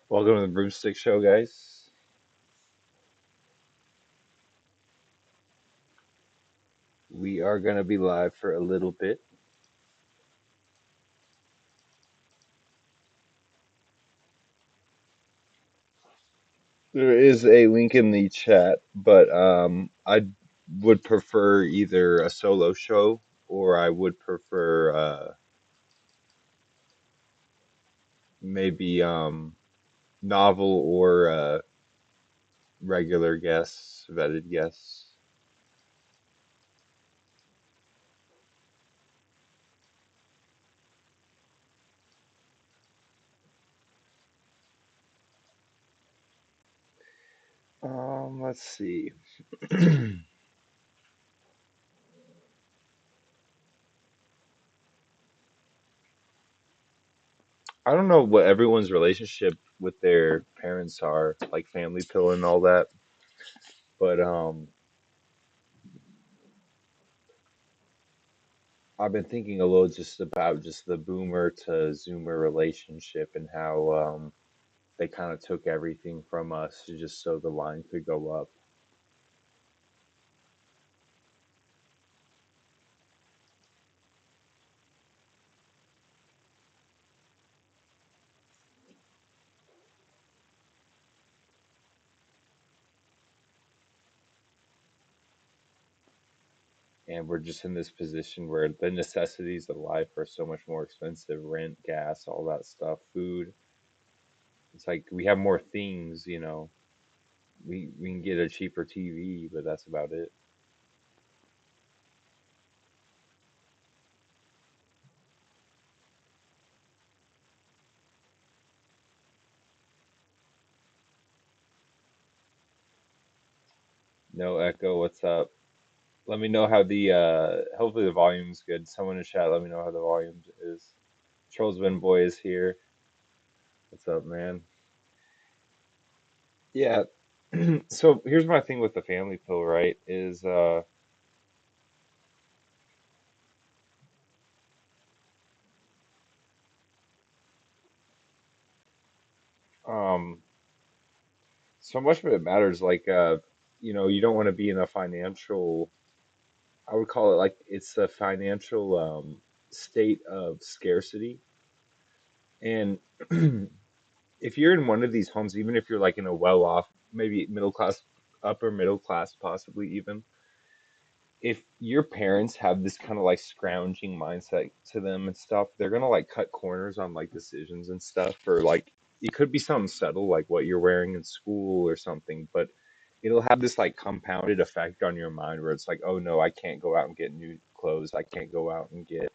Welcome to the Broomstick Show, guys. We are going to be live for a little bit. There is a link in the chat, but I would prefer either a solo show or I would prefer maybe novel or regular guests, vetted guests. Let's see. I don't know what everyone's relationship with their parents are, like family pill and all that, but I've been thinking a little just about just the boomer to zoomer relationship and how they kind of took everything from us just so the line could go up. And we're just in this position where the necessities of life are so much more expensive: rent, gas, all that stuff, food. It's like we have more things, you know. We can get a cheaper TV, but that's about it. No echo, what's up? Let me know how the hopefully the volume's good. Someone in the chat, let me know how the volume is. Trollsman boy is here. What's up, man? Yeah. So here's my thing with the family pill, right? Is um so much of it matters like you don't want to be in a financial, I would call it like it's a financial state of scarcity. And if you're in one of these homes, even if you're like in a well-off, maybe middle class, upper middle class, possibly even, if your parents have this kind of like scrounging mindset to them and stuff, they're gonna like cut corners on like decisions and stuff, or like it could be something subtle like what you're wearing in school or something, but it'll have this like compounded effect on your mind where it's like, oh no, I can't go out and get new clothes, I can't go out and get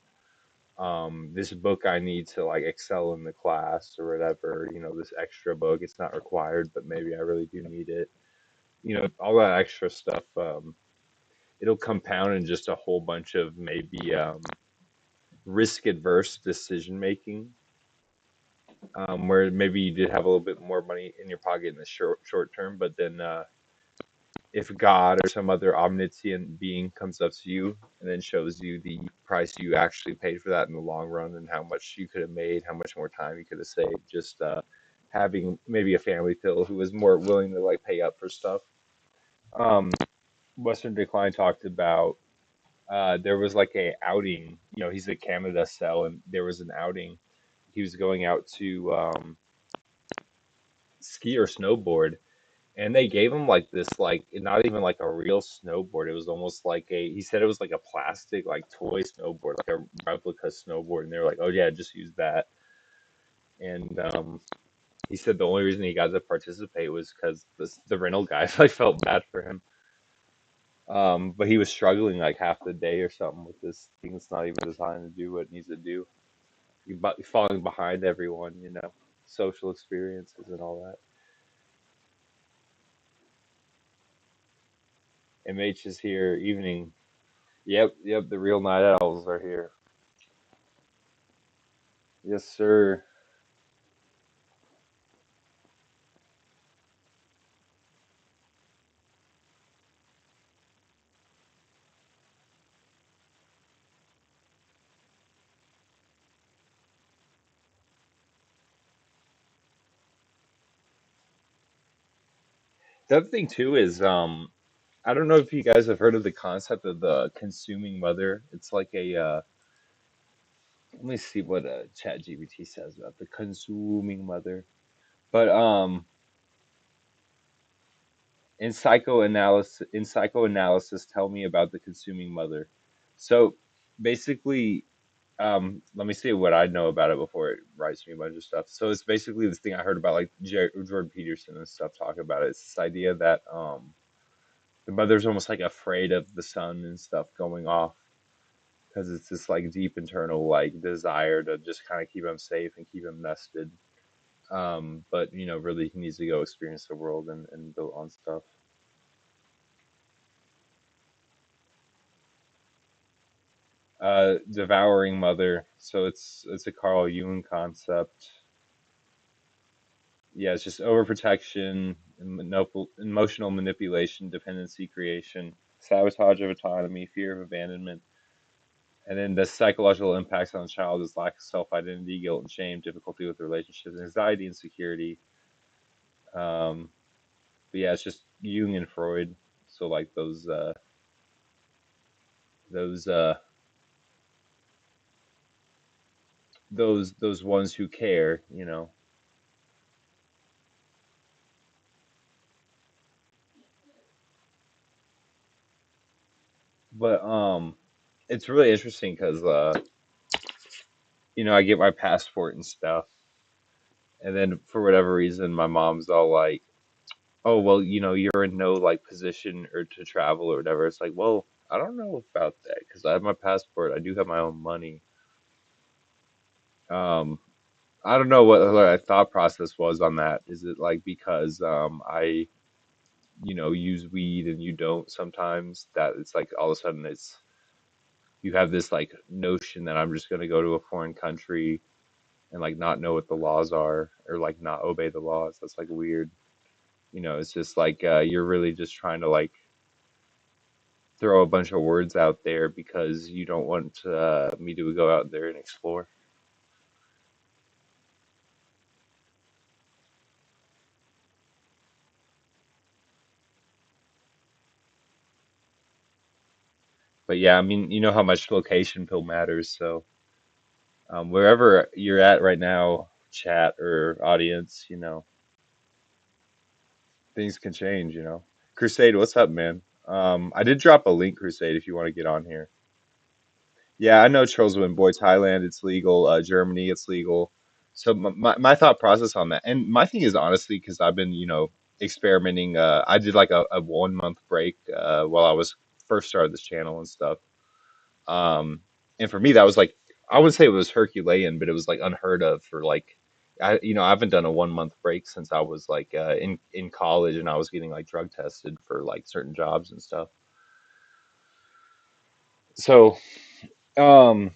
this book I need to like excel in the class or whatever, this extra book, it's not required, but maybe I really do need it. All that extra stuff. It'll compound in just a whole bunch of maybe risk adverse decision making, where maybe you did have a little bit more money in your pocket in the short term, but then if God or some other omniscient being comes up to you and then shows you the price you actually paid for that in the long run and how much you could have made, how much more time you could have saved, just having maybe a family pill who was more willing to like pay up for stuff. Um, Western Decline talked about there was like a outing. He's a Canada cell, and there was an outing. He was going out to ski or snowboard, and they gave him like this, like not even like a real snowboard. It was almost like a. He said it was like a plastic, like toy snowboard, like a replica snowboard, and they were like, "Oh yeah, just use that." And he said the only reason he got to participate was because the rental guy like felt bad for him. But he was struggling like half the day or something with this thing that's not even designed to do what it needs to do. Falling behind everyone, social experiences and all that. MH is here. Evening. Yep, yep. The real night owls are here. Yes, sir. The other thing too is I don't know if you guys have heard of the concept of the consuming mother. It's like a let me see what ChatGPT says about the consuming mother. But in psychoanalysis tell me about the consuming mother. So basically let me see what I know about it before it writes me a bunch of stuff. So it's basically this thing I heard about like Jordan Peterson and stuff talk about it. It's this idea that the mother's almost like afraid of the son and stuff going off because it's this like deep internal like desire to just kind of keep him safe and keep him nested. But really he needs to go experience the world and build on stuff. Devouring mother. So it's a Carl Jung concept. Yeah, it's just overprotection, emotional manipulation, dependency creation, sabotage of autonomy, fear of abandonment, and then the psychological impacts on the child is lack of self-identity, guilt and shame, difficulty with relationships, anxiety, insecurity. Um, but yeah, it's just Jung and Freud. So like those uh, those ones who care. But it's really interesting because I get my passport and stuff, and then for whatever reason, my mom's all like, "Oh, well, you're in no like position or to travel or whatever." It's like, well, I don't know about that because I have my passport. I do have my own money. Um, I don't know what my thought process was on that. Is it like because I use weed and you don't sometimes that it's like all of a sudden it's you have this like notion that I'm just going to go to a foreign country and like not know what the laws are or like not obey the laws. That's like weird. It's just like you're really just trying to like throw a bunch of words out there because you don't want me to go out there and explore. But yeah, I mean, you know how much location pill matters. So wherever you're at right now, chat or audience, things can change. Crusade, what's up, man? I did drop a link, Crusade, if you want to get on here. Yeah, I know Charleswood, boy, Thailand, it's legal. Germany, it's legal. So my thought process on that, and my thing is honestly, because I've been, experimenting. I did like a 1 month break while I was first started this channel and stuff. Um, and for me, that was like, I would say it was Herculean, but it was like unheard of for like, I haven't done a 1 month break since I was like in college and I was getting like drug tested for like certain jobs and stuff. So, um,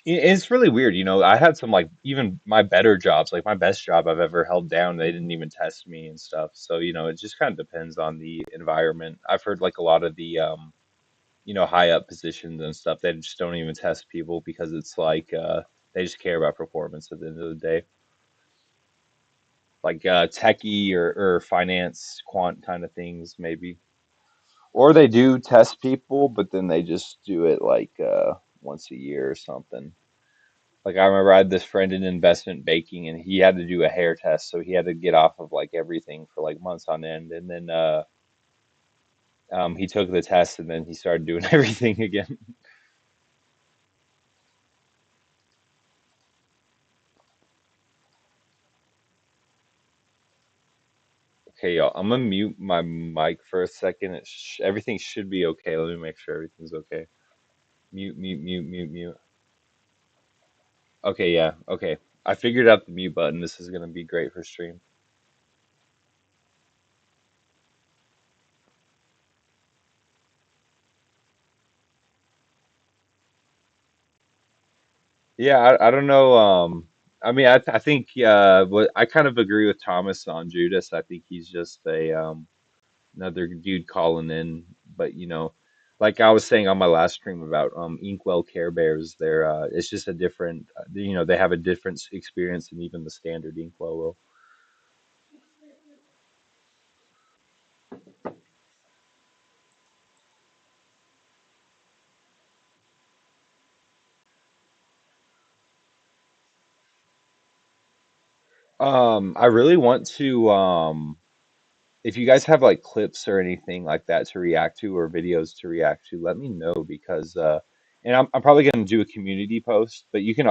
it's really weird. I had some like even my better jobs, like my best job I've ever held down, they didn't even test me and stuff. So, it just kind of depends on the environment. I've heard like a lot of the high up positions and stuff, they just don't even test people because it's like they just care about performance at the end of the day. Like techie or finance quant kind of things maybe. Or they do test people, but then they just do it like once a year or something. Like I remember I had this friend in investment banking and he had to do a hair test, so he had to get off of like everything for like months on end. And then he took the test and then he started doing everything again. Okay, y'all, I'm gonna mute my mic for a second. Everything should be okay. Let me make sure everything's okay. Mute, mute, mute, mute, mute. Okay, yeah, okay. I figured out the mute button. This is gonna be great for stream. Yeah, I don't know. I mean, I think what I kind of agree with Thomas on Judas. I think he's just a another dude calling in, but like I was saying on my last stream about Inkwell Care Bears, it's just a different, they have a different experience than even the standard Inkwell will. I really want to if you guys have like clips or anything like that to react to or videos to react to, let me know because and I'm probably going to do a community post, but you can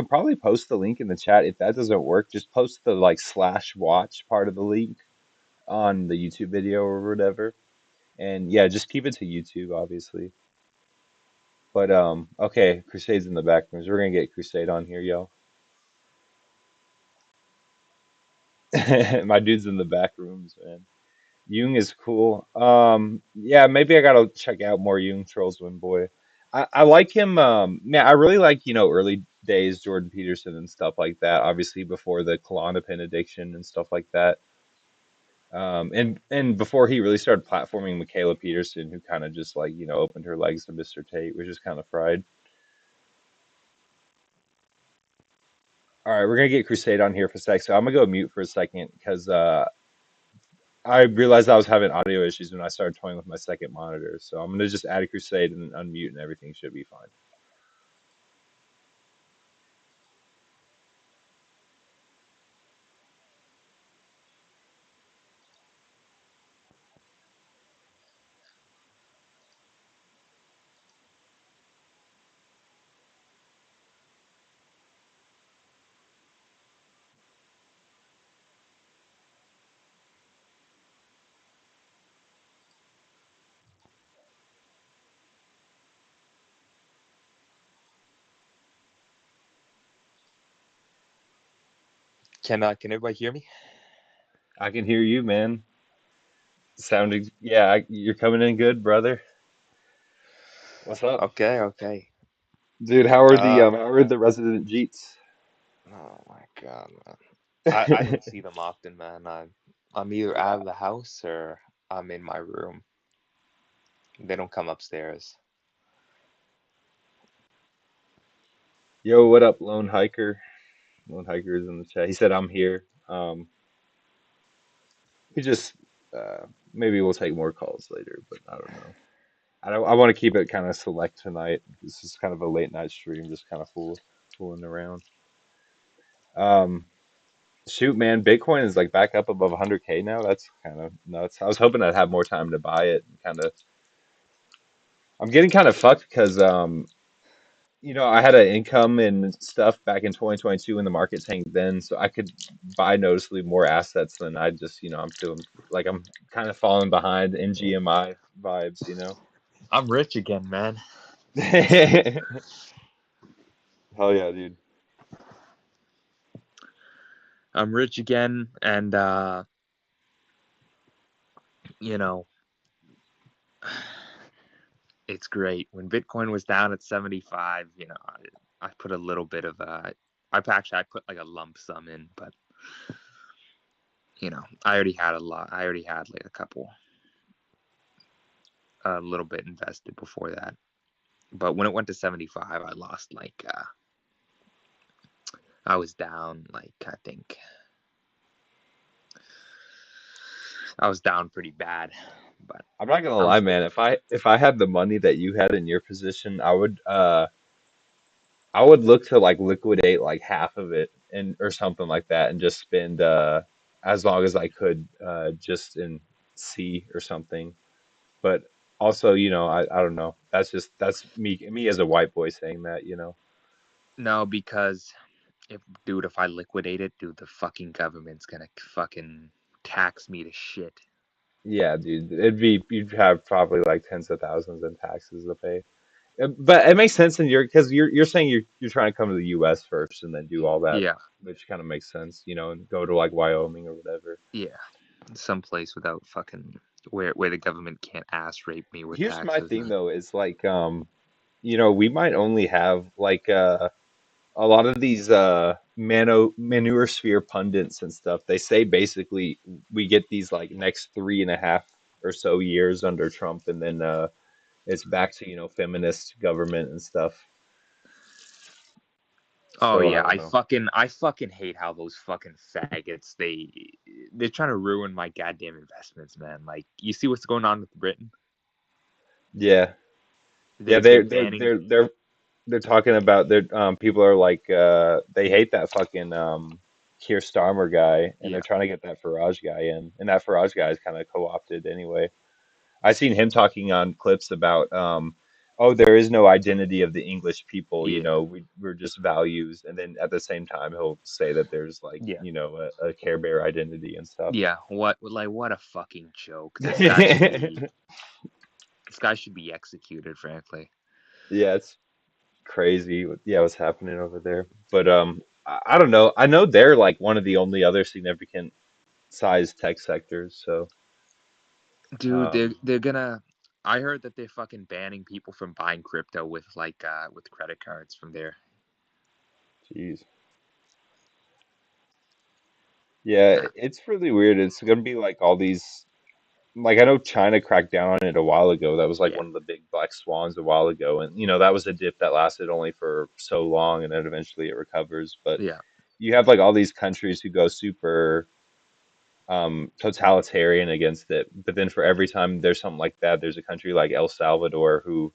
probably post the link in the chat. If that doesn't work, just post the like slash watch part of the link on the YouTube video or whatever. And yeah, just keep it to YouTube, obviously. But okay, Crusade's in the back rooms. We're gonna get Crusade on here, yo. My dude's in the back rooms, man. Jung is cool. Yeah, maybe I gotta check out more Jung Trollsman boy. I like him. Man, I really like early days Jordan Peterson and stuff like that. Obviously before the Klonopin addiction and stuff like that. And before he really started platforming Michaela Peterson, who kind of just like opened her legs to Mr. Tate, which is kind of fried. All right, we're gonna get Crusade on here for a sec, so I'm gonna go mute for a second because I realized I was having audio issues when I started toying with my second monitor. So I'm gonna just add a Crusade and unmute, and everything should be fine. Can everybody hear me? I can hear you, man. Sounding, yeah, you're coming in good, brother. What's up, Okay, okay. dude? How are the resident Jeets? Oh my God, man. I don't see them often, man. I'm either out Yeah. of the house or I'm in my room. They don't come upstairs. Yo, what up, Lone Hiker? Lone Hiker is in the chat. He said I'm here. We just maybe we'll take more calls later, but I don't know. I want to keep it kind of select tonight. This is kind of a late night stream, just kind of fooling around. Um, Shoot, man, Bitcoin is like back up above 100K now. That's kind of nuts. I was hoping I'd have more time to buy it. And kind of, I'm getting kind of fucked because I had an income and stuff back in 2022 when the market tanked then, so I could buy noticeably more assets than I just, I'm feeling like I'm kind of falling behind in GMI vibes. I'm rich again, man. Hell yeah, dude. I'm rich again, and you know, it's great. When Bitcoin was down at 75, I put a little bit of I put like a lump sum in, but I already had a lot. I already had like a little bit invested before that. But when it went to 75, I lost like I was down like I think I was down pretty bad, but I'm not gonna I'm lie, still man. If I had the money that you had in your position, I would look to like liquidate like half of it and or something like that and just spend as long as I could just in C or something. But also, I don't know. That's me as a white boy saying that. no because if I liquidate it, dude, the fucking government's gonna fucking tax me to shit. Yeah, dude. You'd have probably like tens of thousands in taxes to pay. But it makes sense in your because you're saying you're trying to come to the US first and then do all that, Yeah, which kind of makes sense, and go to like Wyoming or whatever. yeah, someplace without fucking where the government can't ass rape me with Here's my taxes, thing man. though, is like we might only have like a lot of these manure sphere pundits and stuff. They say basically we get these like next 3.5 or so years under Trump and then it's back to feminist government and stuff. Oh So I yeah, don't know. I fucking hate how those fucking faggots they're trying to ruin my goddamn investments, man. Like you see what's going on with Britain? Yeah. Yeah, They're banning. they're talking about people are like they hate that fucking Keir Starmer guy, and they're Yeah, trying to get that Farage guy in, and that Farage guy is kind of co-opted anyway. I seen him talking on clips about, oh, there is no identity of the English people, yeah, we're just values, and then at the same time he'll say that there's like, yeah, a Care Bear identity and stuff. yeah. What a fucking joke. This guy should be executed, frankly. Yeah, it's crazy. Yeah, what's happening over there? But I don't know. I know they're like one of the only other significant size tech sectors. So, Dude, they're um, they're gonna. I heard that they're fucking banning people from buying crypto with credit cards from there. geez. Yeah, Nah, it's really weird. It's gonna be like all these. Like I know China cracked down on it a while ago. That was like yeah, one of the big black swans a while ago, and that was a dip that lasted only for so long, and then eventually it recovers. But yeah, you have like all these countries who go super totalitarian against it, but then for every time there's something like that, there's a country like El Salvador who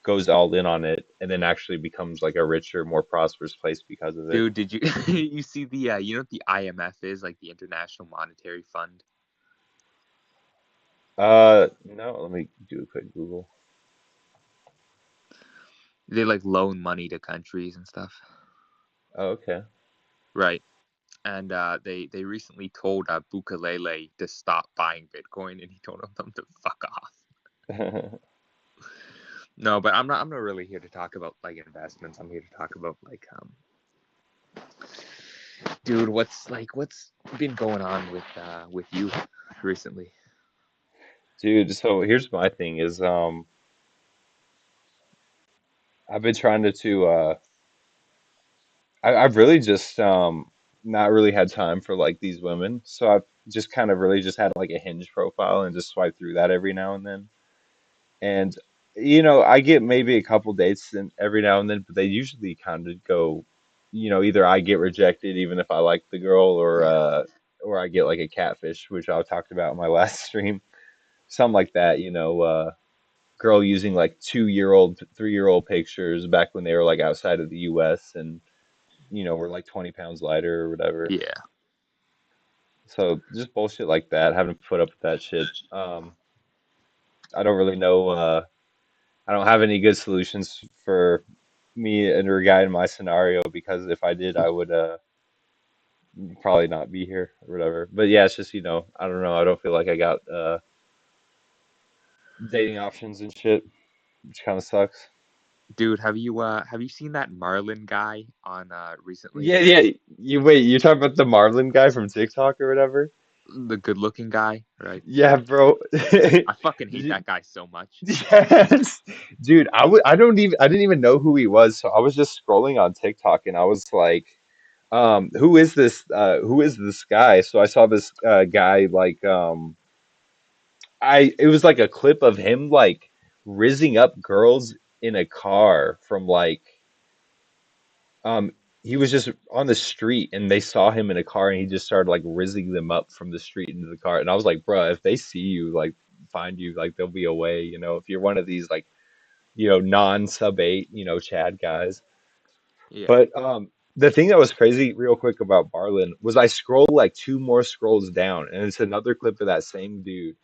goes all in on it, and then actually becomes like a richer, more prosperous place because of it. dude. Did you you see the you know what the IMF is, like the International Monetary Fund? No, let me do a quick Google. They like loan money to countries and stuff, Oh, okay. right? And they recently told Bukalele to stop buying Bitcoin, and he told them to fuck off. No, but I'm not really here to talk about like investments. I'm here to talk about like dude, what's been going on with you recently? Dude, so here's my thing is I've been trying to I've really just not really had time for like these women. So I've just kind of really just had like a Hinge profile and just swipe through that every now and then. And I get maybe a couple dates and every now and then, but they usually kind of go, either I get rejected even if I like the girl Yeah, or I get like a catfish, which I talked about in my last stream. Something like that, girl using like 2-year-old, 3-year-old pictures back when they were like outside of the US and were like 20 pounds lighter or whatever. yeah, So just bullshit like that, having to put up with that shit. I don't really know. I don't have any good solutions for me and a guy in my scenario because if I did, I would probably not be here or whatever. But yeah, it's just, I don't know. I don't feel like I got dating options and shit, which kind of sucks. dude. Have you seen that Marlin guy on recently? Yeah, yeah. You're talking about the Marlon guy from TikTok or whatever? The good-looking guy, right? Yeah, bro. I fucking hate Did that guy so much. Yes, dude. I didn't even know who he was. So I was just scrolling on TikTok and I was like, who is this? Who is this guy? So I saw this guy like, it was like a clip of him like rizzing up girls in a car from like, um, he was just on the street and they saw him in a car and he just started like rizzing them up from the street into the car. And I was like, bruh, if they see you, like, find you, like, there'll be a way, if you're one of these like non-sub 8, Chad guys. Yeah, But the thing that was crazy, real quick about Barlin, was I scrolled like two more scrolls down, and it's another clip of that same dude.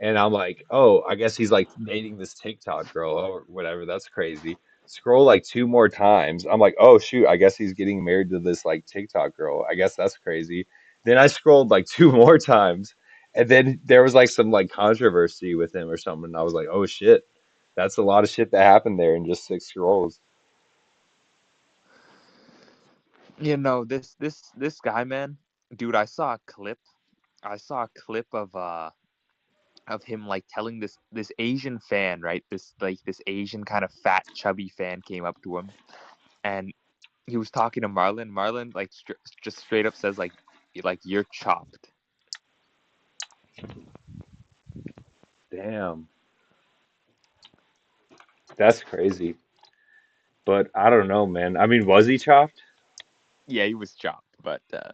And I'm like, oh, I guess he's like dating this TikTok girl or whatever. That's crazy. Scroll like two more times. I'm like, oh shoot, I guess he's getting married to this like TikTok girl. I guess that's crazy. Then I scrolled like two more times, and then there was like some like controversy with him or something. And I was like, oh shit, that's a lot of shit that happened there in just six scrolls. this guy, man, dude. I saw a clip of him like telling this Asian fan, right? This Asian kind of fat, chubby fan came up to him, and he was talking to Marlon. Marlon like just straight up says like you're chopped. Damn, that's crazy. But I don't know, man. I mean, was he chopped? Yeah, he was chopped, but Yeah,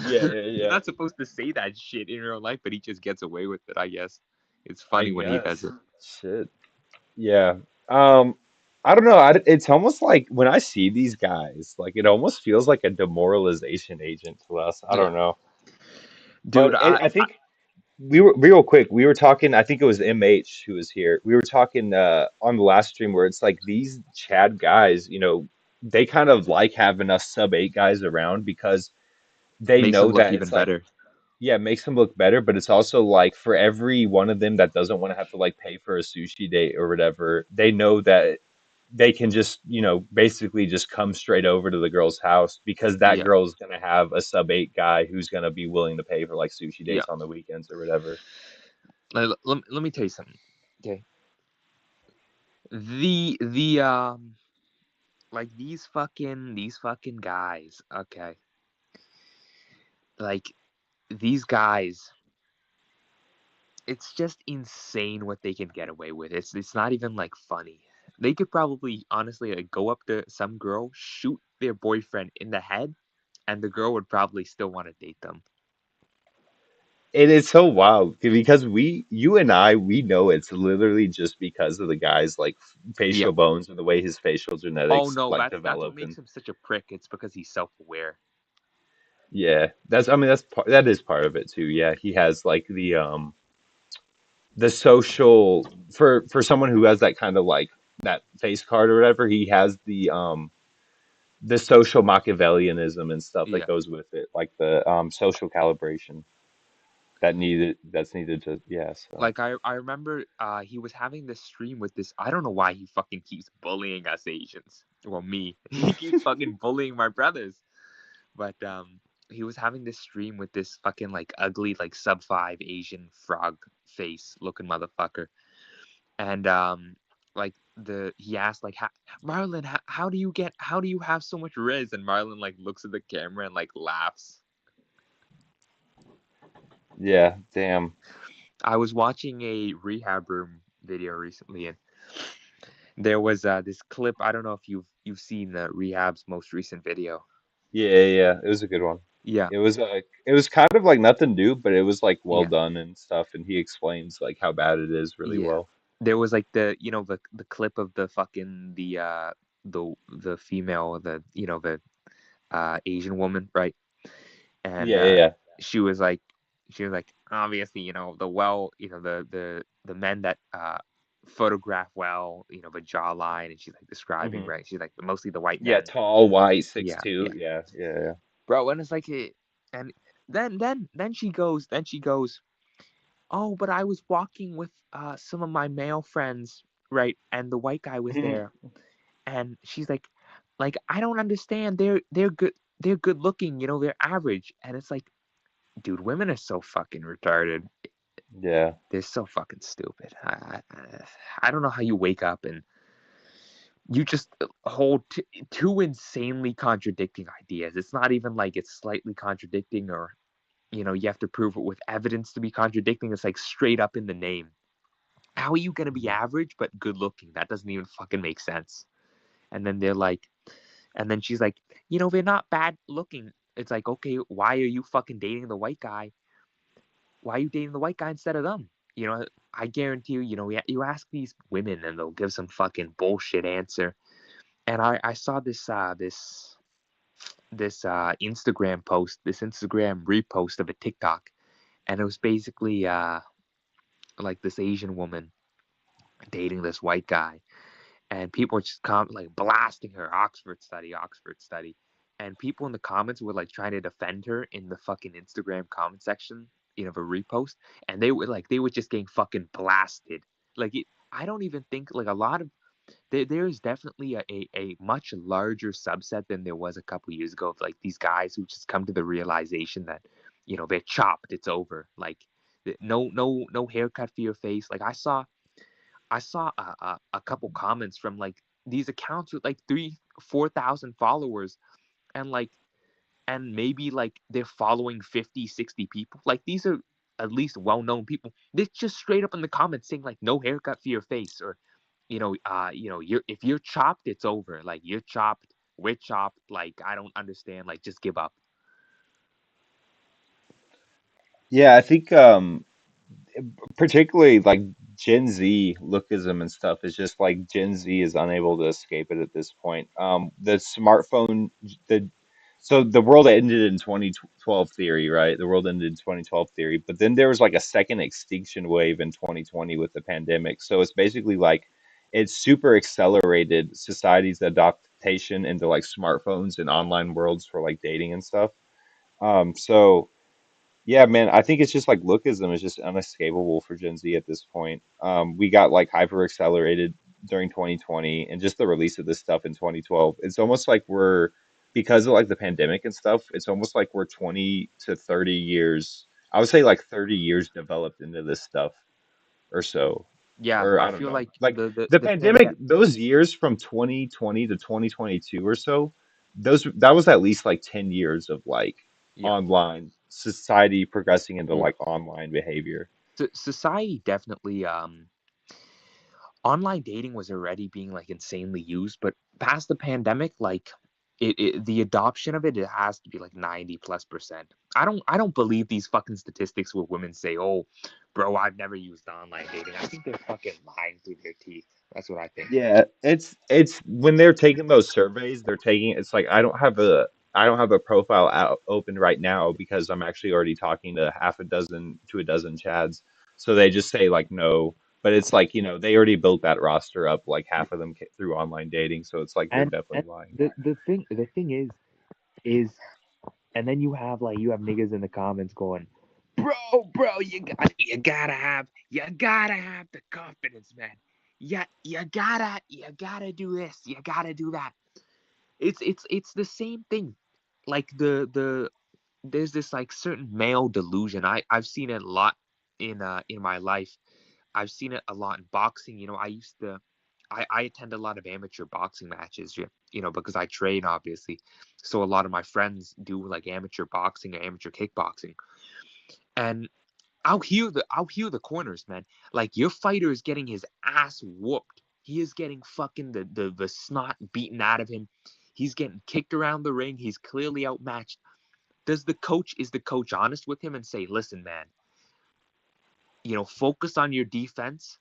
yeah, you're yeah. not supposed to say that shit in real life, but he just gets away with it. I guess it's I funny when he does guess. it. Shit. Yeah. Um, I don't know. It's almost like when I see these guys, like it almost feels like a demoralization agent to us. I Yeah, don't know. dude. But I think we were real quick. We were talking. I think it was MH who was here. We were talking on the last stream where it's like these Chad guys, they kind of like having us sub 8 guys around because they Makes them know look that even it's like, better. yeah, it makes them look better, but it's also like for every one of them that doesn't want to have to like pay for a sushi date or whatever, they know that they can just, basically just come straight over to the girl's house because that Yeah, girl's gonna have a sub 8 guy who's gonna be willing to pay for like sushi yeah. dates on the weekends or whatever. Let me tell you something. Okay, the like these fucking guys. Okay, like these guys, it's just insane what they can get away with. It's not even like funny. They could probably honestly like go up to some girl, shoot their boyfriend in the head, and the girl would probably still want to date them. It is so wild because you and I, we know it's literally just because of the guy's like Yeah. facial bones and the way his facial Oh genetics no, like that's what develop. makes And him such a prick. It's because he's self-aware. yeah, I mean, that is part of it too. Yeah, he has like the social for someone who has that kind of like that face card or whatever, he has the social Machiavellianism and stuff that Yeah. goes with it, like the social calibration that's needed to, yeah, so Like I remember he was having this stream with this. I don't know why he fucking keeps bullying us Asians. Well, me. He keeps fucking bullying my brothers. But he was having this stream with this fucking like ugly like sub 5 Asian frog face looking motherfucker. And like the he asked like Marlon, how do you have so much riz? And Marlon like looks at the camera and like laughs. yeah, damn. I was watching a rehab room video recently, and there was this clip. I don't know if you've seen the rehab's most recent video. Yeah, yeah, yeah, it was a good one. Yeah, It was kind of like nothing new, but it was like well yeah, done and stuff, and he explains like how bad it is really yeah. well. There was like the clip of the fucking the female, the Asian woman, right? And Yeah, yeah, yeah. she was like she was like, obviously, the well, the men that photograph well, the jawline, and she's like describing, Hmm. right? She's like mostly the white Yeah, men. tall, white, six Yeah, two. yeah. Yeah, yeah, yeah. Bro, and it's like it, and then she goes, oh, but I was walking with some of my male friends, right? And the white guy was there, and she's like I don't understand. They're good. They're good looking. They're average. And it's like, dude, women are so fucking retarded. Yeah. They're so fucking stupid. I don't know how you wake up and you just hold two insanely contradicting ideas. It's not even like it's slightly contradicting, or you have to prove it with evidence to be contradicting. It's like straight up in the name. How are you going to be Mhm. average but good looking? That doesn't even fucking make sense. And then they're like, and then she's like, they're not bad looking. It's like, okay, why are you fucking dating the white guy? Why are you dating the white guy instead of them? I guarantee you, you ask these women and they'll give some fucking bullshit answer. And I saw this Instagram post, this Instagram repost of a TikTok, and it was basically like this Asian woman dating this white guy, and people were just like blasting her, Oxford study, and people in the comments were like trying to defend her in the fucking Instagram comment section, of a repost, and they were just getting fucking blasted. I don't even think like a lot of there's definitely a much larger subset than there was a couple years ago of like these guys who just come to the realization that they're chopped, it's over, like no haircut for your face. Like I saw a couple comments from like these accounts with like 3 4 thousand followers, and maybe like they're following 50 60 people. Like these are at least well-known people. They're just straight up in the comments saying like no haircut for your face, or if you're chopped, it's over. Like you're chopped, we're chopped. Like I don't understand. Like just give up. Yeah, I think particularly like Gen Z lookism and stuff is just like Gen Z is unable to escape it at this point. The smartphone, the so the world ended in 2012 theory, right? The world ended in 2012 theory, but then there was like a second extinction wave in 2020 with the pandemic. So it's basically like it's super accelerated society's adaptation into like smartphones and online worlds for like dating and stuff. So. Yeah, man, I think it's just like lookism is just unescapable for Gen Z at this point. We got like hyper accelerated during 2020 and just the release of this stuff in 2012. It's almost like we're because of like the pandemic and stuff, it's almost like we're 20 to 30 years, I would say like 30 years developed into this stuff or so. Yeah, Or I I don't feel know. like Like the the pandemic, pandemic. those years from 2020 to 2022 or so, those that was at least like 10 years of like Yeah. online society progressing into Mm. like online behavior. Society definitely online dating was already being like insanely used, but past the pandemic, like the adoption of it, it has to be like 90+%. I don't believe these fucking statistics where women say, "Oh, bro, I've never used online dating." I think they're fucking lying through their teeth. That's what I think. Yeah, it's when they're taking those surveys, they're taking it's like I don't have a profile out open right now because I'm actually already talking to half a dozen to a dozen Chads. So they just say like no, but it's like, they already built that roster up like half of them through online dating, so it's like they're And definitely lying. the thing is and then you have niggas in the comments going, bro, you gotta have the confidence, man. Yeah, you gotta do this, you gotta do that. It's the same thing. Like there's this like certain male delusion. I've seen it a lot in my life. I've seen it a lot in boxing. I attend a lot of amateur boxing matches, because I train, obviously. So a lot of my friends do like amateur boxing or amateur kickboxing. And I'll hear the corners, man. Like your fighter is getting his ass whooped. He is getting fucking the snot beaten out of him. He's getting kicked around the ring. He's clearly outmatched. Is the coach honest with him and say, listen, man, focus on your defense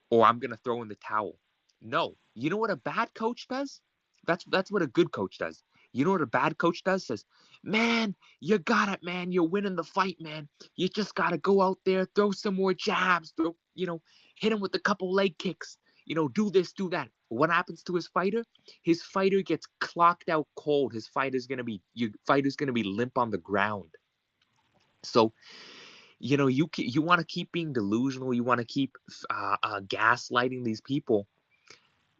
or I'm gonna throw in the towel. No. You know what a bad coach does? That's what a good coach does. You know what a bad coach does? Says, man, you got it, man. You're winning the fight, man. You just gotta go out there, throw some more jabs, hit him with a couple leg kicks. Do this, do that. What happens to his fighter? His fighter gets clocked out cold. Your fighter's gonna be limp on the ground. So you want to keep being delusional. You want to keep gaslighting these people.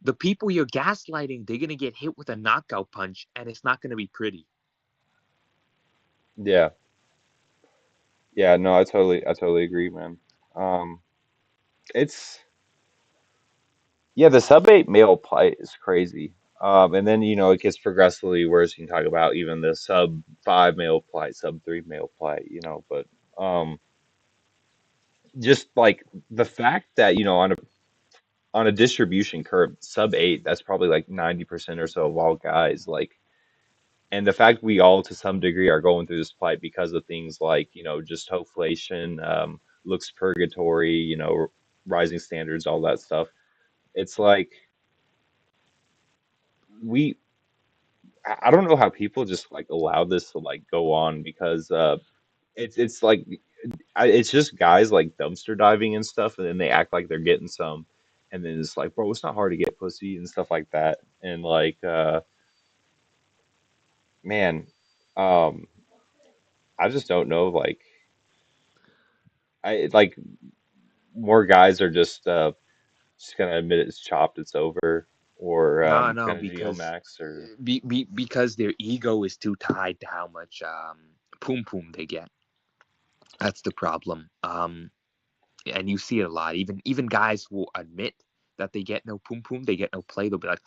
The people you're gaslighting, they're gonna get hit with a knockout punch, and it's not gonna be pretty. Yeah. Yeah, no, I totally agree, man. Um it's Yeah, the sub 8 male plight is crazy. And then, it gets progressively worse. You can talk about even the sub 5 male plight, sub 3 male plight, but um, just like the fact that, on a distribution curve, sub 8, that's probably like 90% or so of all guys. And the fact we all to some degree are going through this plight because of things like, just hoflation, looks purgatory, rising standards, all that stuff. It's like we I don't know how people just like allow this to like go on because it's like it's just guys like dumpster diving and stuff, and then they act like they're getting some, and then it's like, bro, it's not hard to get pussy and stuff like that, and like man, um, I just don't know, like I like more guys are just gonna admit it's chopped, it's over, or No, no, gonna because geomax or because their ego is too tied to how much poom poom they get. That's the problem. And you see it a lot. Even guys will admit that they get no poom poom, they get no play. They'll be like,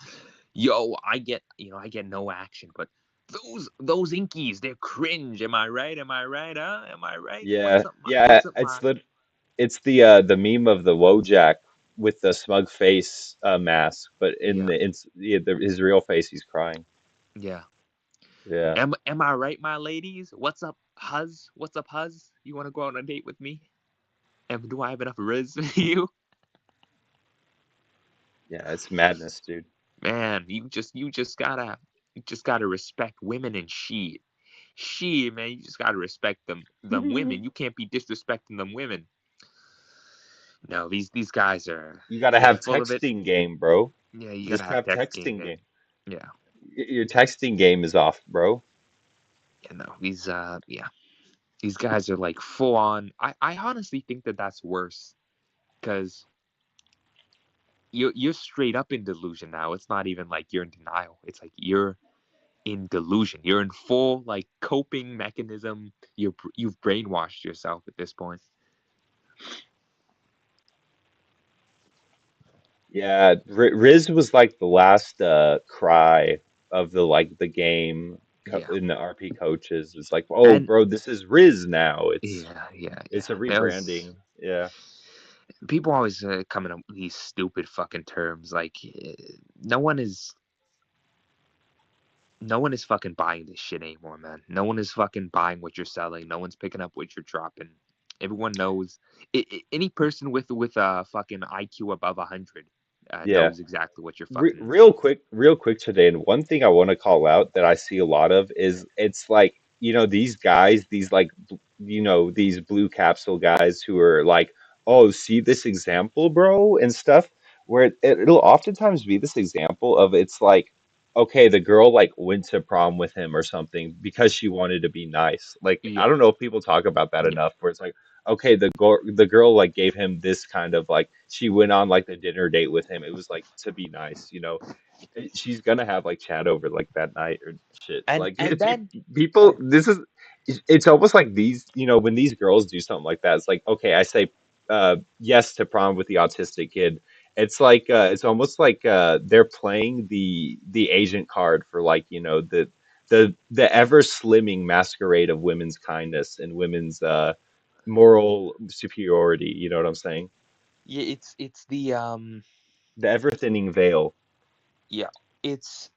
"Yo, I get no action." But those inkies, they're cringe. Am I right? Am I right? Huh? Am I right? yeah, What's up, yeah, what's up, it's my? the meme of the Wojak with the smug face mask, but in Yeah, his real face, he's crying. yeah. Yeah. Am I right, my ladies? What's up, Huz? What's up, Huz? You want to go on a date with me? And do I have enough riz for you? Yeah, it's madness, dude. Man, you just gotta respect women and shit. Shit, man, you just gotta respect them women. You can't be disrespecting them women. No, these guys are You gotta they're have full of it. texting game, bro. Yeah, you You gotta just have have texting texting game. game. Yeah, Your texting game is off, bro. yeah, no, these guys are like full on. I honestly think that that's worse because you're straight up in delusion now. It's not even like you're in denial. It's like you're in delusion. You're in full like coping mechanism. You've brainwashed yourself at this point. Yeah, Riz was like the last cry of the like the game co Yeah, in the RP coaches. It's like, oh, and bro, this is Riz now. yeah, yeah, It's a yeah. There was rebranding. Yeah, people always coming up with these stupid fucking terms. Like no one is no one is fucking buying this shit anymore, man. No one is fucking buying what you're selling. No one's picking up what you're dropping. Everyone knows. Any person with a fucking IQ above 100 yeah. knows exactly what you're fucking. Real quick today, and one thing I want to call out that I see a lot of is it's like, these guys, these like, these blue capsule guys who are like, oh, see this example, bro, and stuff, where it'll oftentimes be this example of it's like, okay, the girl like went to prom with him or something because she wanted to be nice. Like, I Yeah, don't know if people talk about that yeah, enough, where it's like, okay, the girl like gave him this kind of like she went on like the dinner date with him. It was like to be nice, she's gonna have like chat over like that night or shit. Like and then people, sorry. it's almost like these, when these girls do something like that, it's like, okay, I say yes to prom with the autistic kid. It's like it's almost like they're playing the agent card for like, the ever slimming masquerade of women's kindness and women's moral superiority. You know what I'm saying? Yeah, it's the The ever thinning veil. yeah, it's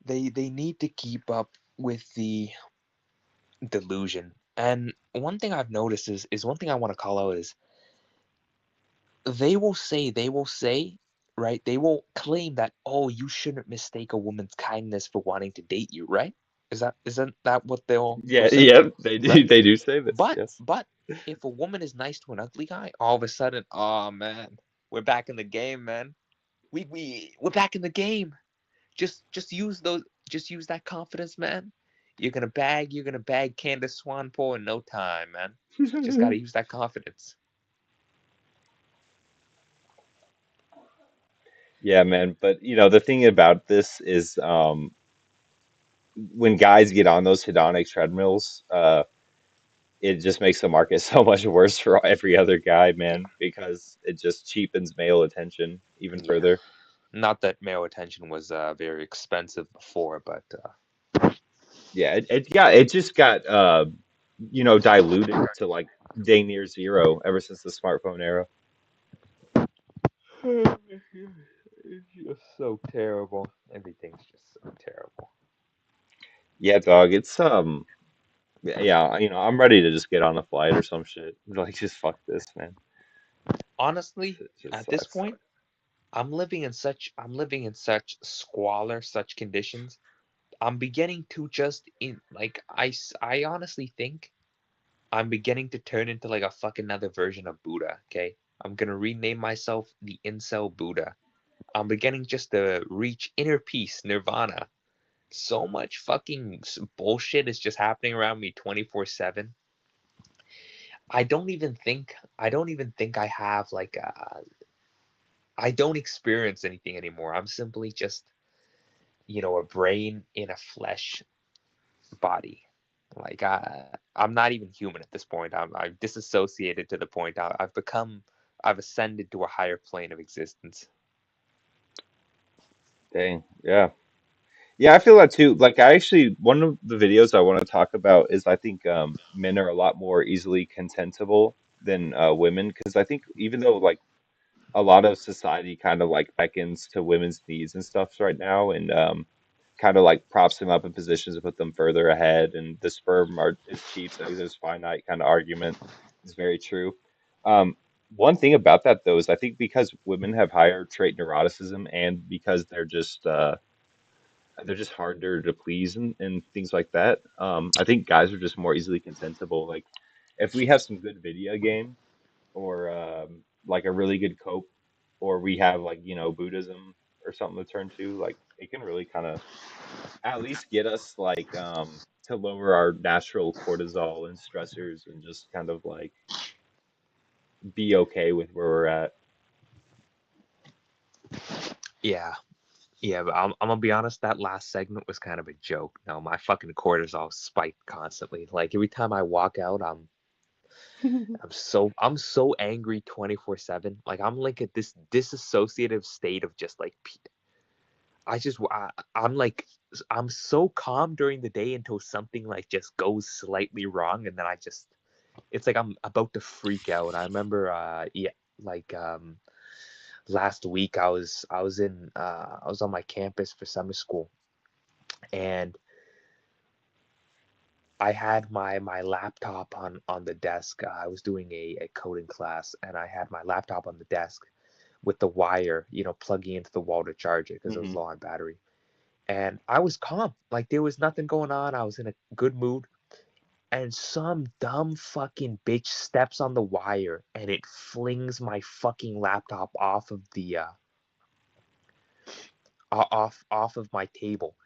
they need to keep up with the delusion. And one thing I've noticed is one thing I want to call out is they will say, right? They will claim that, oh, you shouldn't mistake a woman's kindness for wanting to date you, right? Isn't that what they'll Yeah, say, yeah, they do. right? They do say this. But Yes. but if a woman is nice to an ugly guy, all of a sudden, oh man, we're back in the game, man. We're back in the game. Just use those. Just use that confidence, man. You're gonna bag Candace Swanpool in no time, man. Just gotta use that confidence. Yeah, man. But the thing about this is, when guys get on those hedonic treadmills, it just makes the market so much worse for every other guy, Yeah, man, because it just cheapens male attention even yeah. further. Not that male attention was very expensive before, but Yeah, it just got diluted to like dang near zero ever since the smartphone era. it's just so terrible. Everything's just so terrible. Yeah, dog, it's yeah, I'm ready to just get on a flight or some shit. Like, just fuck this, man. Honestly, Shit just at this sucks. point, I'm living in such squalor, such conditions. I'm beginning to just in like I honestly think I'm beginning to turn into like a fucking another version of Buddha. Okay, I'm gonna rename myself the Incel Buddha. I'm beginning just to reach inner peace, nirvana. So much fucking bullshit is just happening around me 24/7. I don't even think I have like I don't experience anything anymore. I'm simply just a brain in a flesh body. Like I'm not even human at this point. I've disassociated to the point I've ascended to a higher plane of existence. Dang, yeah. Yeah, I feel that too. Like, I actually, one of the videos I want to talk about is I think men are a lot more easily contentable than women, because I think even though like a lot of society kind of like beckons to women's needs and stuff right now, and kind of like props them up in positions to put them further ahead, and the sperm are is cheap, so there's finite kind of argument is very true. Um, One thing about that though is I think because women have higher trait neuroticism and because they're just harder to please and things like that. I think guys are just more easily contentable. Like if we have some good video game or like a really good cope, or we have like Buddhism or something to turn to, like it can really kind of at least get us like to lower our natural cortisol and stressors and just kind of like be okay with where we're at. Yeah, yeah, but I'm gonna be honest. That last segment was kind of a joke. No, my fucking cortisol spiked constantly. Like every time I walk out, I'm so angry 24/7. Like I'm like at this disassociative state of just like I just I'm like I'm so calm during the day until something like just goes slightly wrong, and then I just it's like I'm about to freak out. I remember yeah, like last week I was on my campus for summer school, and I had my laptop on the desk. I was doing a coding class, and I had my laptop on the desk with the wire, plugging into the wall to charge it because it was Hmm. low on battery. And I was calm, like there was nothing going on. I was in a good mood, and some dumb fucking bitch steps on the wire, and it flings my fucking laptop off of the off of my table,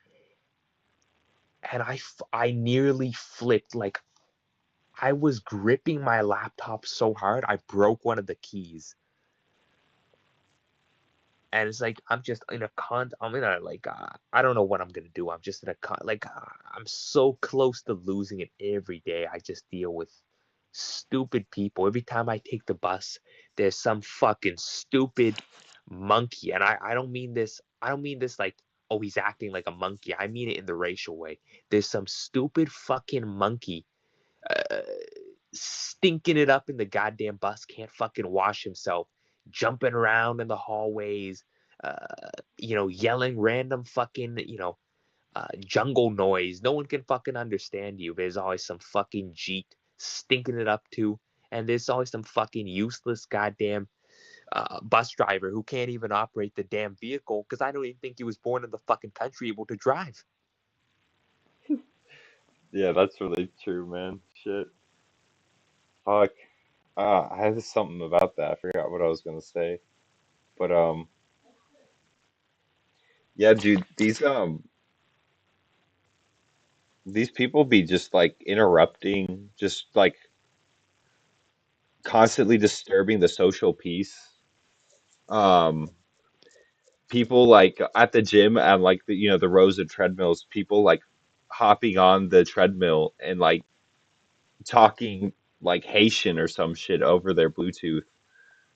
and I nearly flipped. Like I was gripping my laptop so hard, I broke one of the keys. And it's like I'm just in a I'm in a like I don't know what I'm gonna do. I'm just in a I'm so close to losing it every day. I just deal with stupid people. Every time I take the bus, there's some fucking stupid monkey. And I don't mean this like, oh, he's acting like a monkey. I mean it in the racial way. There's some stupid fucking monkey uh, stinking it up in the goddamn bus, can't fucking wash himself, jumping around in the hallways, yelling random fucking, jungle noise. No one can fucking understand you. There's always some fucking Jeet stinking it up too. And there's always some fucking useless goddamn bus driver who can't even operate the damn vehicle because I don't even think he was born in the fucking country able to drive. Yeah, that's really true, man. Shit. Fuck. I had something about that. I forgot what I was gonna say. But yeah, dude, these people be just like interrupting, just like constantly disturbing the social peace. Um, People like at the gym and like the rows of treadmills, people like hopping on the treadmill and like talking like Haitian or some shit over their Bluetooth,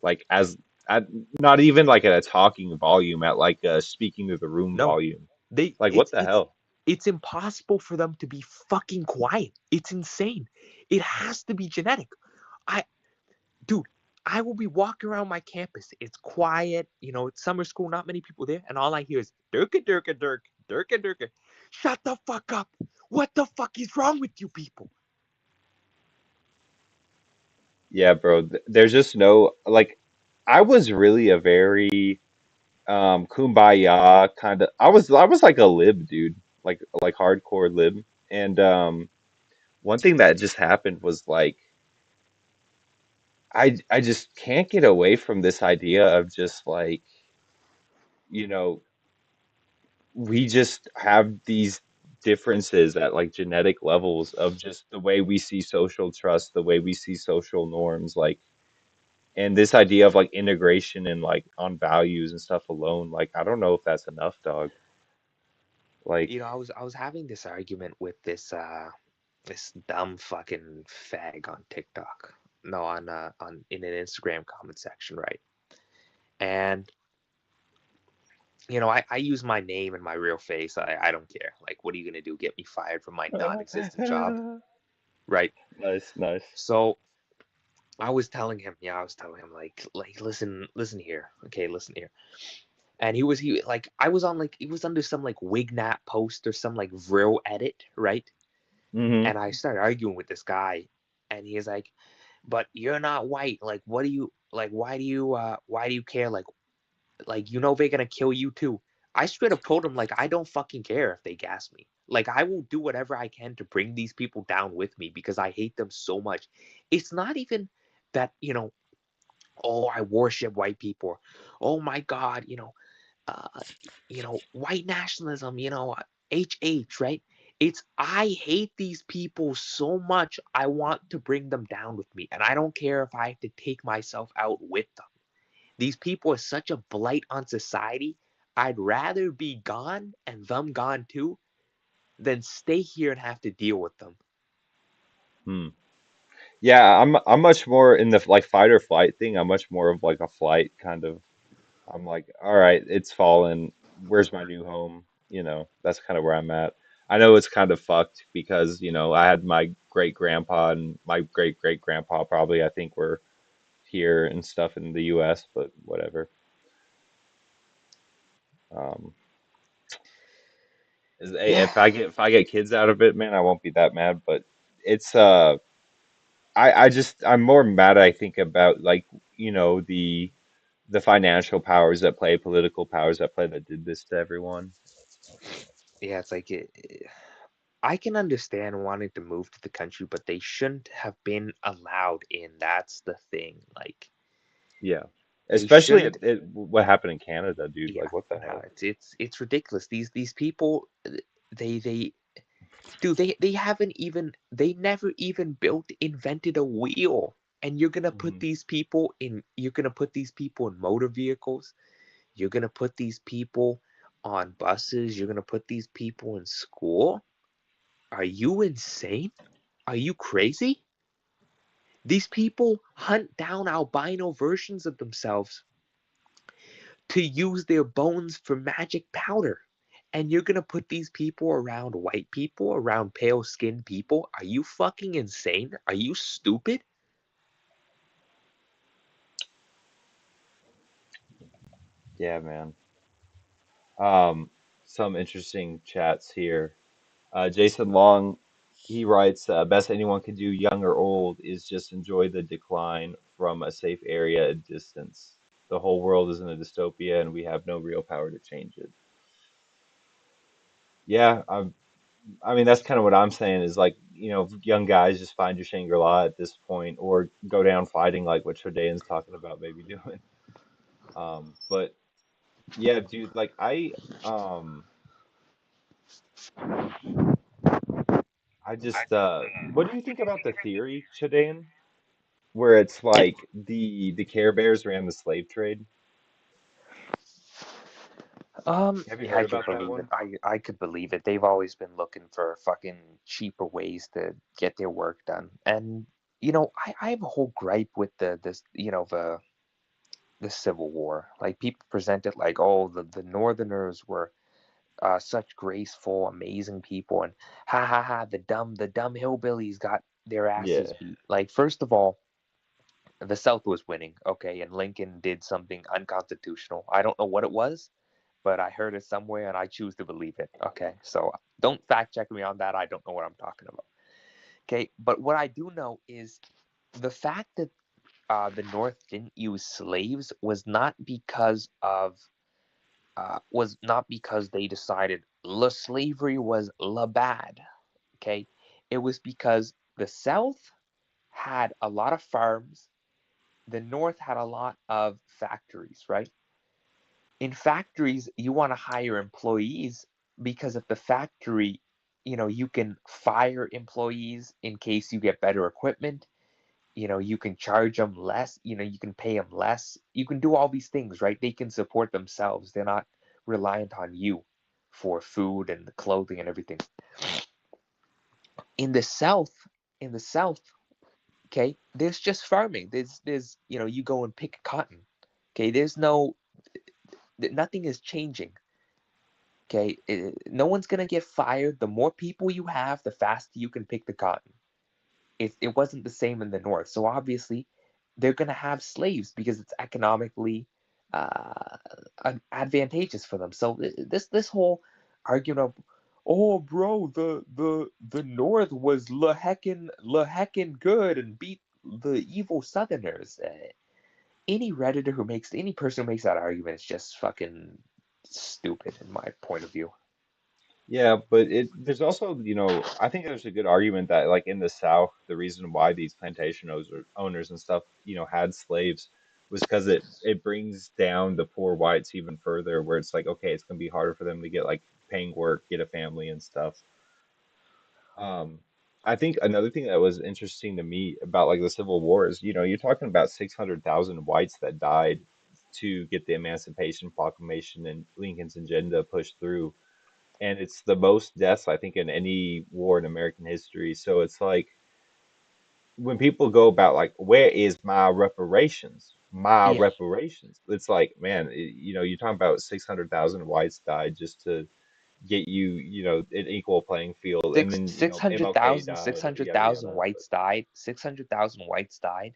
like as at not even like at a talking volume, at like a speaking to the room No, volume. they Like what the hell? it's impossible for them to be fucking quiet. It's insane. It has to be genetic. I Dude, I will be walking around my campus. It's quiet, it's summer school, not many people there, and all I hear is Durka Durka Durk, Durka Durka. Shut the fuck up. What the fuck is wrong with you people? Yeah, bro. There's just no like. I was really a very kumbaya kind of. I was like a lib, dude, like hardcore lib. And one thing that just happened was like I just can't get away from this idea of just like you know we just have these differences at like genetic levels of just the way we see social trust, the way we see social norms, like and this idea of like integration and like on values and stuff alone, like I don't know if that's enough, dog. Like, I was having this argument with this dumb fucking fag on TikTok. No, on in an Instagram comment section, right? And I use my name and my real face. I don't care. Like, what are you gonna do? Get me fired from my non-existent job, right? nice, nice. So I was telling him, like, listen here, okay, listen here. And he like I was on like it was under some like Wignat post or some like Vril edit, right? Hmm. And I started arguing with this guy, and he's like, "But you're not white. Like, what do you like? Why do you care? Like you know they're gonna kill you too." I straight up told him like I don't fucking care if they gas me. Like I will do whatever I can to bring these people down with me because I hate them so much. It's not even that, oh, I worship white people. Oh my God, uh, white nationalism, HH, right? It's I hate these people so much. I want to bring them down with me, and I don't care if I have to take myself out with them. These people are such a blight on society. I'd rather be gone and them gone too than stay here and have to deal with them. Hmm. Yeah, I'm much more in the like fight or flight thing. I'm much more of like a flight kind of. I'm like, all right, it's fallen. Where's my new home? That's kind of where I'm at. I know it's kind of fucked because, I had my great grandpa and my great great grandpa probably, I think, were here and stuff in the US, but whatever. Um, Yeah, if I get kids out of it, man, I won't be that mad, but it's I'm more mad, I think, about like, the financial powers that play, political powers that play that did this to everyone. yeah, it's like I can understand wanting to move to the country, but they shouldn't have been allowed in. That's the thing. Like Yeah. they Especially shouldn't. what happened in Canada, dude. Yeah, Like, what the no, hell? it's ridiculous. These people, they dude, they never even invented a wheel. And Hmm. you're gonna put these people in motor vehicles. You're gonna put these people on buses. You're gonna put these people in school. Are you insane? Are you crazy? These people hunt down albino versions of themselves to use their bones for magic powder. And you're gonna put these people around white people, around pale skinned people? Are you fucking insane? Are you stupid? Yeah, man. Um, some interesting chats here. Jason Long, he writes, best anyone can do, young or old, is just enjoy the decline from a safe area and distance. The whole world is in a dystopia, and we have no real power to change it. Yeah, I mean, that's kind of what I'm saying is like, young guys just find your Shangri-La at this point, or go down fighting like what Chudean's talking about maybe doing. But yeah, dude, like um, I just, what do you think about the theory, Chudean, where it's like the Care Bears ran the slave trade? Have you Yeah, I heard could about that believe it. one? I could believe it. They've always been looking for fucking cheaper ways to get their work done. And I have a whole gripe with the Civil War. Like people present it like, oh, the Northerners were such graceful, amazing people, and ha ha ha, the dumb hillbillies got their asses Yeah, beat. Like, first of all, the South was winning, okay, and Lincoln did something unconstitutional. I don't know what it was, but I heard it somewhere, and I choose to believe it. Okay, so don't fact check me on that. I don't know what I'm talking about. Okay, but what I do know is the fact that the North didn't use slaves was not because they decided la slavery was la bad. Okay, it was because the South had a lot of farms, the North had a lot of factories, right? In factories, you want to hire employees because if the factory, you can fire employees in case you get better equipment. You can charge them less, you can pay them less. You can do all these things, right? They can support themselves. They're not reliant on you for food and the clothing and everything. In the South, in the South, okay, there's just farming. There's you go and pick cotton. Okay, nothing is changing. Okay, no one's gonna get fired. The more people you have, the faster you can pick the cotton. It wasn't the same in the North, so obviously they're gonna have slaves because it's economically uh, advantageous for them. So this whole argument of, oh bro, the North was la heckin good and beat the evil Southerners. Any redditor who makes any person who makes that argument is just fucking stupid in my point of view. Yeah, but there's also, I think there's a good argument that like in the South, the reason why these plantation owners and stuff, had slaves was because it brings down the poor whites even further, where it's like, okay, it's gonna be harder for them to get like paying work, get a family and stuff. Um, I think another thing that was interesting to me about like the Civil War is, you're talking about 600,000 whites that died to get the Emancipation Proclamation and Lincoln's agenda pushed through, and it's the most deaths I think in any war in American history. So it's like when people go about like, where is my reparations? My Yeah, reparations. It's like, man, you're talking about 600,000 whites died just to get you, an equal playing field, and six then six hundred MLK thousand six died, hundred yada thousand yada. But whites died. 600,000 whites died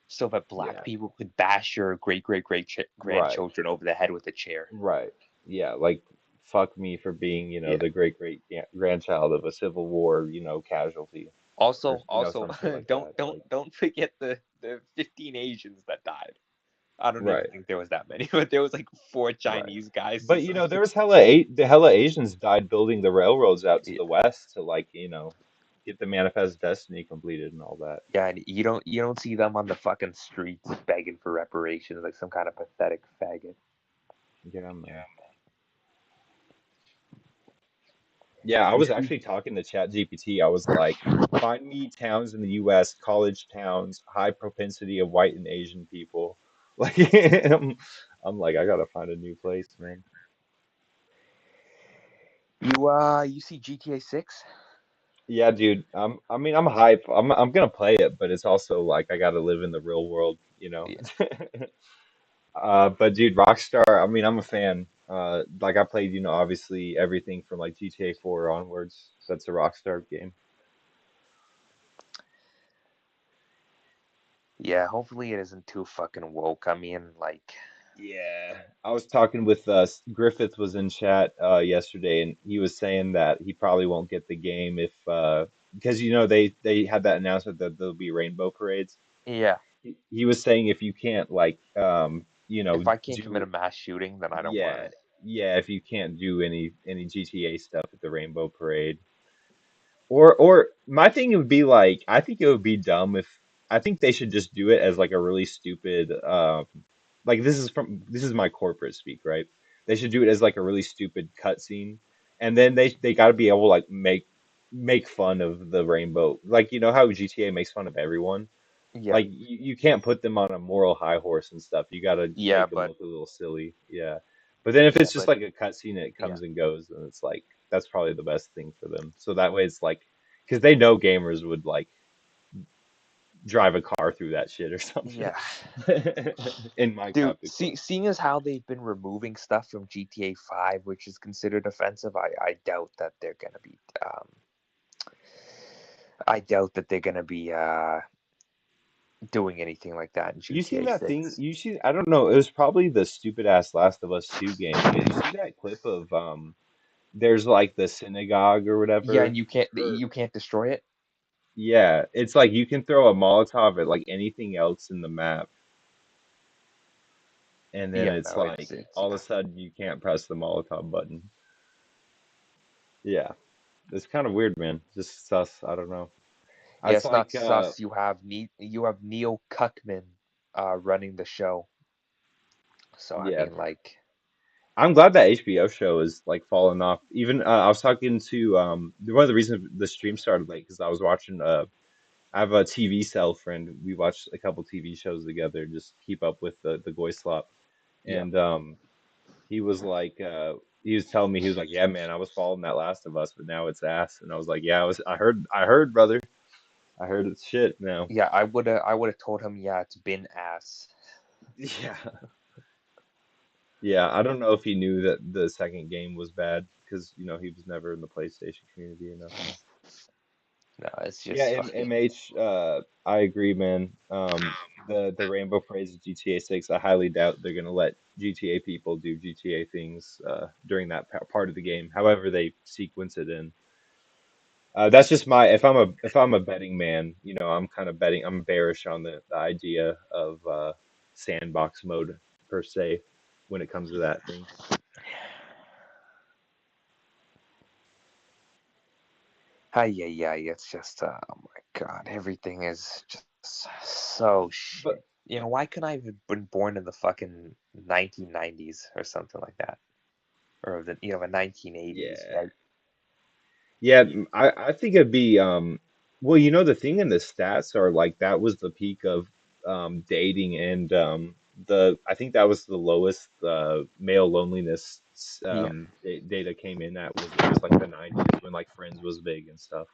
so that black yeah, people could bash your great right, grandchildren over the head with a chair. right, yeah, like fuck me for being, Yeah. the great grandchild of a Civil War, casualty, or Also, some shit like that. Like, don't forget the 15 Asians that died. I don't even right. think there was that many, but there was like four Right. Chinese guys or But something. there was the hella Asians died building the railroads out to Yeah, the west to like, get the Manifest Destiny completed and all that. yeah, and you don't see them on the fucking streets begging for reparations like some kind of pathetic faggot. Yeah, man. Yeah, I You was see? actually talking to Chat GPT. I was like, find me towns in the US, college towns, high propensity of white and Asian people. Like I'm like, I gotta find a new place, man. You see GTA 6? Yeah, dude. I mean, I'm hype. I'm gonna play it, but it's also like I gotta live in the real world. Yeah. But dude, Rockstar, I mean, I'm a fan. Like I played, obviously everything from like GTA 4 onwards. That's a Rockstar game. Yeah, hopefully it isn't too fucking woke. I mean, like, Yeah. I was talking with Griffith was in chat yesterday, and he was saying that he probably won't get the game if because they had that announcement that there'll be rainbow parades. yeah, He was saying if you can't like if I can't commit a do mass shooting, then I don't want yeah, it. yeah, if you can't do any GTA stuff at the rainbow parade. Or my thing would be like, I think it would be dumb if I think they should just do it as like a really stupid like this is my corporate speak, right? They should do it as like a really stupid cutscene, and then they got to be able to like make fun of the rainbow, like how GTA makes fun of everyone. Yeah, Like you can't put them on a moral high horse and stuff. You got to yeah, make them but look a little silly. Yeah. But then if yeah, it's just but like a cutscene and it yeah, comes and goes, then it's like that's probably the best thing for them. So that way it's like because they know gamers would like drive a car through that shit or something. yeah. In Dude, Minecraft, of see, course. seeing as how they've been removing stuff from GTA 5, which is considered offensive, I doubt that they're gonna be doing anything like that in You seen GTA that thing? 6. You see, I don't know. It was probably the stupid ass Last of Us 2 game, but you see that clip of there's like the synagogue or Yeah, and whatever. Or you can't destroy it. yeah, it's like you can throw a Molotov at like anything else in the map, and then Yeah, it's no, like it's all of a sudden you can't press the Molotov button. Yeah, it's kind of weird, man. Just sus. I don't know. yeah, It's it's not like sus. You have Neil Cuckman running the show. So I yeah, mean, like, I'm glad that HBO show is like falling off. Even I was talking to one of the reasons the stream started late because I was watching I have a TV cell friend. We watched a couple TV shows together, just keep up with the Goy Slop. yeah, And he was like he was telling me he was like, yeah, man, I was following that Last of Us, but now it's ass. And I was like, yeah, I heard, brother. I heard it's shit now. yeah. I would have told him, yeah, it's been ass. Yeah. Yeah, I don't know if he knew that the second game was bad because he was never in the PlayStation community or nothing. No, it's Yeah, just fucking. MH, I agree, man. The Rainbow Praise of GTA 6, I highly doubt they're gonna let GTA people do GTA things during that part of the game, however they sequence it in. That's just my if I'm a betting man, I'm kind of betting I'm bearish on the idea of sandbox mode per se when it comes to that thing. Hi, yeah, yeah. It's just, oh my god, everything is just so shit. But Why couldn't I have been born in the fucking 1990s or something like that, or the 1980s, yeah. right? Yeah, I think it'd be well, the thing in the stats are like that was the peak of dating and the I think that was the lowest male loneliness Yeah, data came in at was it was like the 90s when like Friends was big and stuff.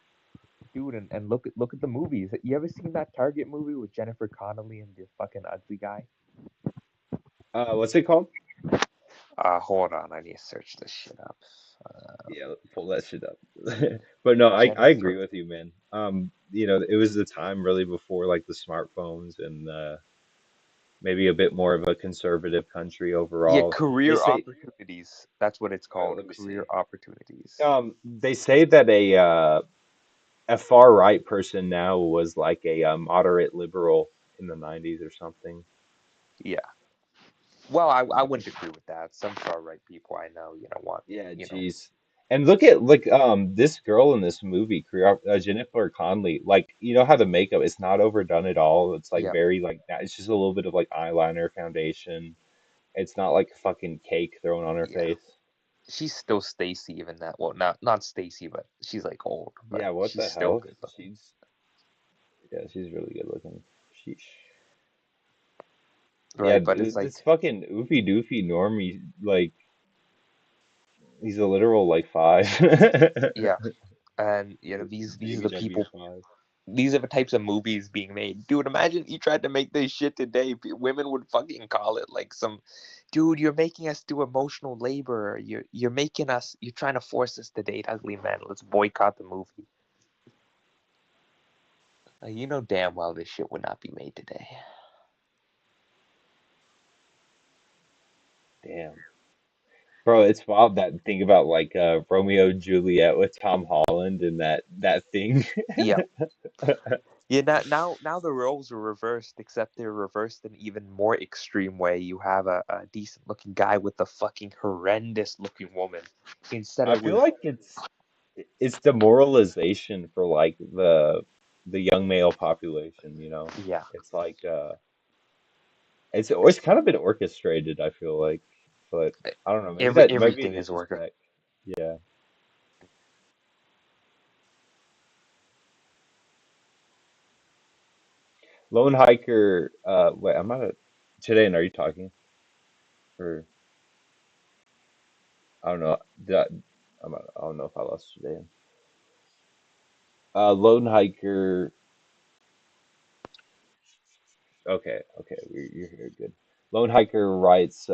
dude, and look at the movies. You ever seen that Target movie with Jennifer Connelly and the fucking ugly guy? What's it called? Hold on, I need to search this shit up. Yeah, pull that shit up. But no, I agree Jennifer. with you, man. It was the time really before like the smartphones and maybe a bit more of a conservative country Yeah, overall. They career say, opportunities. That's what it's called. let me Career see. opportunities. They say that a far right person now was like a moderate liberal in the 90s or something. Yeah. Well, I Yeah. wouldn't agree with that. Some far right people I know, want, Yeah, you know, geez. And look at like this girl in this movie, Jennifer Connelly. Like how the makeup it's not overdone at all. It's like yeah, very like it's just a little bit of like eyeliner, foundation. It's not like fucking cake thrown on her yeah. face. She's still Stacy, even that. Well, not Stacy, but she's like old, but Yeah, what she's the still hell? good looking. She's really good looking. Sheesh. Yeah, Right, but it's this like, fucking oofy doofy normie, like he's a literal like five. yeah, and He's these are baby the W people. five. These are the types of movies being made. Dude, imagine you tried to make this shit today. Women would fucking call it like some, dude, you're making us do emotional labor. You're making us. You're trying to force us to date ugly men. Let's boycott the movie. Like, you know damn well this shit would not be made today. Damn. Bro, it's wild that think about like Romeo and Juliet with Tom Holland and that thing. Yeah. Yeah, now the roles are reversed, except they're reversed in an even more extreme way. You have a decent looking guy with a fucking horrendous looking woman. Instead I it feel was like it's demoralization for like the young male population. yeah. It's like it's always kind of been orchestrated, I feel like. But I don't know, maybe it Everything is is just working. tech. Yeah. Lone Hiker, wait, I'm not a Chudean, are you talking? Or I don't know. I don't know if I lost Chudean. Lone Hiker, okay, okay, you're here, good. Lone Hiker writes,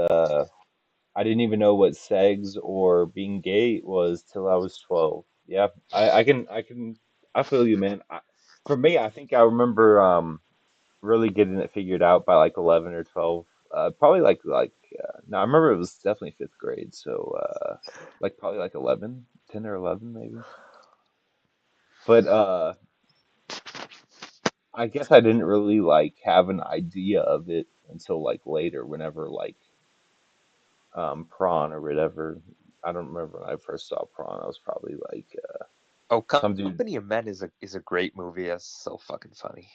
I didn't even know what segs or being gay was till I was 12. Yeah, I feel you, man. For me, I think I remember really getting it figured out by like 11 or 12. Probably no, I remember it was definitely fifth grade, so like probably like 11, 10 or 11 maybe. But I guess I didn't really like have an idea of it until like later, whenever like prawn or whatever. I don't remember when I first saw prawn. I was probably like Oh, some dude. Company of Men is a great movie. It's so fucking funny.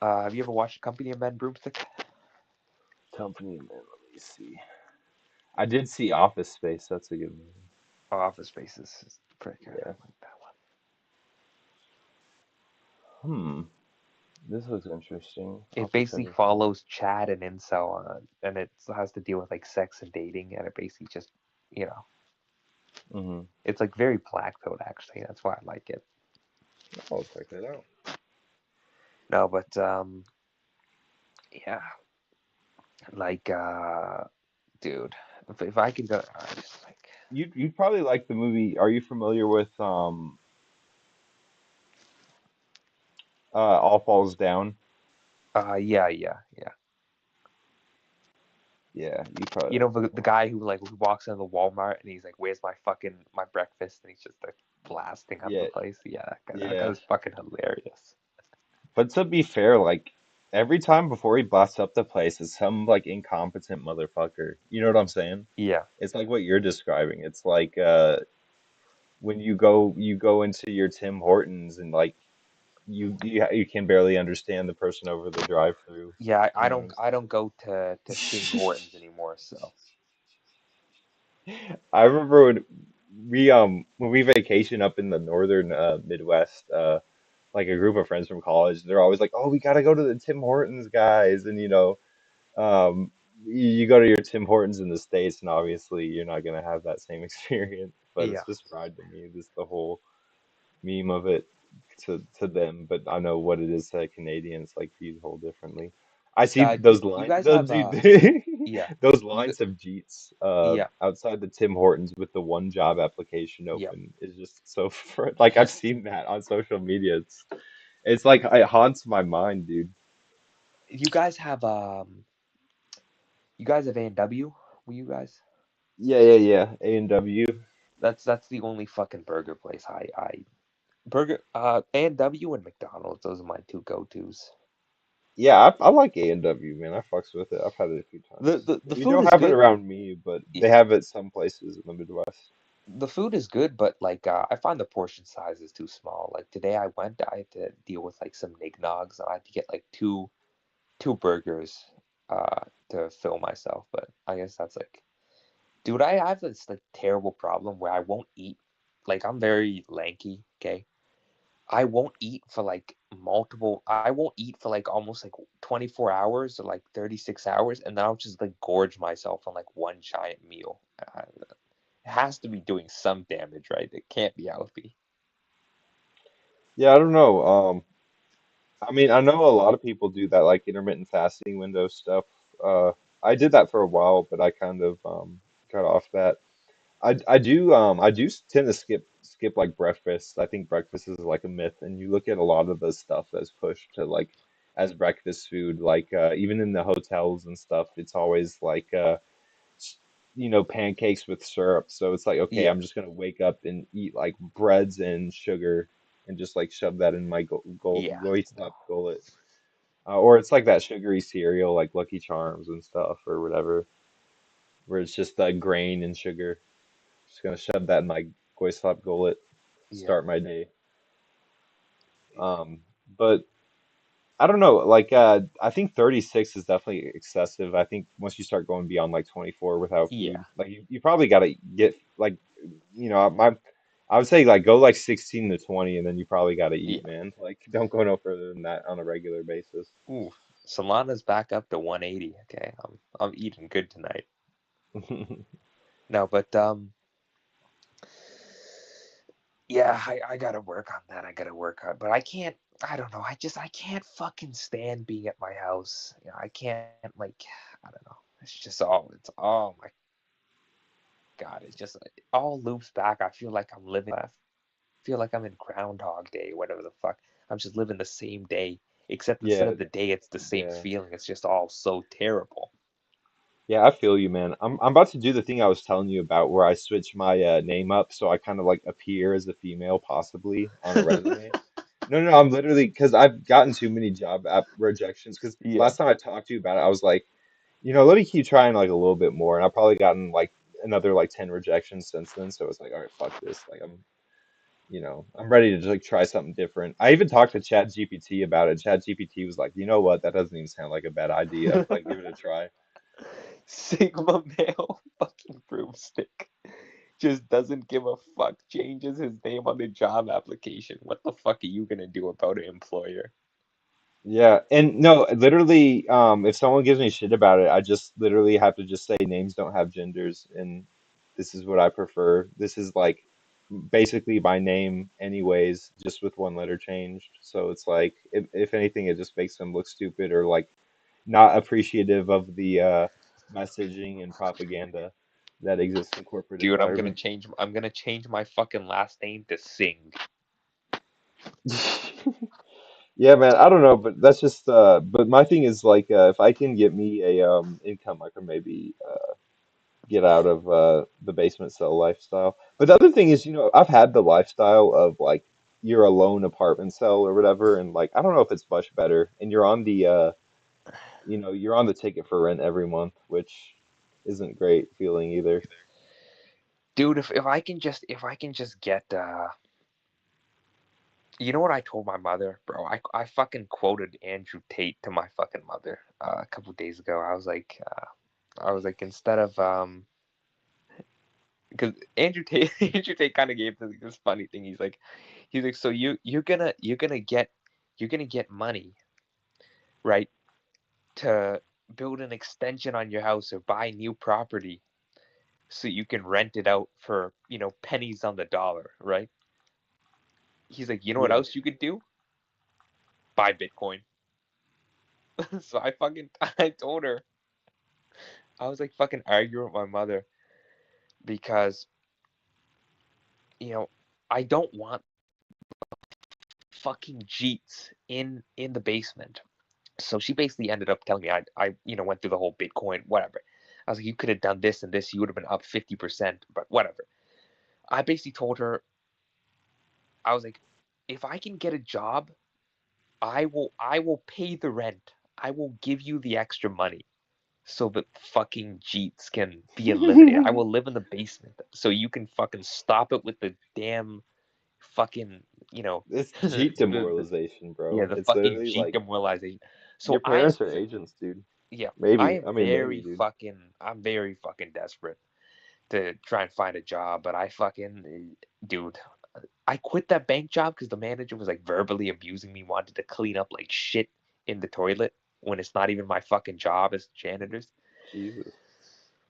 Have you ever watched Company of Men, Broomstick? Company man, let me see. I did see Office Space. That's a good movie. Oh, Office Space is pretty good. I Yeah. like that one. Hmm. This looks interesting. I'll It have to check basically this out. follows Chad and Incel, and it has to deal with like sex and dating, and it basically just, you know, Mm-hmm. it's like very black pilled actually. That's why I like it. I'll check that out. No, but yeah, like dude, if I could go, just like. you'd probably like the movie. Are you familiar with All Falls Down? Yeah, yeah, yeah. Yeah, you probably You like know that the one. guy who like who walks into the Walmart and he's like, "Where's my fucking my breakfast?" And he's just like blasting up the Yeah, place. Yeah, that guy yeah. was fucking hilarious. But to be fair, like every time before he blasts up the place, it's some like incompetent motherfucker. You know what I'm saying? Yeah, It's like what you're describing. It's like when you go into your Tim Hortons and like you can barely understand the person over the drive-through. yeah. You know what I don't go to I'm Tim saying? Hortons anymore. So I remember when we vacation up in the northern Midwest, like a group of friends from college, they're always like, "Oh, we gotta go to the Tim Hortons, guys," and um, you go to your Tim Hortons in the States, and obviously you're not gonna have that same experience. But yeah, it's just fried to me, just the whole meme of it to them. But I know what it is to Canadians, like viewed whole differently. I see those you lines, guys those have dude, yeah, those you lines of Jeets yeah, outside the Tim Hortons with the one job application yeah. open is just so like I've seen that on social media. It's like it haunts my mind, dude. You guys have you guys have A&W? Will you guys? Yeah, yeah, yeah. A&W. That's the only fucking burger place I burger A&W and McDonald's. Those are my two go-tos. Yeah, I like A&W, man. I fucks with it. I've had it a few times. The We food don't is have it good. around me, but they have it some places in the Midwest. The food is good, but like I find the portion size is too small. Like today I went, I had to deal with like some nignogs, and I had to get like two burgers to fill myself. But I guess that's like, dude, I have this like terrible problem where I won't eat. Like I'm very lanky, okay? I won't eat for like multiple. I won't eat for like almost like 24 hours or like 36 hours, and then I'll just like gorge myself on like one giant meal. It has to be doing some damage, right? It can't be healthy. Yeah, I don't know. I mean, I know a lot of people do that, like intermittent fasting window stuff. I did that for a while, but I kind of got off that. I do tend to skip like breakfast. I think breakfast is like a myth, and you look at a lot of the stuff that's pushed to like as breakfast food, like even in the hotels and stuff, it's always like s- pancakes with syrup. So it's like, okay, Yeah, I'm just gonna wake up and eat like breads and sugar and just like shove that in my yeah, goit no, stop gullet. Or it's like that sugary cereal, like Lucky Charms and stuff, or whatever, where it's just grain and sugar. Just gonna shove that in my goislap gullet, yeah, start my day. But I don't know, like I think 36 is definitely excessive. I think once you start going beyond like 24 without yeah, food, like you probably gotta get like I would say like go like 16 to 20 and then you probably gotta eat, yeah. man. Like don't go no further than that on a regular basis. Ooh, Solana's back up to 180. Okay, I'm eating good tonight. No, but yeah, I gotta work on that. I gotta work on, but I can't. I don't know. I can't fucking stand being at my house. You know, I can't like. I don't know. It's just all. It's oh my god. It just it all loops back. I feel like I'm living. I feel like I'm in Groundhog Day, whatever the fuck. I'm just living the same day, except instead Yeah, of the day, it's the same yeah. feeling. It's just all so terrible. Yeah, I feel you, man. I'm about to do the thing I was telling you about where I switch my name up so I kind of like appear as a female possibly on a resume. No, no, I'm literally because I've gotten too many job app rejections. Because Yeah. last time I talked to you about it, I was like, let me keep trying like a little bit more, and I've probably gotten like another like 10 rejections since then. So it's like, all right, fuck this. Like I'm ready to just like try something different. I even talked to Chat GPT about it. Chat GPT was like, you know what? That doesn't even sound like a bad idea. Like, give it a try. Sigma male fucking broomstick just doesn't give a fuck. Changes his name on the job application. What the fuck are you gonna do about an employer? Yeah, and no, literally, if someone gives me shit about it, I just literally have to just say names don't have genders, and this is what I prefer. This is like basically my name, anyways, just with one letter changed. So it's like, if anything, it just makes them look stupid or like not appreciative of the messaging and propaganda. that exists in corporate Dude, environment. I'm gonna change my fucking last name to Singh. Yeah, man, I don't know, but that's just but my thing is like if I can get me a income, I can maybe get out of the basement cell lifestyle. But the other thing is, I've had the lifestyle of like you're a lone apartment cell or whatever, and like I don't know if it's much better. And you're on the you're on the ticket for rent every month, which isn't great feeling either. Dude, if I can just get you know what I told my mother, bro? I fucking quoted Andrew Tate to my fucking mother a couple days ago. I was like, instead of because Andrew Tate kind of gave this funny thing. He's like, so you're gonna get money, right, to build an extension on your house or buy new property so you can rent it out for pennies on the dollar, right? He's like, you know what Yeah. else you could do? Buy Bitcoin. So I told her, I was like fucking arguing with my mother because you know I don't want fucking Jeets in the basement. So she basically ended up telling me I went through the whole Bitcoin whatever. I was like, you could have done this and this, you would have been up 50%, but whatever. I basically told her, I was like, if I can get a job, I will pay the rent. I will give you the extra money so that fucking Jeets can be eliminated. I will live in the basement so you can fucking stop it with the damn fucking It's the, Jeep the demoralization, yeah, bro. the It's fucking literally Jeet like demoralization. your So parents are agents, dude. yeah, Maybe. I mean, maybe, dude. I'm very fucking desperate to try and find a job, but dude, I quit that bank job because the manager was like verbally abusing me, wanted to clean up like shit in the toilet when it's not even my fucking job as janitors. Jesus.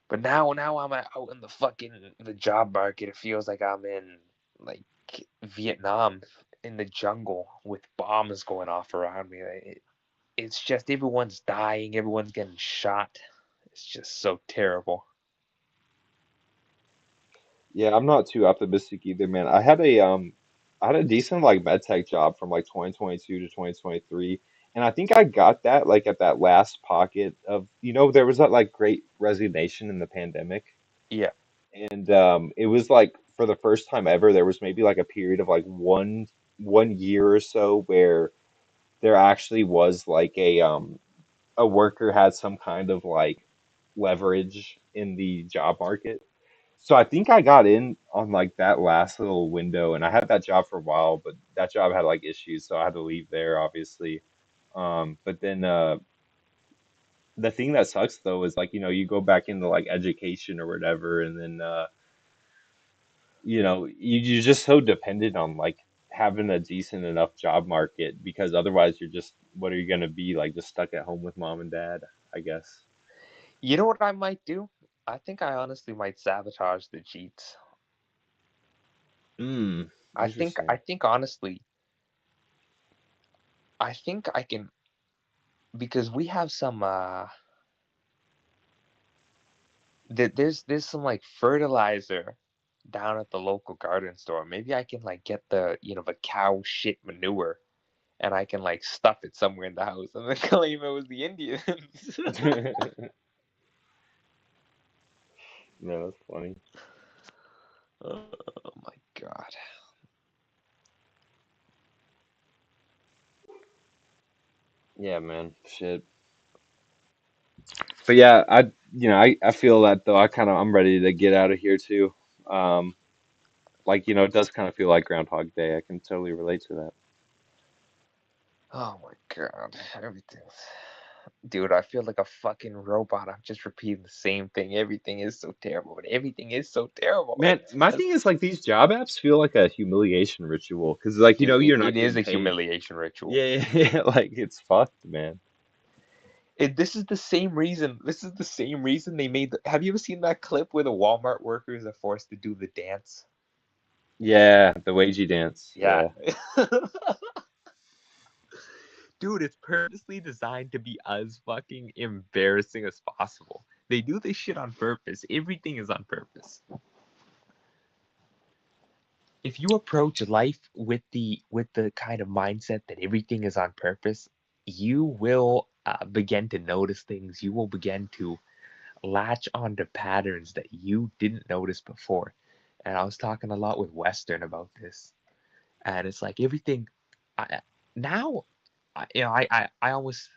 But now I'm out in the job market. It feels like I'm in like Vietnam in the jungle with bombs going off around me. It's just everyone's dying, everyone's getting shot. It's just so terrible. Yeah, I'm not too optimistic either, man. I had a decent like med tech job from like 2022 to 2023, and I think I got that like at that last pocket of, there was that like great resignation in the pandemic, Yeah. and it was like for the first time ever there was maybe like a period of like one year or so where there actually was like a worker had some kind of like leverage in the job market. So I think I got in on like that last little window, and I had that job for a while, but that job had like issues, so I had to leave there, obviously. But then the thing that sucks though is like, you go back into like education or whatever, and then you're just so dependent on like having a decent enough job market because otherwise you're just what are you gonna be like just stuck at home with mom and dad, I guess. You know what I might do? I think I honestly might sabotage the Jeets. Hmm, I interesting. think honestly, I think I can because we have some there's some like fertilizer down at the local garden store. Maybe I can like get the cow shit manure and I can like stuff it somewhere in the house and then claim it was the Indians. No, that's funny. Oh my god. Yeah, man. Shit. But yeah, I feel that though. I'm ready to get out of here too. Um, like, it does kind of feel like Groundhog Day. I can totally relate to that. Oh my god. Everything's Dude, I feel like a fucking robot. I'm just repeating the same thing. Everything is so terrible, but everything is so terrible. Man, my thing is like these job apps feel like a humiliation ritual because like, Dude, you're it not is getting a paid. humiliation ritual. Yeah, yeah, yeah, like it's fucked, man. This is the same reason. This is the same reason they made. Have you ever seen that clip where the Walmart workers are forced to do the dance? Yeah, the wagey dance. Yeah. Yeah. Dude, it's purposely designed to be as fucking embarrassing as possible. They do this shit on purpose. Everything is on purpose. If you approach life with the kind of mindset that everything is on purpose, you will begin to notice things. You will begin to latch onto patterns that you didn't notice before. And I was talking a lot with Western about this, and it's like everything. I, now, I almost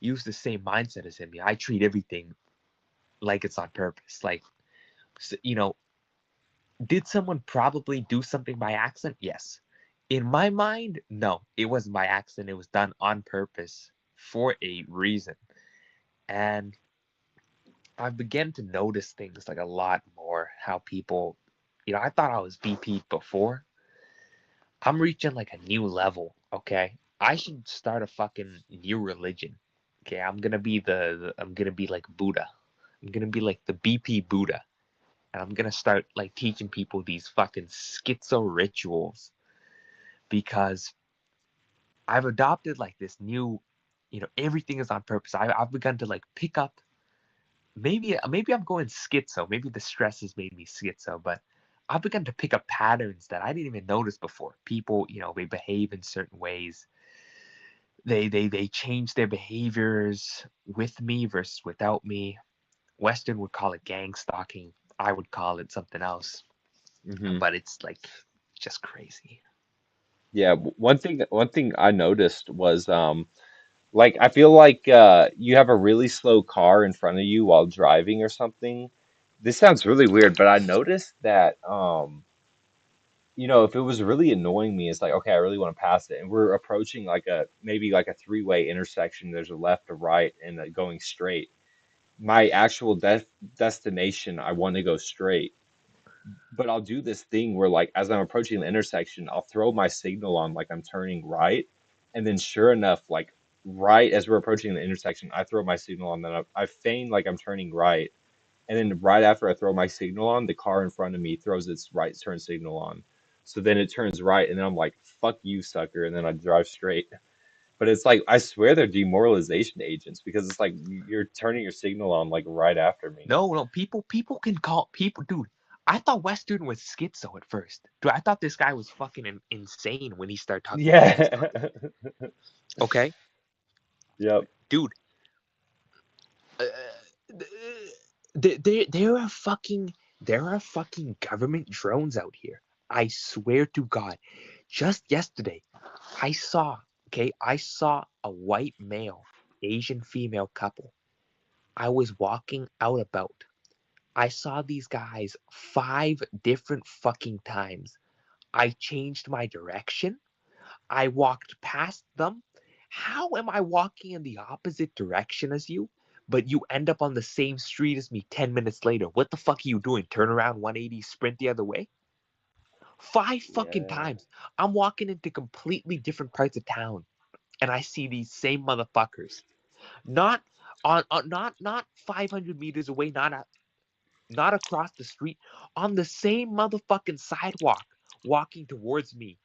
use the same mindset as him. I treat everything like it's on purpose. Like, did someone probably do something by accident? Yes. In my mind, no, it wasn't by accident. It was done on purpose for a reason. And I've begun to notice things like a lot more. How people, I thought I was VP before. I'm reaching like a new level. Okay, I should start a fucking new religion. Okay, I'm gonna be like Buddha. I'm gonna be like the BP Buddha, and I'm gonna start like teaching people these fucking schizo rituals because I've adopted like this new, everything is on purpose. I've begun to like pick up. Maybe I'm going schizo. Maybe the stress has made me schizo, but I've begun to pick up patterns that I didn't even notice before. People, they behave in certain ways. They change their behaviors with me versus without me. Western would call it gang stalking. I would call it something else. Hmm. But it's like just crazy. Yeah, one thing I noticed was like I feel like you have a really slow car in front of you while driving or something. This sounds really weird, but I noticed that if it was really annoying me, it's like, okay, I really want to pass it, and we're approaching like a maybe like a three-way intersection. There's a left, a right, and a going straight. My actual destination, I want to go straight, but I'll do this thing where like as I'm approaching the intersection, I'll throw my signal on like I'm turning right, and then sure enough, like right as we're approaching the intersection, I throw my signal on, then I feign like I'm turning right, and then right after I throw my signal on, the car in front of me throws its right turn signal on. So then it turns right, and then I'm like, "Fuck you, sucker!" And then I drive straight. But it's like I swear they're demoralization agents because it's like you're turning your signal on like right after me. No, no, people can call people, dude. I thought Western was schizo at first. Dude, I thought this guy was fucking insane when he started talking gang stalking. Yeah. Okay, Yep. dude. Uh, there are fucking government drones out here. I swear to God. Just yesterday, I saw. I saw a white male, Asian female couple. I was walking out about. I saw these guys 5 different fucking times. I changed my direction. I walked past them. How am I walking in the opposite direction as you, but you end up on the same street as me 10 minutes later? What the fuck are you doing? Turn around 180, sprint the other way? 5 fucking Yeah. times. I'm walking into completely different parts of town and I see these same motherfuckers. Not not 500 meters away, not across the street, on the same motherfucking sidewalk, walking towards me.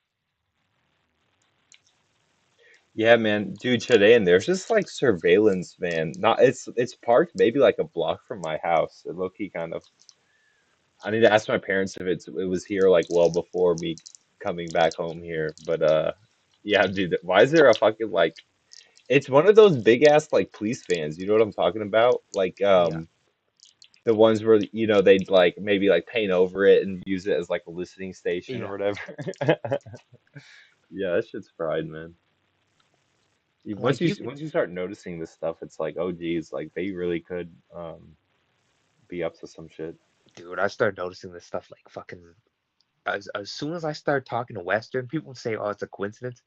Yeah, man. Dude, Chudean, there's just like surveillance, man. Not it's parked maybe like a block from my house. Low key kind of. I need to ask my parents if it was here like well before me coming back home here. But yeah, dude, why is there a fucking like it's one of those big ass like police vans, you know what I'm talking about? Like Yeah, the ones where they'd like maybe like paint over it and use it as like a listening station or yeah. whatever. Yeah, that shit's fried, man. Once Like you could, once you start noticing this stuff, it's like, oh geez, like they really could be up to some shit. dude. I started noticing this stuff like fucking as soon as I started talking to Western people say, "Oh, it's a coincidence."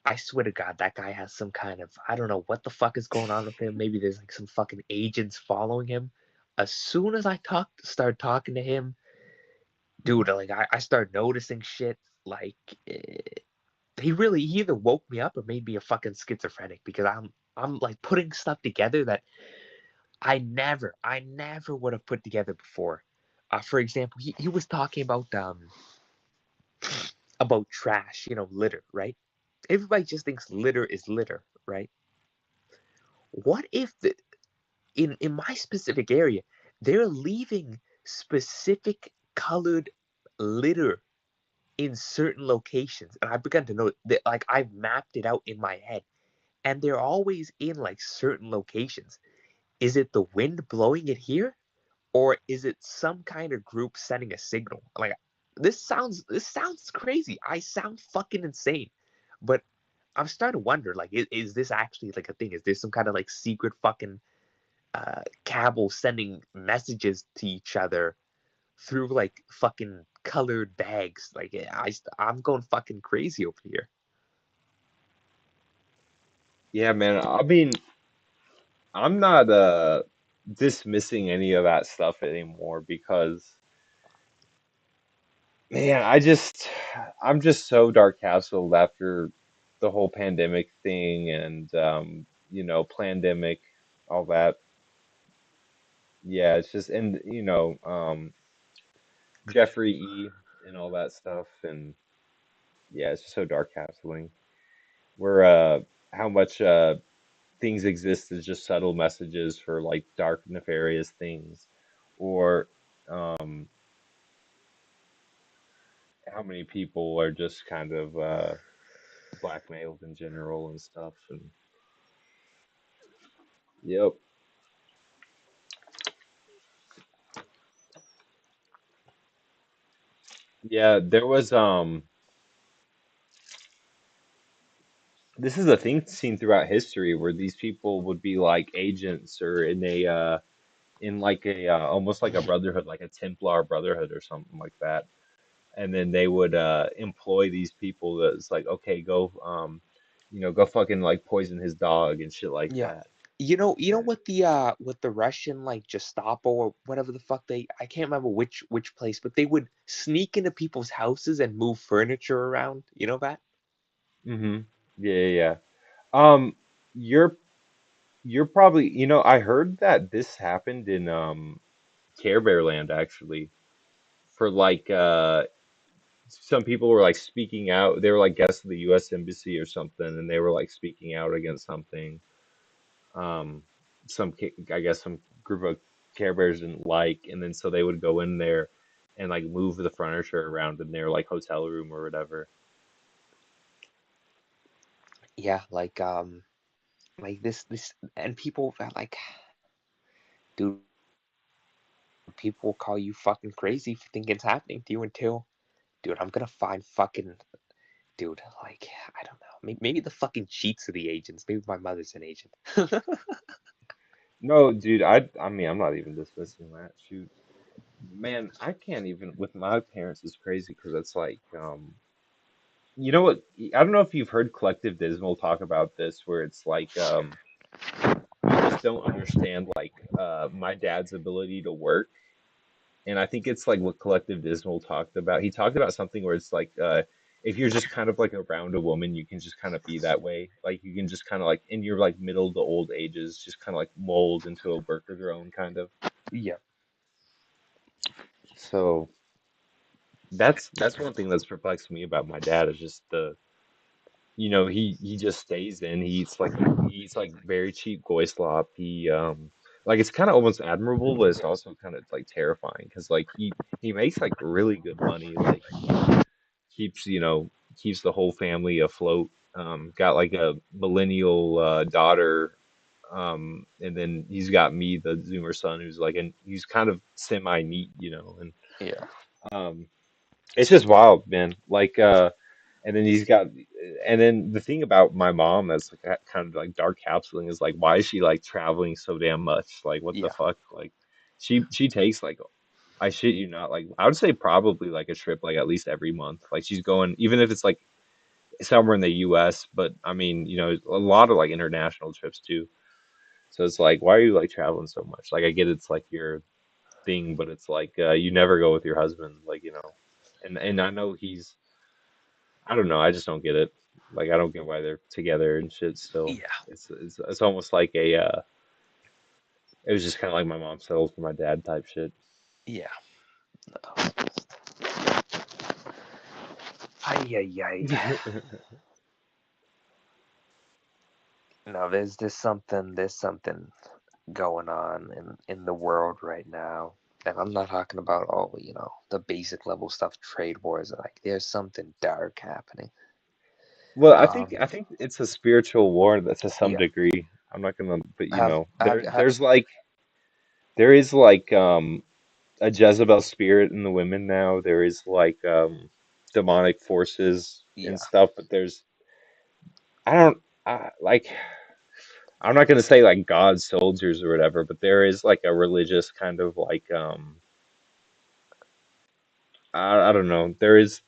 I swear to God, that guy has some kind of I don't know what the fuck is going on with him. Maybe there's like some fucking agents following him. As soon as I started talking to him, dude, like I started noticing shit. Like eh, he either woke me up or made me a fucking schizophrenic because I'm like putting stuff together that I never would have put together before. For example, he was talking about trash, litter, right? Everybody just thinks litter is litter, right? What if in my specific area, they're leaving specific colored litter in certain locations, and I've begun to know that, like, I've mapped it out in my head, and they're always in like certain locations. Is it the wind blowing it here, or is it some kind of group sending a signal? Like, this sounds crazy. I sound fucking insane, but I'm starting to wonder, like, is this actually like a thing? Is there some kind of like secret fucking cabal sending messages to each other through like fucking colored bags? Like, I'm going fucking crazy over here. Yeah, man. I mean, I'm not dismissing any of that stuff anymore because man, I'm just so dark castled after the whole pandemic thing and pandemic, all that. Yeah, it's just and Jeffrey E and all that stuff and yeah, it's just so dark castling. Where how much things exist as just subtle messages for like dark nefarious things or um how many people are just kind of blackmailed in general and stuff and yep. Yeah, there was this is a thing seen throughout history where these people would be like agents or in like a almost like a brotherhood, like a Templar brotherhood or something like that. And then they would employ these people that's like, okay, go go fucking like poison his dog and shit like Yeah. that. You know And what the Russian like Gestapo or whatever the fuck I can't remember which place, but they would sneak into people's houses and move furniture around. You know that? hmm yeah, yeah, yeah. Um, you're probably I heard that this happened in Care Bear Land actually for like some people were like speaking out. They were like guests of the U.S. Embassy or something, and they were like speaking out against something. Um, I guess some group of Care Bears didn't like, and then so they would go in there and like move the furniture around in their like hotel room or whatever. Yeah, like this, and people are like, dude, people will call you fucking crazy for thinking it's happening to you until, dude, I'm gonna find fucking, dude, like, I don't know, maybe the fucking cheats of the agents. Maybe my mother's an agent. No, dude, I mean I'm not even dismissing that. Shoot, man, I can't even with my parents is crazy because it's like you know what? I don't know if you've heard Collective Dismal talk about this, where it's like you just don't understand like my dad's ability to work. And I think it's like what Collective Dismal talked about. He talked about something where it's like if you're just kind of like around a woman, you can just kind of be that way. Like you can just kind of like in your like middle to old ages, just kind of like mold into a work of your own kind of. Yeah, So that's one thing that's perplexed me about my dad is just the he just stays in. He eats like very cheap goy slop. He like it's kind of almost admirable, but it's also kind of like terrifying because like he makes like really good money. Like he keeps keeps the whole family afloat. Got like a millennial daughter. And then he's got me, the Zoomer son, who's like and he's kind of semi neat, and yeah, um it's just wild, man. Like and then and then the thing about my mom that's like kind of like dark capsuling is like, why is she like traveling so damn much? Like, what the yeah, fuck? Like, she takes like, I shit you not, like I would say probably like a trip like at least every month. Like she's going, even if it's like somewhere in the U.S., but I mean, a lot of like international trips too. So it's like, why are you like traveling so much? Like, I get it's like your thing, but it's like you never go with your husband, like and I know he's I don't know. I just don't get it. Like I don't get why they're together and shit still. yeah, It's almost like a it was just kind of like my mom settled for my dad type shit. yeah. No, ay, ay, ay. No, there's something. There's something. going on in the world right now. And I'm not talking about all, the basic level stuff, trade wars. Like there's something dark happening. Well, Um, I think it's a spiritual war that to some yeah. degree. I'm not gonna, but you Have know, have have there is like a Jezebel spirit in the women now. There is like demonic forces and yeah. stuff, but I don't like I'm not gonna say like God soldiers or whatever, but there is like a religious kind of like I don't know. There is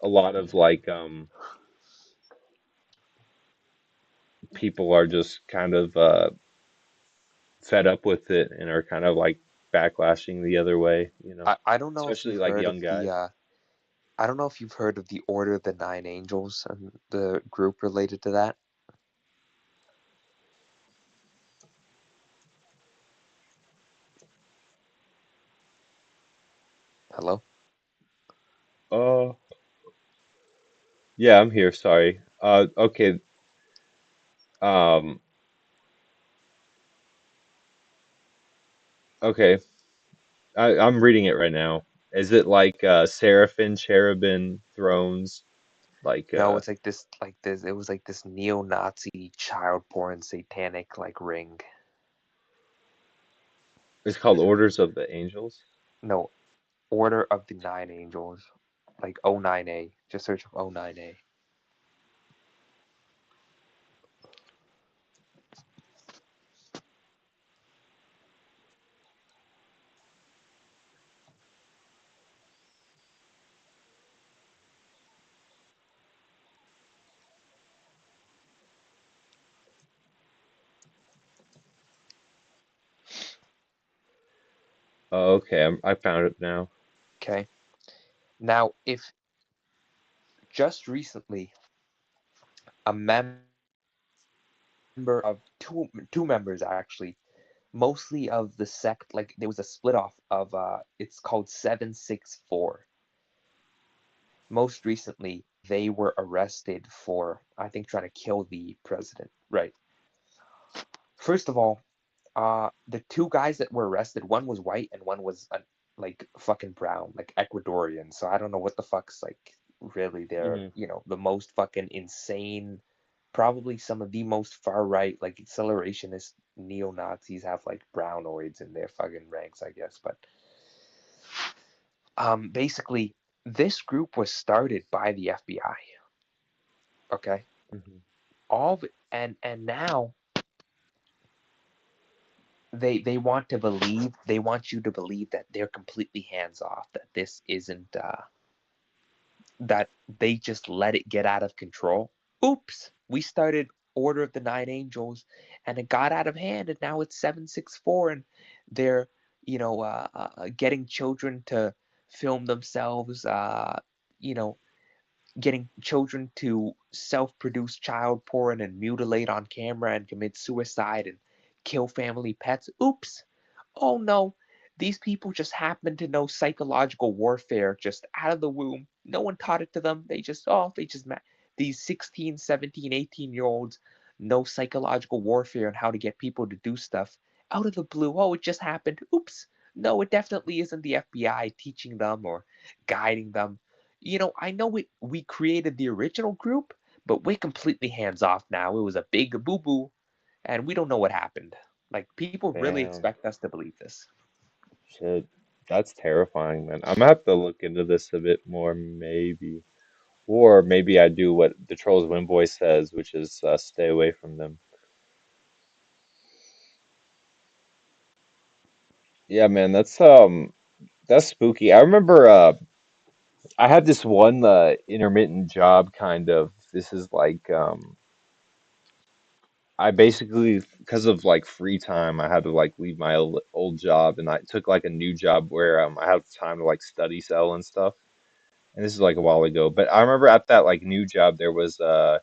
a lot of like people are just kind of fed up with it and are kind of like backlashing the other way, you know, I don't know if especially you've like heard of young the guys. I don't know if you've heard of the Order of the Nine Angels and the group related to that. Hello? Oh, yeah, I'm here. Sorry. Okay. Um, okay. I'm reading it right now. Is it like seraphim, cherubim, thrones? Like No, it's like this it was like this neo-Nazi child porn satanic like ring. it's called Orders of the Angels. No, Order of the Nine Angels. Like O9A. Just search up O9A. Oh, okay. I found it now. Okay. Now, if just recently a member of two members actually, mostly of the sect, like there was a split off of it's called 764. Most recently, they were arrested for, I think, trying to kill the president. Right. First of all, the two guys that were arrested, one was white and one was like fucking brown, like Ecuadorian. So I don't know what the fuck's like really they're, Hmm. the most fucking insane, probably some of the most far right, like accelerationist neo Nazis have like brownoids in their fucking ranks, I guess. But basically, this group was started by the FBI. Okay, Hmm. all of it, and now they want you to believe that they're completely hands off, that this isn't that they just let it get out of control. Oops, we started Order of the Nine Angels and it got out of hand and now it's 764 and they're getting children to film themselves, you know getting children to self-produce child porn and mutilate on camera and commit suicide and kill family pets. Oops. Oh no. These people just happen to know psychological warfare just out of the womb. No one taught it to them. These 16, 17, 18-year olds know psychological warfare and how to get people to do stuff out of the blue. Oh, it just happened. Oops. No, it definitely isn't the FBI teaching them or guiding them. I know we created the original group, but we're completely hands off now. It was a big boo boo, and we don't know what happened. Like, people really Damn. expect us to believe this. Shit. That's terrifying, man. I'm gonna have to look into this a bit more, maybe. Or maybe I do what the Trolls Wind Boy says, which is stay away from them. Yeah, man, that's spooky. I remember I had this one intermittent job kind of. This is like I basically because of like free time, I had to like leave my old job and I took like a new job where I had time to like study cell and stuff. And this is like a while ago, but I remember at that like new job there was it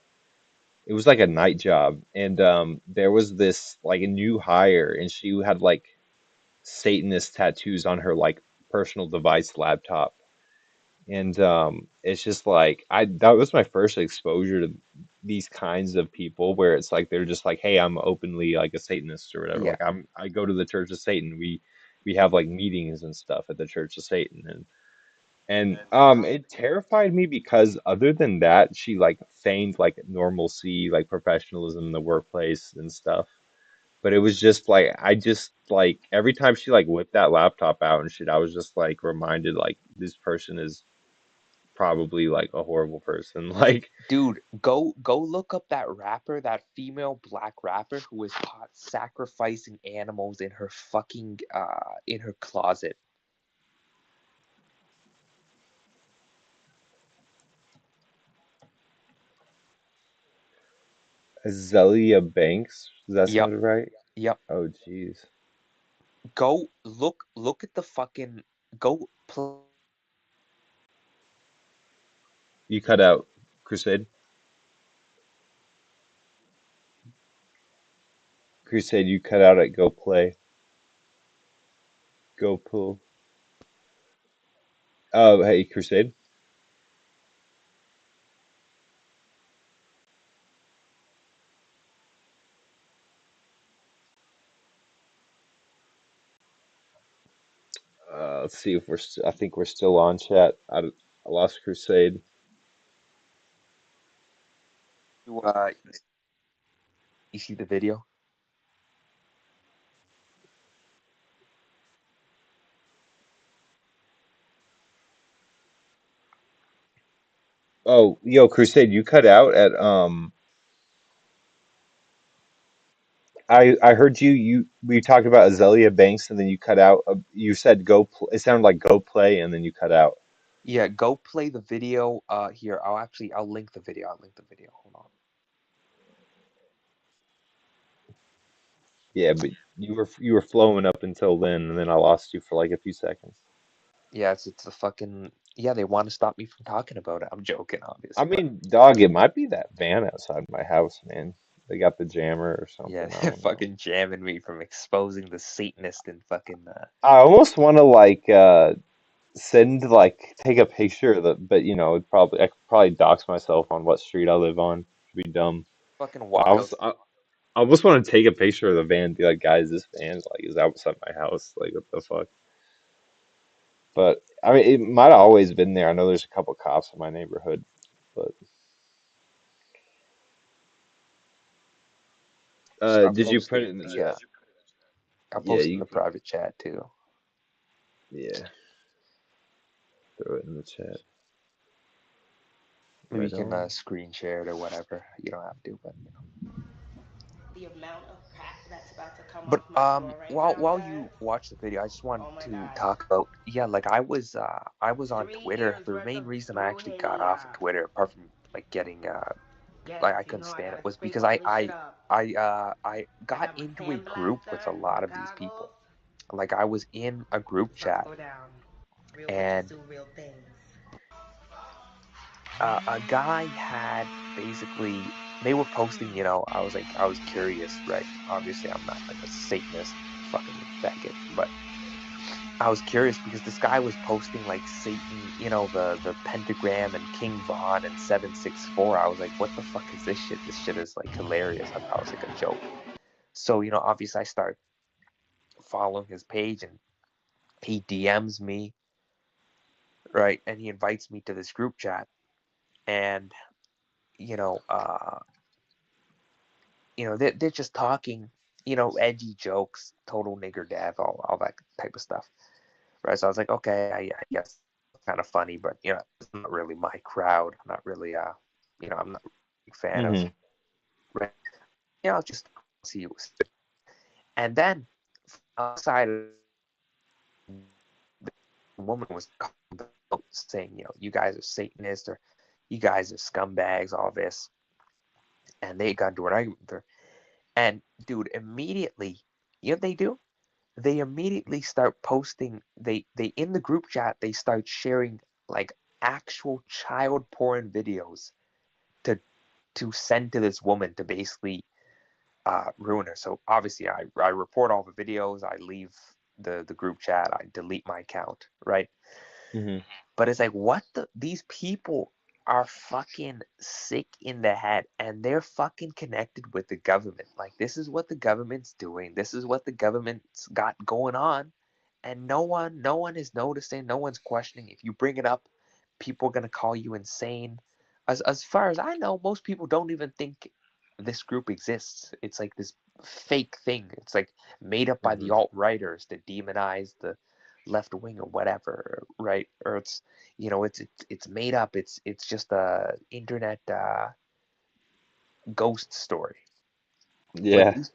was like a night job and there was this like a new hire and she had like Satanist tattoos on her like personal device laptop. And it's just like I that was my first exposure to these kinds of people where it's like they're just like, hey, I'm openly like a Satanist or whatever. Yeah, Like I go to the Church of Satan. We have like meetings and stuff at the Church of Satan, and it terrified me because other than that, she like feigned like normalcy, like professionalism in the workplace and stuff. But it was just like I just like every time she like whipped that laptop out and shit, I was just like reminded like this person is probably like a horrible person. Like dude, go look up that rapper, that female black rapper who was caught sacrificing animals in her fucking in her closet. Azealia Banks, does that Yep, sound right? yep. Oh, jeez. Go look at the fucking go play. You cut out Crusade. Crusade, you cut out at go play. Go pull. Oh, hey, Crusade. Let's see if I think we're still on chat. I lost Crusade. You see the video? Oh, yo, Crusade, you cut out at I heard we talked about Azealia Banks and then you cut out. You said go. It sounded like go play and then you cut out. Yeah, go play the video. Here, I'll link the video. I'll link the video. Hold on. Yeah, but you were flowing up until then, and then I lost you for like a few seconds. Yeah, it's a fucking yeah. They want to stop me from talking about it. I'm joking, I obviously, but mean, dog, it might be that van outside my house, man. They got the jammer or yeah, something. I they're don't know. fucking jamming me from exposing the Satanist and fucking. I almost want to like send like take a picture of the, but I could probably dox myself on what street I live on. It'd be dumb. Fucking But walk out. I almost want to take a picture of the van and be like, guys, this van like is outside my house. Like, what the fuck? But I mean, it might have always been there. I know there's a couple cops in my neighborhood, but So I'll did you post put it it in in the the chat? I'll Yeah, post it in the you private chat too. yeah, throw it in the chat. Maybe you Right can on. screen share it or whatever. You don't have to, but The amount of crap that's about to come But off my floor right now, while guys. you watch the video, I just wanted Oh my to god. talk about like I was on 3 years Twitter. The worth main of reason I actually got off of brujeria. Twitter, apart from like getting Yes, like I you couldn't know I stand it, gotta was scrape because all this shit up. I I got got my into a group with a sandblaster, lot my of these goggles. people. Like I was in a group It's about to chat go down. Real witches and do real things. a guy had basically they were posting, I was like I was curious, right? Obviously I'm not like a Satanist fucking faggot, but I was curious because this guy was posting like Satan, the pentagram and King Von and 764. I was like, what the fuck is this shit? This shit is like hilarious. I thought it was like a joke. So, obviously I start following his page and he DMs me, right? And he invites me to this group chat. And, you know, uh, they're just talking, edgy jokes, total nigger dev, all that type of stuff. Right. So I was like, okay, I guess it's kind of funny, but it's not really my crowd. I'm not really I'm not a big fan of Hmm. right. I'll just see you. And then outside the woman was saying, you guys are Satanists or you guys are scumbags, all this. And they got into an argument with her. And dude, immediately, you know what they do? They immediately start posting they in the group chat they start sharing like actual child porn videos to send to this woman to basically ruin her. So obviously I report all the videos, I leave the group chat, I delete my account, right? Hmm. But it's like what these people are fucking sick in the head, and they're fucking connected with the government. Like, this is what the government's doing. This is what the government's got going on, and no one is noticing. No one's questioning. If you bring it up, people are gonna call you insane. As far as I know, most people don't even think this group exists. It's like this fake thing. It's like made up by the Hmm. alt-righters to demonize the left wing or whatever, right? Or it's made up. It's just a internet ghost story. But Yeah, these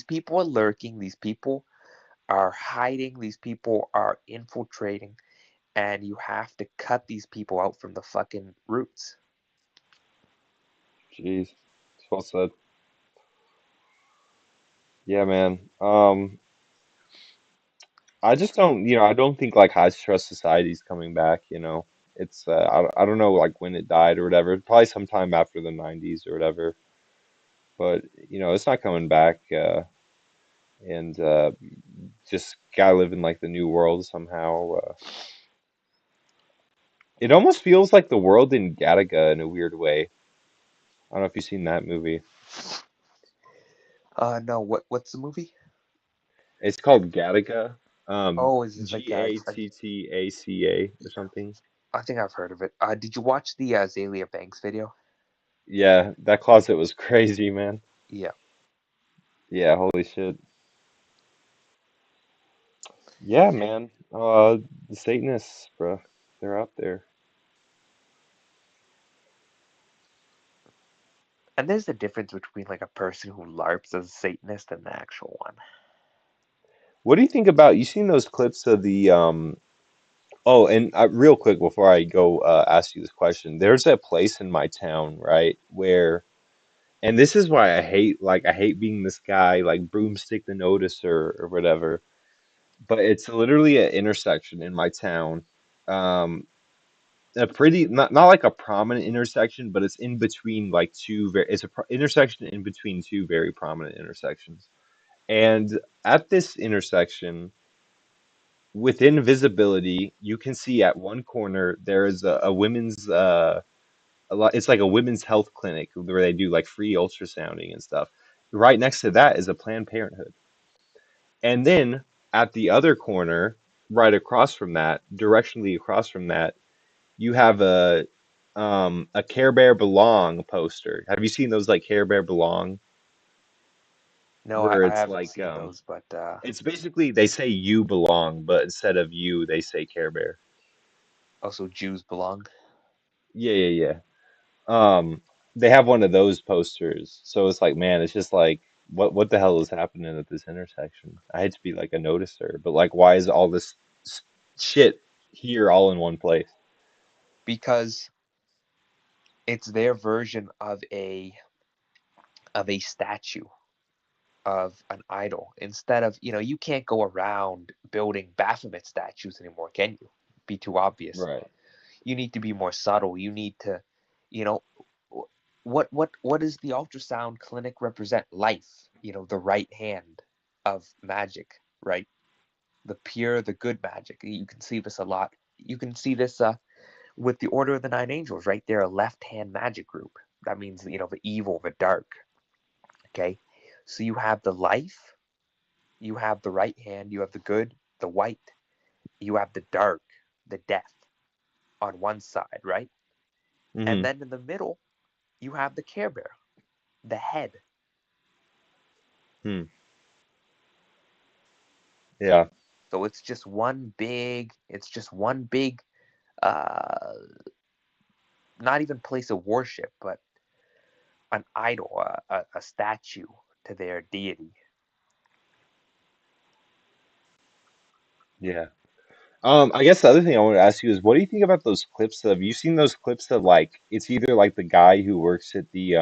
people are lurking. These people are hiding. These people are infiltrating, and you have to cut these people out from the fucking roots. jeez. It's well said. Yeah, man. I just don't, I don't think like high stress society's coming back. It's I don't know like when it died or whatever. Probably sometime after the 90s or whatever. But it's not coming back and just gotta live in like the new world somehow. It almost feels like the world in Gattaca in a weird way. I don't know if you've seen that movie. No, what's the movie? It's called Gattaca. Oh, is it like Gattaca or something. I think I've heard of it. Did you watch the Azalea Banks video? Yeah, that closet was crazy, man. Yeah. Yeah, holy shit. Yeah, man. The Satanists, bro, they're out there. And there's a difference between like a person who LARPs as a Satanist and the actual one. What do you think about, you seen those clips of the oh, and real quick before I go ask you this question, there's a place in my town, right, where, and this is why I hate being this guy like broomstick the noticer or whatever, but it's literally an intersection in my town. Um, a pretty not like a prominent intersection, but it's in between like it's a intersection in between two very prominent intersections. And at this intersection, within visibility, you can see at one corner there is a women's it's like a women's health clinic where they do like free ultrasounding and stuff. Right next to that is a Planned Parenthood. And then at the other corner, right across from that, directionally across from that, you have a Care Bear Belong poster. Have you seen those like Care Bear Belong? No, Where I it's haven't like seen those, but it's basically they say you belong, but instead of you, they say Care Bear. also Jews belong. Yeah, yeah, yeah. They have one of those posters. So it's like, man, it's just like what the hell is happening at this intersection? I hate to be like a noticer, but like why is all this s- shit here all in one place? Because it's their version of a statue, of an idol. Instead of, you can't go around building Baphomet statues anymore, can you? Be too obvious. Right. You need to be more subtle. You need to, you know, what does the ultrasound clinic represent? Life, the right hand of magic, right? The pure, the good magic. You can see this a lot. You can see this with the Order of the Nine Angels, right? They're a left-hand magic group. That means, the evil, the dark. Okay, so you have the life, you have the right hand, you have the good, the white, you have the dark, the death on one side, right? And Hmm. then in the middle, you have the Care Bear, the head. Hmm. Yeah. So it's just one big, uh, not even place of worship, but an idol, a statue to their deity. Yeah. I guess the other thing I want to ask you is, what do you think about those clips of, you've seen those clips of like, it's either like the guy who works at the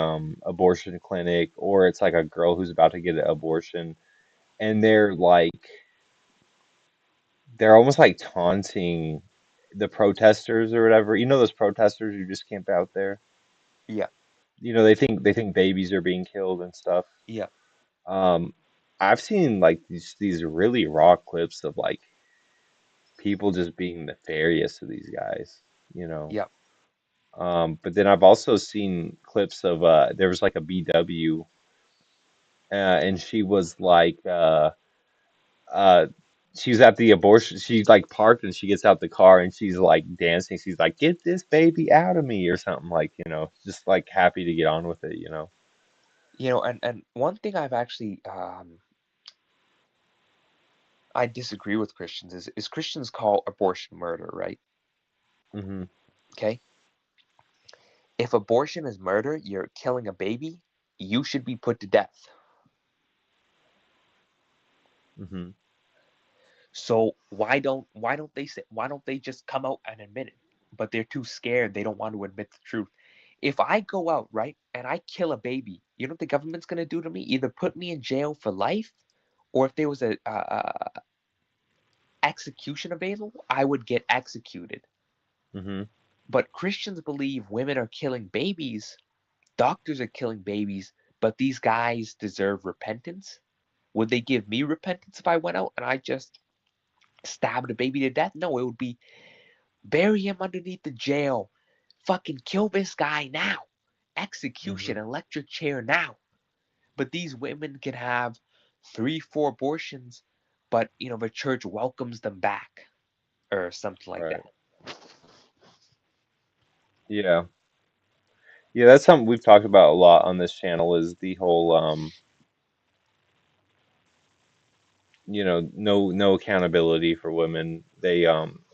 abortion clinic, or it's like a girl who's about to get an abortion, and they're almost like taunting the protesters or whatever. You know those protesters who just camp out there? Yeah, They think babies are being killed and stuff. yeah, Um, I've seen like these really raw clips of like people just being nefarious to these guys, you know. yeah. But then I've also seen clips of there was like a BW, and she was like uh she was at the abortion. She's like parked and she gets out the car and she's like dancing. She's like, "Get this baby out of me," or something, like, just like happy to get on with it, And one thing I've actually I disagree with Christians is Christians call abortion murder, right? Hmm. Okay. If abortion is murder, you're killing a baby, you should be put to death. Hmm. So why don't they just come out and admit it? But they're too scared. They don't want to admit the truth. If I go out, right, and I kill a baby, you know what the government's gonna do to me? Either put me in jail for life, or if there was a execution available, I would get executed. Hmm. But Christians believe women are killing babies, doctors are killing babies, but these guys deserve repentance. Would they give me repentance if I went out and I just stabbed a baby to death? No, it would be bury him underneath the jail. Fucking kill this guy now. Hmm. Execution, electric chair now. But these women can have 3, 4 abortions, but the church welcomes them back or something like Right. that. Yeah. Yeah, that's something we've talked about a lot on this channel is the whole no accountability for women. They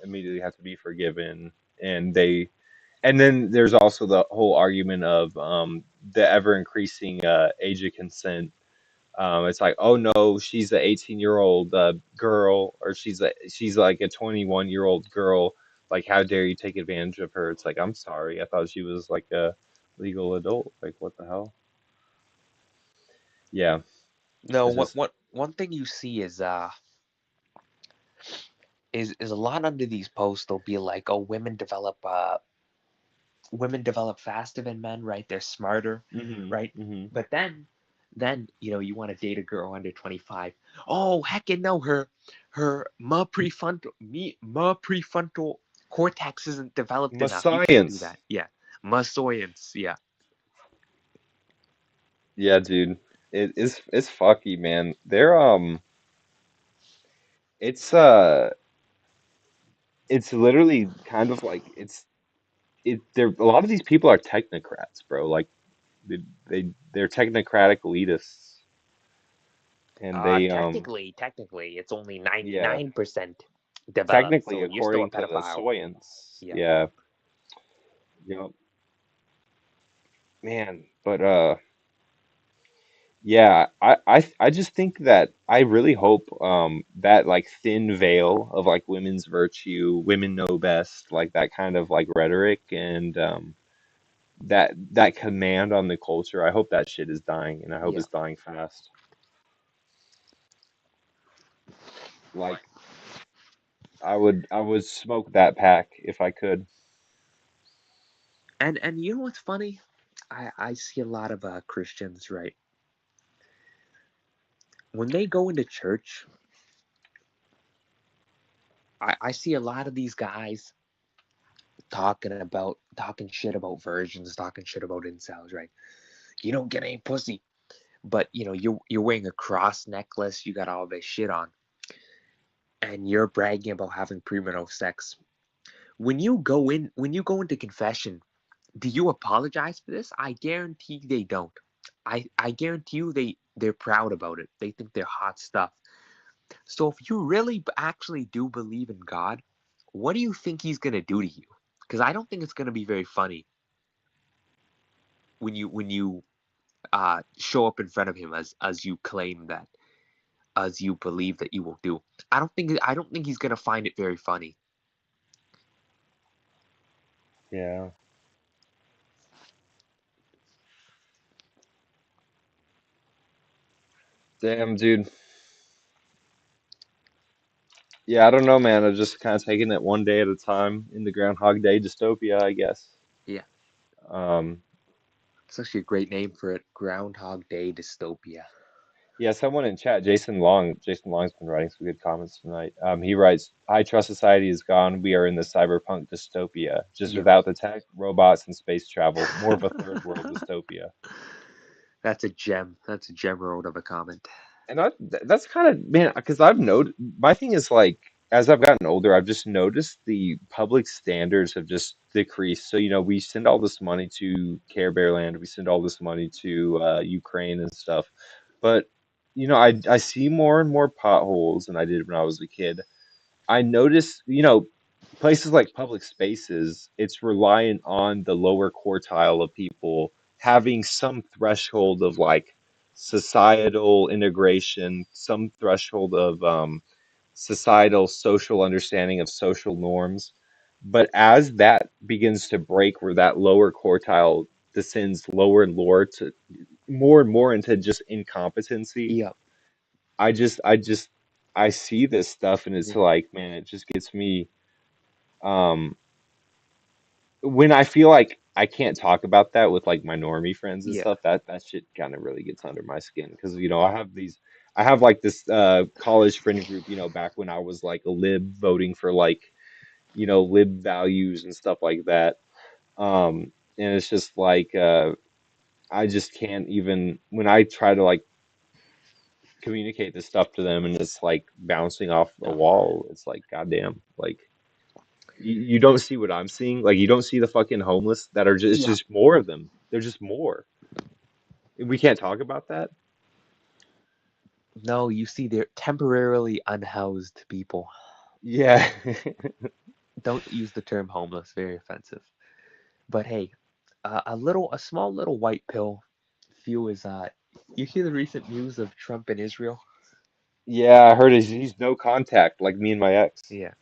immediately have to be forgiven, and then there's also the whole argument of the ever increasing age of consent. It's like, oh no, she's a 18-year-old girl, or she's like a 21-year-old girl. Like, how dare you take advantage of her? It's like, I'm sorry, I thought she was like a legal adult. Like, what the hell? Yeah, No, it's what just. what one thing you see is a lot under these posts. They'll be like, "Oh, women develop faster than men, right? They're smarter, Hmm. right?" Hmm. But then you want to date a girl under 25. Oh, heckin' no, her prefrontal cortex isn't developed My enough. You can't do science. that. Yeah, ma science. Yeah. Yeah, dude. It's fucky, man. It's literally kind of like they're a lot of these people are technocrats, bro. Like they're technocratic elitists, and Technically, it's only yeah, 99% developed, technically so you're still a according to the pedophile. science, Yeah. yeah, you know, man. But yeah, I just think that I really hope that like thin veil of like women's virtue, women know best, like that kind of like rhetoric and that command on the culture. I hope that shit is dying, and I hope Yeah. it's dying fast. Like I would smoke that pack if I could. And you know what's funny? I see a lot of Christians, right? When they go into church, I see a lot of these guys talking shit about virgins, talking shit about incels, right? You don't get any pussy, but you're wearing a cross necklace, you got all this shit on, and you're bragging about having premarital sex. When you go into confession, do you apologize for this? I guarantee they don't. I guarantee you they're proud about it. They think they're hot stuff. So if you really actually do believe in God, what do you think he's gonna do to you? Because I don't think it's gonna be very funny when you show up in front of him as you claim that, as you believe that you will do. I don't think he's gonna find it very funny. Yeah. Damn, dude. Yeah, I don't know, man. I'm just kind of taking it one day at a time in the Groundhog Day dystopia, I guess. Yeah, Um, it's actually a great name for it. Groundhog Day dystopia. Yeah, someone in chat, Jason Long's been writing some good comments tonight. He writes, "High trust society is gone. We are in the cyberpunk dystopia, just Yep. without the tech, robots, and space travel. More of a third world dystopia." That's a gem. That's a gem road of a comment. And that's kind of, man, because I've noted, my thing is like, as I've gotten older, I've just noticed the public standards have just decreased. So, we send all this money to Care Bear Land, we send all this money to Ukraine and stuff. But, I see more and more potholes than I did when I was a kid. I notice, places like public spaces, it's reliant on the lower quartile of people having some threshold of like societal integration, some threshold of societal social understanding of social norms. But as that begins to break, where that lower quartile descends lower and lower to more and more into just incompetency, Yep. I just I see this stuff and it's Yeah. like, man, it just gets me um when I feel like I can't talk about that with like my normie friends and Yeah. stuff, that shit kind of really gets under my skin because I have like this college friend group, back when I was like a lib voting for like, lib values and stuff like that. And it's just like I just can't even when I try to like communicate this stuff to them and it's like bouncing off a No. wall. It's like, goddamn, like you don't see what I'm seeing. Like you don't see the fucking homeless that are just, it's Yeah. just more of them. They're just more. We can't talk about that. No, you see, they're temporarily unhoused people. Yeah. Don't use the term homeless. Very offensive. But hey, a small little white pill few is you hear the recent news of Trump and Israel? Yeah, I heard he's no contact, like me and my ex. Yeah.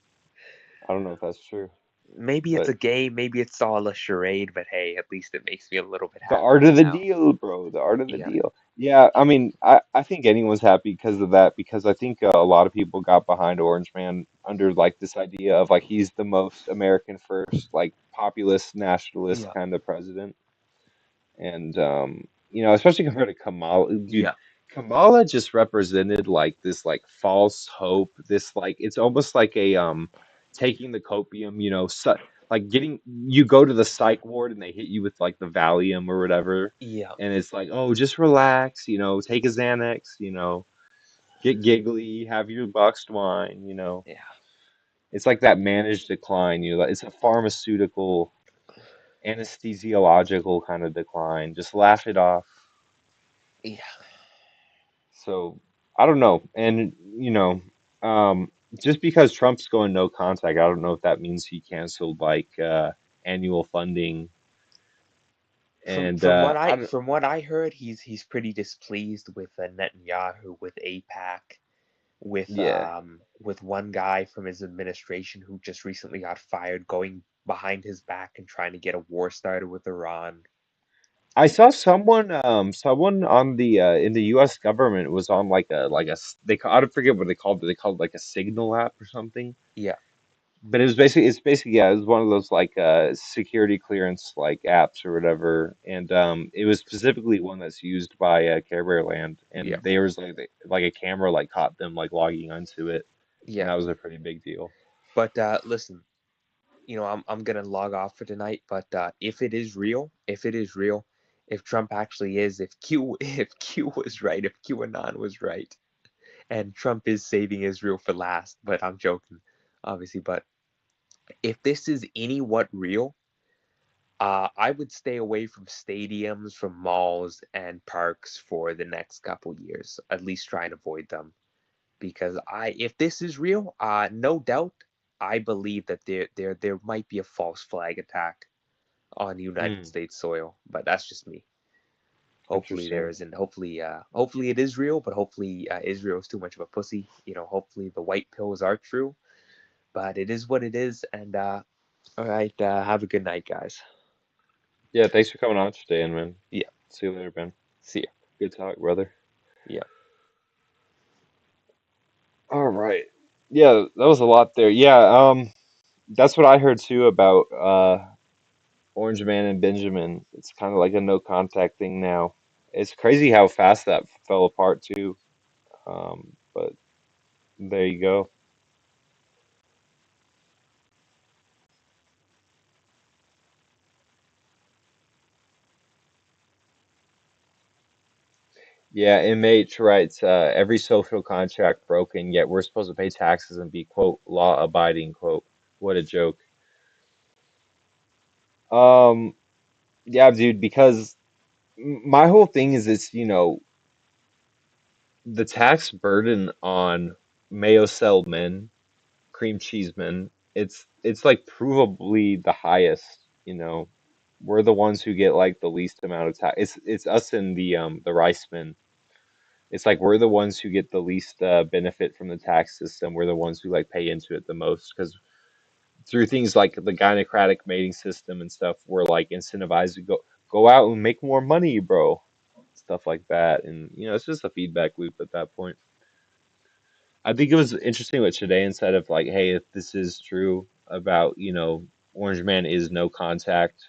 I don't know if that's true, Maybe it's but a game, maybe it's all a charade, but hey, at least it makes me a little bit the art happier of the now. deal, bro. The art of the Yeah. deal. Yeah, I mean, I think anyone's happy because of that, because I think a lot of people got behind Orange Man under like this idea of like he's the most American first, like populist, nationalist Yeah. kind of president. And especially compared to Kamala, dude, Yeah. Kamala just represented like this like false hope, this like it's almost like a taking the copium, like getting you go to the psych ward and they hit you with like the Valium or whatever, Yeah. and it's like, oh, just relax, take a Xanax, get giggly, have your boxed wine, Yeah. It's like that managed decline, like it's a pharmaceutical anesthesiological kind of decline. Just laugh it off. Yeah. So I don't know. And just because Trump's going no contact, I don't know if that means he canceled like annual funding. From And from what I I don't, from what I heard, he's pretty displeased with Netanyahu, with APAC, yeah. with one guy from his administration who just recently got fired, going behind his back and trying to get a war started with Iran. I saw someone on the in the U.S. government was on I don't forget what they called it. They called it like a signal app or something. Yeah. But it's basically yeah, it was one of those like security clearance like apps or whatever, and it was specifically one that's used by Care Bear Land, Yeah. and there was like a camera like caught them like logging onto it, and Yeah. that was a pretty big deal. But listen, I'm gonna log off for tonight. But if it is real, if Trump actually is, if Q if Q was right, if QAnon was right, and Trump is saving Israel for last, but I'm joking, obviously. But if this is any what real, I would stay away from stadiums, from malls and parks for the next couple years. At least try and avoid them, because if this is real, no doubt, I believe that there might be a false flag attack on United Hmm, States soil. But that's just me. Hopefully there interesting. isn't. Hopefully it is real, but hopefully Israel is too much of a pussy. Hopefully the white pills are true. But it is what it is. And all right, have a good night, guys. Yeah, thanks for coming on today, man. Yeah, See you later, Ben. see ya. Good talk, brother. Yeah. All right. Yeah, that was a lot there. Yeah, that's what I heard too about Orange Man and Benjamin. It's kind of like a no contact thing now. It's crazy how fast that fell apart too. But there you go. Yeah, MH writes, every social contract broken, yet we're supposed to pay taxes and be, quote, law abiding, quote. What a joke. Um, yeah, dude, because my whole thing is this, the tax burden on mayo cell men, cream cheese men, it's like provably the highest. We're the ones who get like the least amount of tax. It's us and the rice men. It's like we're the ones who get the least benefit from the tax system. We're the ones who like pay into it the most because through things like the gynocratic mating system and stuff, we're like incentivized to go out and make more money, bro. Stuff like that, and it's just a feedback loop at that point. I think it was interesting what Chudean said of like, hey, if this is true about Orange Man is no contact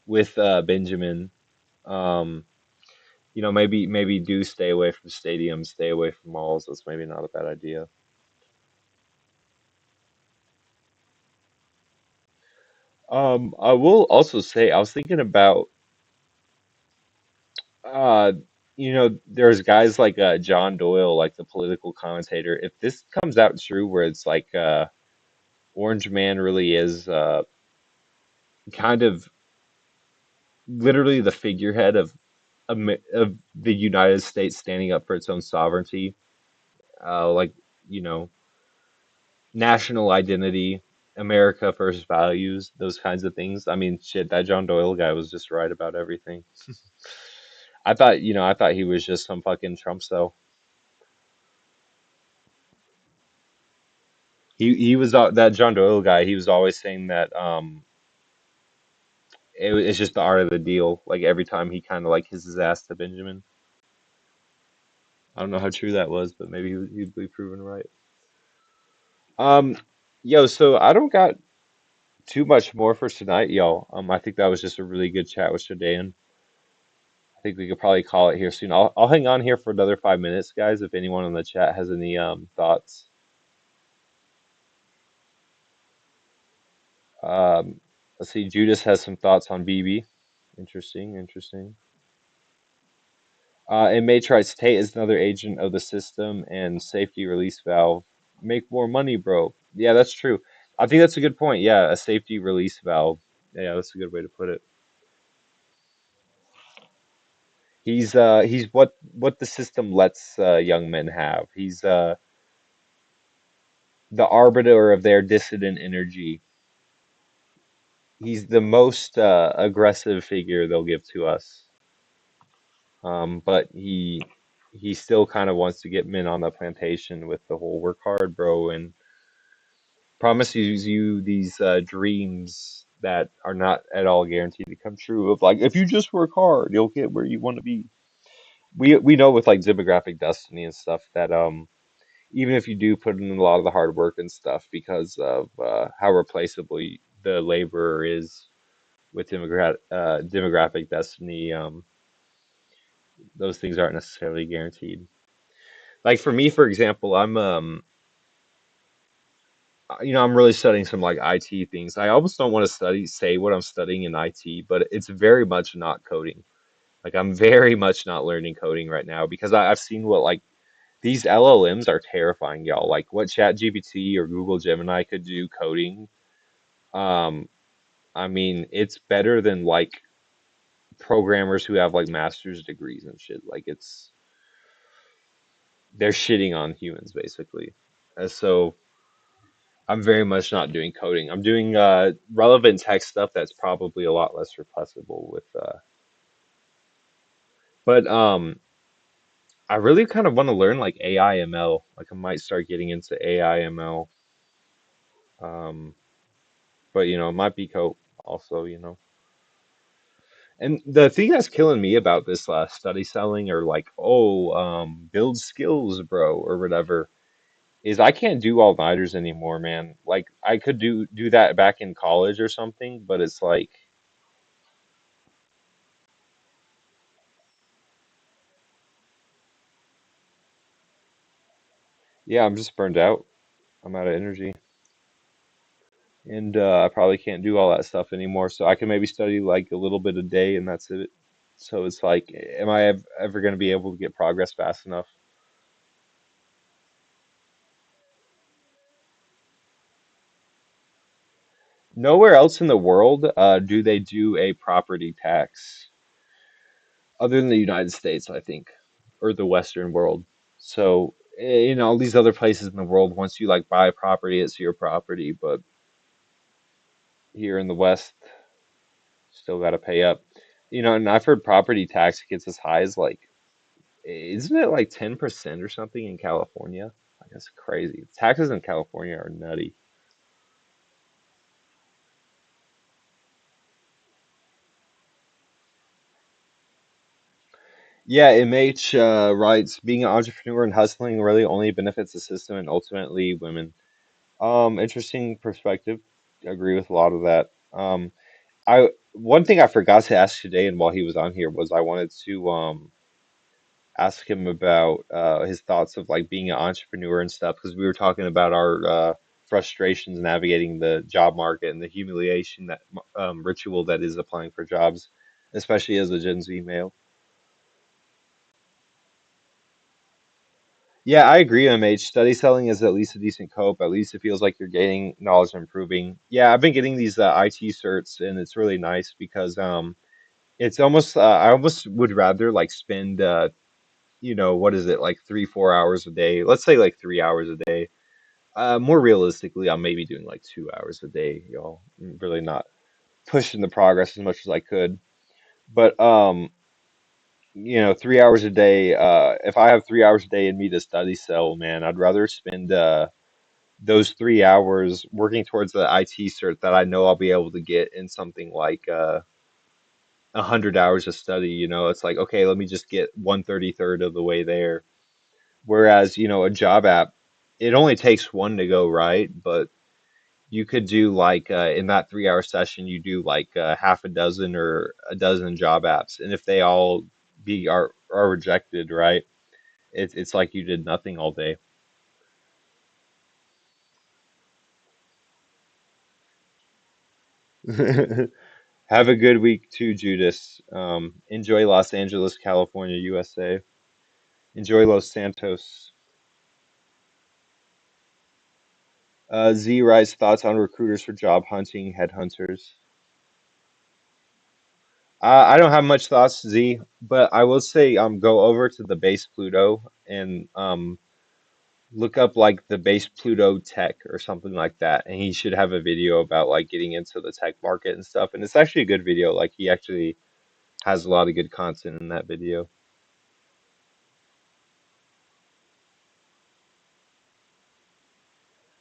with Benjamin. Um, maybe do stay away from stadiums, stay away from malls. That's maybe not a bad idea. I will also say I was thinking about uh there's guys like John Doyle, like the political commentator. If this comes out true, where it's like Orange Man really is kind of literally the figurehead of the United States standing up for its own sovereignty, like you know national identity, America first values, those kinds of things. I mean, shit, that John Doyle guy was just right about everything. I thought he was just some fucking Trump cell. He was that John Doyle guy. He was always saying that it's just the art of the deal. Like every time he kind of like his ass to Benjamin. I don't know how true that was, but maybe he'd be proven right. Um, so I don't got too much more for tonight, y'all. I think that was just a really good chat with Shadan. I think we could probably call it here soon. I'll hang on here for another 5 minutes, guys. If anyone in the chat has any thoughts. Um, let's see. Judas has some thoughts on BB. Interesting, interesting. And Matrix Tate is another agent of the system and safety release valve. Make more money, bro. Yeah, that's true. I think that's a good point. Yeah, a safety release valve. Yeah, that's a good way to put it. He's what the system lets young men have. He's the arbiter of their dissident energy. He's the most aggressive figure they'll give to us. But he still kind of wants to get men on the plantation with the whole work hard, bro, and promises you these dreams that are not at all guaranteed to come true. Of like, if you just work hard, you'll get where you want to be. We know with like demographic destiny and stuff that even if you do put in a lot of the hard work and stuff because of how replaceable the laborer is with demographic destiny, those things aren't necessarily guaranteed. Like for me, for example, I'm really studying some like IT things. I almost don't want to say what I'm studying in IT, but it's very much not coding. Like I'm very much not learning coding right now because I've seen what like these LLMs are terrifying, y'all. Like what ChatGPT or Google Gemini could do coding. Um, I mean, it's better than like programmers who have like master's degrees and shit. Like they're shitting on humans basically. So I'm very much not doing coding. I'm doing relevant tech stuff that's probably a lot less replaceable with but I really kind of want to learn like AI ML. Like I might start getting into AI ML. Um but it might be code also. And the thing that's killing me about this study selling or like, oh, build skills, bro, or whatever, is I can't do all-nighters anymore, man. Like I could do that back in college or something, but it's like Yeah, I'm just burned out. I'm out of energy, and I probably can't do all that stuff anymore. So I can maybe study like a little bit a day, and that's it. So it's like, am I ever going to be able to get progress fast enough? Nowhere else in the world do they do a property tax other than the United States, I think, or the Western world. So, all these other places in the world, once you like buy a property, it's your property. But here in the West, still got to pay up. And I've heard property tax gets as high as like, isn't it like 10% or something in California? Like, that's crazy. Taxes in California are nutty. Yeah, MH writes, being an entrepreneur and hustling really only benefits the system and ultimately women. Interesting perspective. I agree with a lot of that. I one thing I forgot to ask today, and while he was on here, was I wanted to ask him about his thoughts of like being an entrepreneur and stuff, because we were talking about our frustrations navigating the job market and the humiliation that ritual that is applying for jobs, especially as a Gen Z male. Yeah, I agree, MH. Study selling is at least a decent cope. At least it feels like you're gaining knowledge and improving. Yeah, I've been getting these IT certs, and it's really nice because it's almost I almost would rather like spend what is it, like 3, 4 hours a day. Let's say like 3 hours a day. More realistically, I'm maybe doing like 2 hours a day, y'all. I'm really not pushing the progress as much as I could. But 3 hours a day. If I have 3 hours a day in me to study sell, man, I'd rather spend those 3 hours working towards the IT cert that I know I'll be able to get in something like 100 hours of study. It's like, okay, let me just get 1/33 of the way there. Whereas, a job app, it only takes one to go right, but you could do like in that 3 hour session, you do like half a dozen or a dozen job apps, and if they all are rejected, right? It's like you did nothing all day. Have a good week too, Judas. Enjoy Los Angeles, California, USA. Enjoy Los Santos. Z writes thoughts on recruiters for job hunting, headhunters. I don't have much thoughts, Z, but I will say go over to the base Pluto and look up like the base Pluto tech or something like that, and he should have a video about like getting into the tech market and stuff. And it's actually a good video. Like he actually has a lot of good content in that video.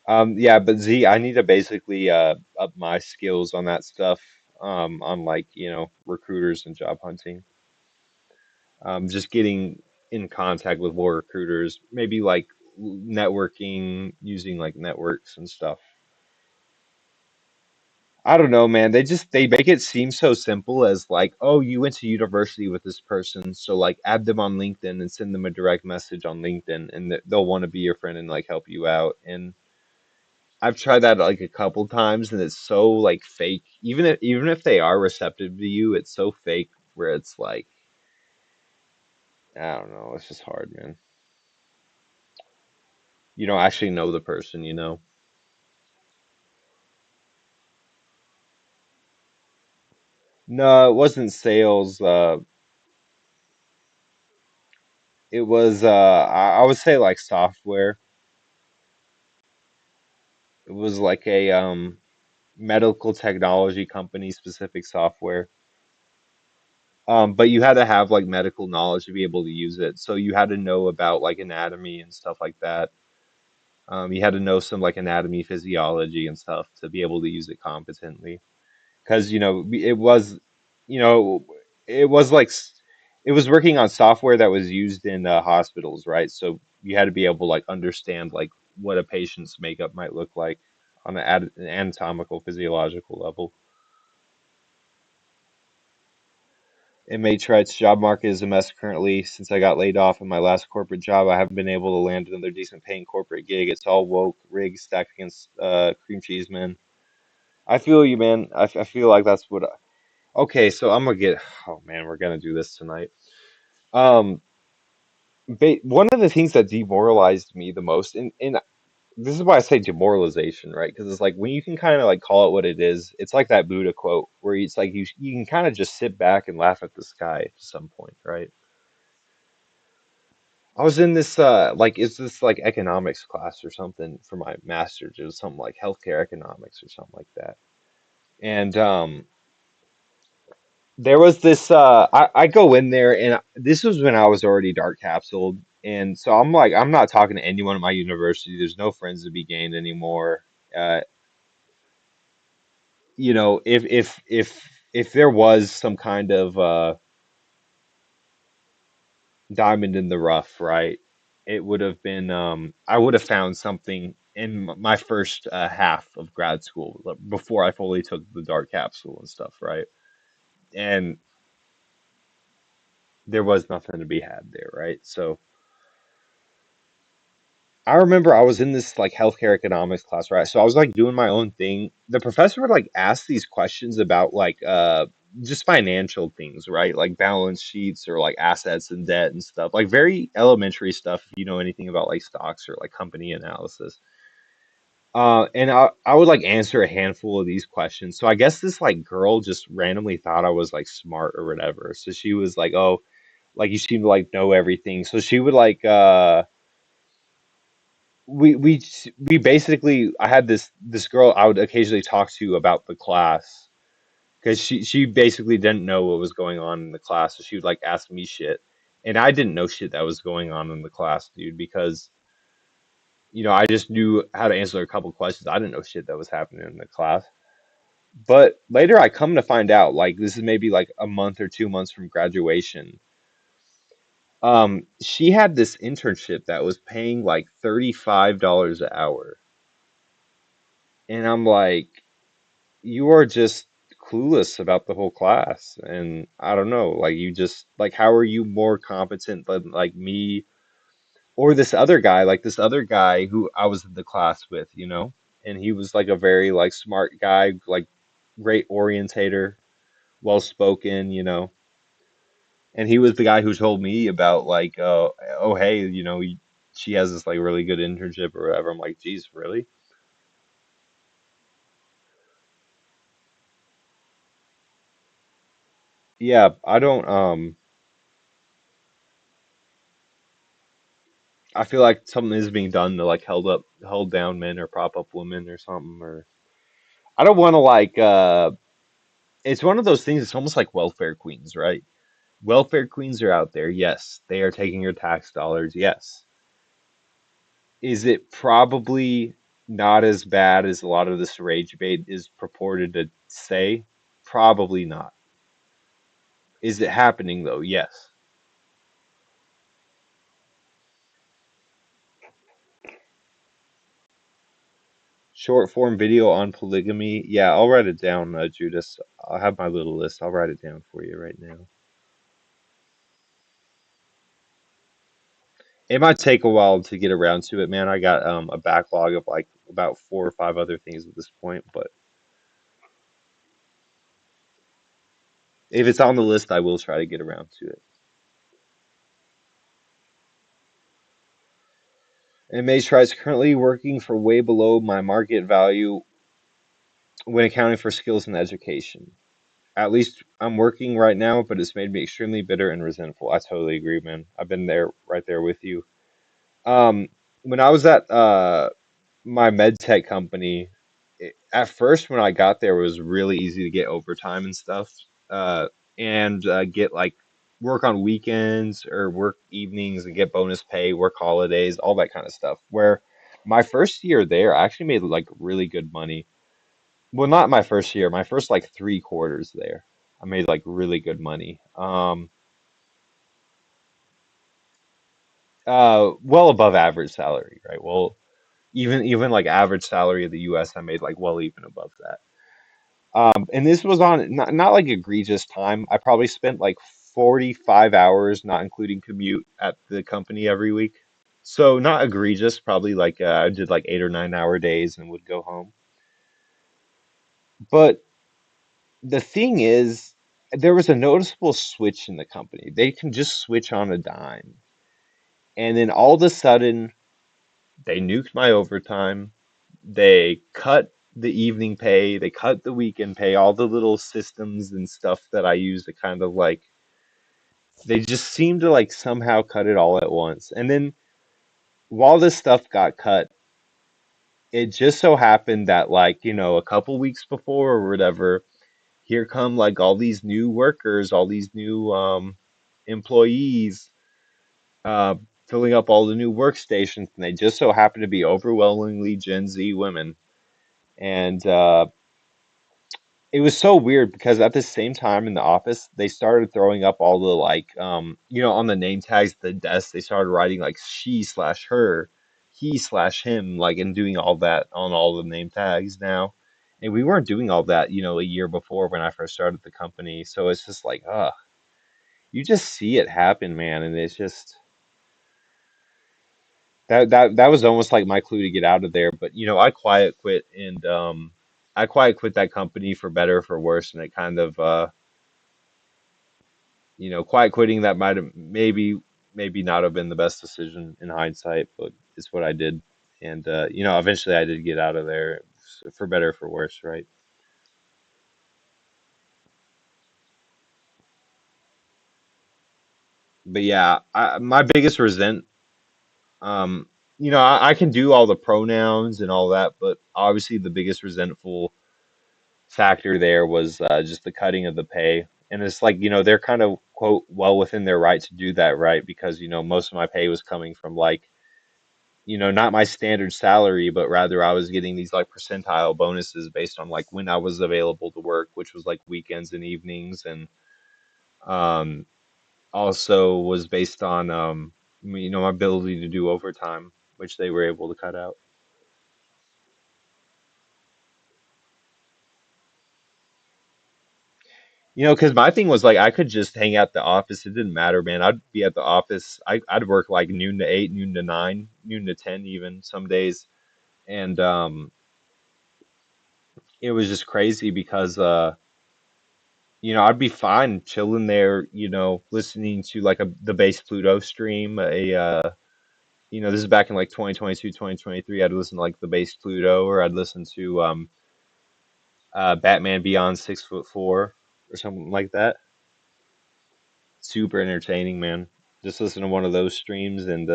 Yeah, but Z, I need to basically up my skills on that stuff. On like, recruiters and job hunting. Just getting in contact with more recruiters, maybe like networking, using like networks and stuff. I don't know, man. They make it seem so simple as like, oh, you went to university with this person, so like add them on LinkedIn and send them a direct message on LinkedIn, and they'll want to be your friend and like help you out. And I've tried that like a couple times, and it's so like fake. Even if they are receptive to you, it's so fake where it's like, I don't know. It's just hard, man. You don't actually know the person. No, it wasn't sales. It was I would say like software. It was like a medical technology company specific software. But you had to have like medical knowledge to be able to use it. So you had to know about like anatomy and stuff like that. You had to know some like anatomy, physiology and stuff to be able to use it competently. Because, you know, it was like it was working on software that was used in hospitals, right? So you had to be able to like understand like what a patient's makeup might look like on an anatomical, physiological level. Inmate writes, job market is a mess currently. Since I got laid off in my last corporate job, I haven't been able to land another decent paying corporate gig. It's all woke, rigged, stacked against cream cheese, man. I feel you, man. I feel like that's what. Okay, so I'm gonna get. Oh man, we're gonna do this tonight. Um, one of the things that demoralized me the most, and this is why I say demoralization, right? Because it's like when you can kind of like call it what it is. It's like that Buddha quote where it's like you can kind of just sit back and laugh at the sky to some point, right? I was in this like it's this like economics class or something for my master's. It was something like healthcare economics or something like that. And there was this I go in there and this was when I was already dark capsuled. And so I'm like I'm not talking to anyone at my university. There's no friends to be gained anymore. Uh, you know, if there was some kind of diamond in the rough, right? It would have been I would have found something in my first half of grad school like, before I fully took the dark capsule and stuff, right? And there was nothing to be had there, right? So I remember I was in this like healthcare economics class, right? So I was like doing my own thing. The professor would like ask these questions about like just financial things, right? Like balance sheets or like assets and debt and stuff. Like very elementary stuff if you know anything about like stocks or like company analysis. And I would like answer a handful of these questions. So I guess this like girl just randomly thought I was like smart or whatever. So she was like, "Oh, like you seem to like know everything." So she would like we basically I had this girl I would occasionally talk to about the class because she basically didn't know what was going on in the class, so she would like ask me shit, and I didn't know shit that was going on in the class, dude, because you know I just knew how to answer a couple questions. I didn't know shit that was happening in the class. But later I come to find out, like this is maybe like a month or 2 months from graduation. She had this internship that was paying like $35 an hour. And I'm like, you are just clueless about the whole class. And I don't know, like you just like how are you more competent than like me or this other guy, like this other guy who I was in the class with, you know? And he was like a very like smart guy, like great orientator, well spoken, you know. And he was the guy who told me about like oh hey, you know, she has this like really good internship or whatever. I'm like, geez, really? Yeah, I don't I feel like something is being done to like hold down men or prop up women or something or I don't want to like it's one of those things it's almost like welfare queens, right? Welfare queens are out there. Yes, they are taking your tax dollars. Yes. Is it probably not as bad as a lot of this rage bait is purported to say? Probably not. Is it happening though? Yes. Short form video on polygamy. Yeah, I'll write it down, Judas. I'll have my little list. I'll write it down for you right now. It might take a while to get around to it, man. I got a backlog of like about 4 or 5 other things at this point, but if it's on the list, I will try to get around to it. And Maze tries currently working for way below my market value when accounting for skills and education. At least I'm working right now, but it's made me extremely bitter and resentful. I totally agree, man. I've been there, right there with you. Um, when I was at my med tech company, at first when I got there, it was really easy to get overtime and stuff, and get like work on weekends or work evenings and get bonus pay, work holidays, all that kind of stuff. Where my first year there, I actually made like really good money. Well, not my first year, my first like 3 quarters there. I made like really good money. Well above average salary, right? Well, even like average salary of the US, I made like well even above that. And this was on not like egregious time. I probably spent like 45 hours, not including commute, at the company every week. So not egregious, probably like I did like 8 or 9 hour days and would go home. But the thing is, there was a noticeable switch in the company. They can just switch on a dime. And then all of a sudden, they nuked my overtime. They cut the evening pay. They cut the weekend pay, all the little systems and stuff that I use to kind of like, they just seemed to like somehow cut it all at once. And then while this stuff got cut, it just so happened that like, a couple weeks before or whatever, here come like all these new workers, all these new employees uh, filling up all the new workstations, and they just so happen to be overwhelmingly Gen Z women. And it was so weird because at the same time in the office, they started throwing up all the like, on the name tags at the desk, they started writing like she slash her, he slash him, like, and doing all that on all the name tags now. And we weren't doing all that, a year before when I first started the company. So it's just like, you just see it happen, man. And it's just that was almost like my clue to get out of there. But I quiet quit, and I quiet quit that company for better or for worse, and it kind of quiet quitting that might have maybe not have been the best decision in hindsight, but it's what I did. And eventually I did get out of there for better or for worse, right? But yeah, my biggest um, I can do all the pronouns and all that, but obviously the biggest resentful factor there was just the cutting of the pay. And it's like, they're kind of quote well within their right to do that, right? Because, most of my pay was coming from like, not my standard salary, but rather I was getting these like percentile bonuses based on like when I was available to work, which was like weekends and evenings, and um, also was based on my ability to do overtime, which they were able to cut out. Because my thing was like I could just hang out the office. It didn't matter, man. I'd be at the office. I'd work like noon to 8, noon to 9, noon to 10 even some days. And it was just crazy because I'd be fine chilling there, listening to like the bass Pluto stream. This is back in like 2022, 2023. I'd listen to like the bass Pluto, or I'd listen to Batman Beyond 6'4" or something like that. Super entertaining, man. Just listen to one of those streams and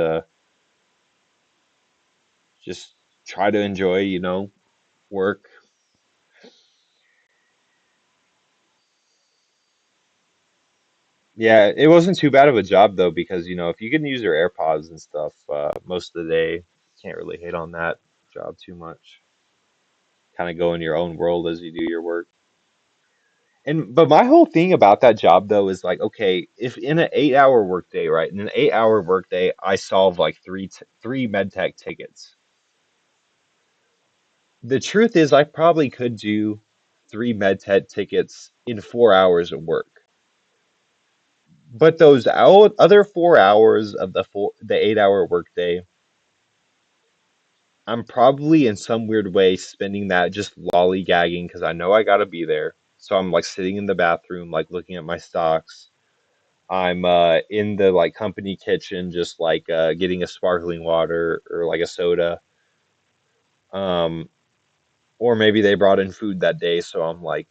just try to enjoy, work. Yeah, it wasn't too bad of a job though, because if you can use your AirPods and stuff most of the day, can't really hate on that job too much. Kind of go in your own world as you do your work. And but my whole thing about that job though is like, okay, if in an 8 hour workday, right? In an 8 hour workday, I solve like three med tech tickets. The truth is, I probably could do three med tech tickets in 4 hours of work. But those other 4 hours of the 8 hour workday, I'm probably in some weird way spending that just lollygagging because I know I gotta be there. So I'm like sitting in the bathroom, like looking at my stocks. I'm in the like company kitchen, just like getting a sparkling water or like a soda. Um, or maybe they brought in food that day, so I'm like,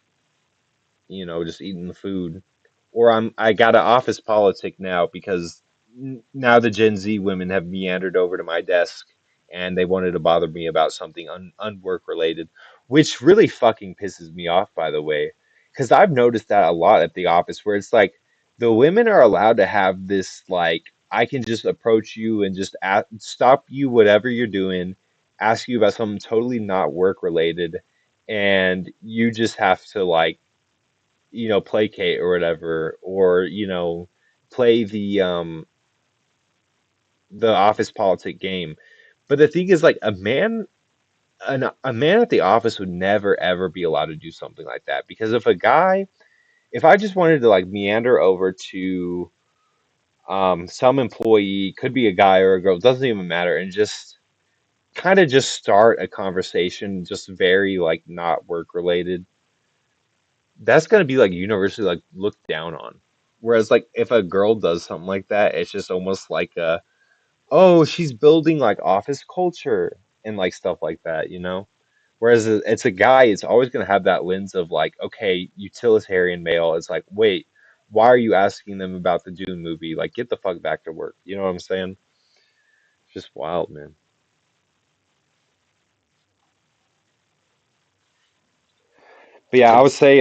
just eating the food. Or I got an office politic now because now the Gen Z women have meandered over to my desk and they wanted to bother me about something unwork related, which really fucking pisses me off, by the way, because I've noticed that a lot at the office where it's like the women are allowed to have this like I can just approach you and just stop you whatever you're doing, ask you about something totally not work related, and you just have to like placate or whatever, or play the office politic game. But the thing is, like, a man a man at the office would never ever be allowed to do something like that because if I just wanted to like meander over to some employee, could be a guy or a girl, doesn't even matter, and just kind of just start a conversation, just very like not work related, that's gonna be like universally like looked down on. Whereas like if a girl does something like that, it's just almost like oh, she's building like office culture and like stuff like that, you know? Whereas it's a guy, it's always going to have that lens of like, okay, utilitarian male. It's like, wait, why are you asking them about the Dune movie? Like, get the fuck back to work. You know what I'm saying? It's just wild, man. But yeah, I would say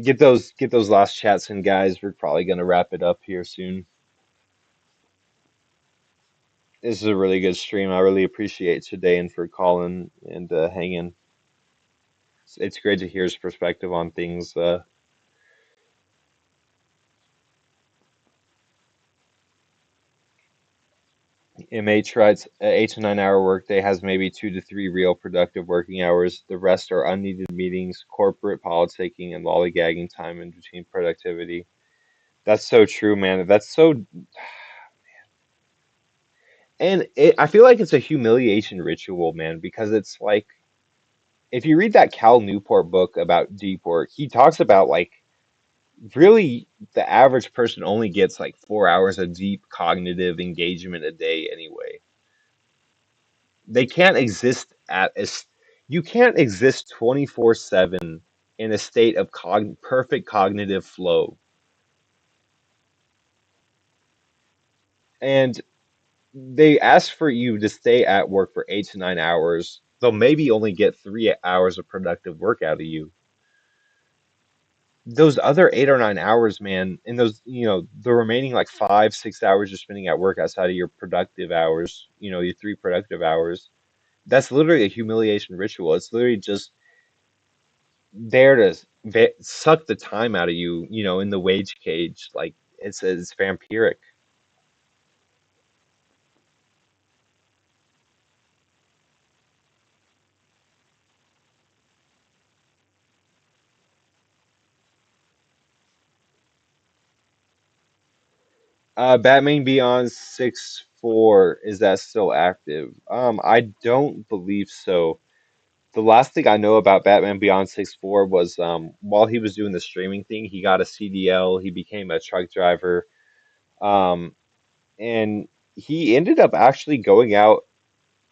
get those last chats in, guys. We're probably gonna wrap it up here soon. This is a really good stream. I really appreciate Chudean for calling and hanging. It's great to hear his perspective on things. MH writes, "A 8 to 9 hour workday has maybe 2 to 3 real productive working hours. The rest are unneeded meetings, corporate politicking, and lollygagging time in between productivity." That's so true, man. That's so, and I feel like it's a humiliation ritual, man, because it's like if you read that Cal Newport book about deep work, he talks about like really the average person only gets like 4 hours of deep cognitive engagement a day anyway. They can't exist at a, you can't exist 24/7 in a state of perfect cognitive flow. And they ask for you to stay at work for 8 to 9 hours. They'll maybe only get 3 hours of productive work out of you. Those other 8 or 9 hours, man, and those, the remaining like 5, 6 hours you're spending at work outside of your productive hours, your 3 productive hours, that's literally a humiliation ritual. It's literally just there to suck the time out of you, in the wage cage. Like it's vampiric. Batman Beyond 6.4, is that still active? I don't believe so. The last thing I know about Batman Beyond 6.4 was while he was doing the streaming thing, he got a CDL, he became a truck driver, um, and he ended up actually going out.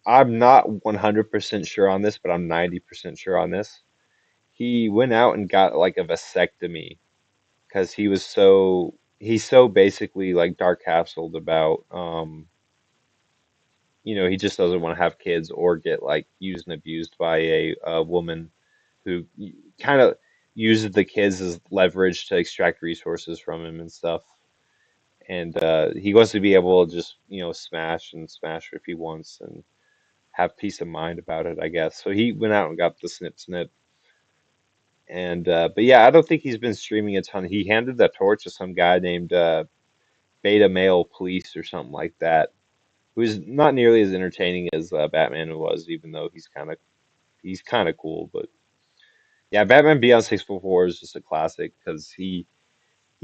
I'm not 100% sure on this, but I'm 90% sure on this. He went out and got like a vasectomy because he's so basically like dark capsuled about he just doesn't want to have kids or get like used and abused by a woman who kind of uses the kids as leverage to extract resources from him and stuff. And he wants to be able to just smash and smash if he wants and have peace of mind about it, I guess. So he went out and got the snip snip. And but yeah, I don't think he's been streaming a ton. He handed the torch to some guy named Beta Male Police or something like that, who's not nearly as entertaining as Batman was, even though he's kind of cool. But yeah, Batman Beyond 644 is just a classic because he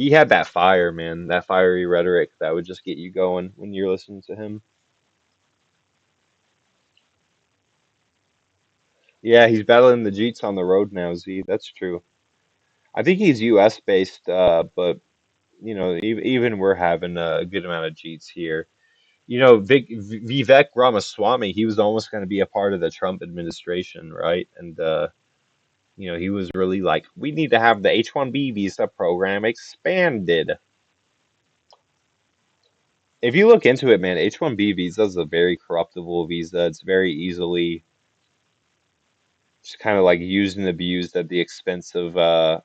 had that fire, man, that fiery rhetoric that would just get you going when you're listening to him. Yeah, he's battling the Jeets on the road now, Z. That's true. I think he's U.S. based, but even we're having a good amount of Jeets here. Vivek Ramaswamy, he was almost going to be a part of the Trump administration, right? And he was really like, we need to have the H-1B visa program expanded. If you look into it, man, H-1B visa is a very corruptible visa. It's very easily just kind of like used and abused at the expense of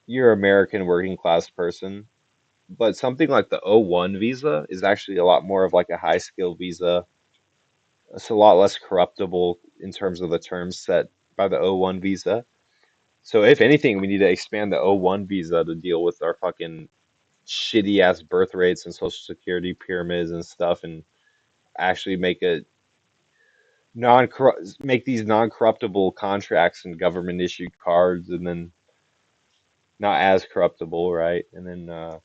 your American working class person. But something like the O-1 visa is actually a lot more of like a high skill visa. It's a lot less corruptible in terms of the terms set by the O-1 visa. So if anything, we need to expand the O-1 visa to deal with our fucking shitty ass birth rates and social security pyramids and stuff and actually make it non make these non-corruptible contracts and government issued cards, and then not as corruptible, right? And then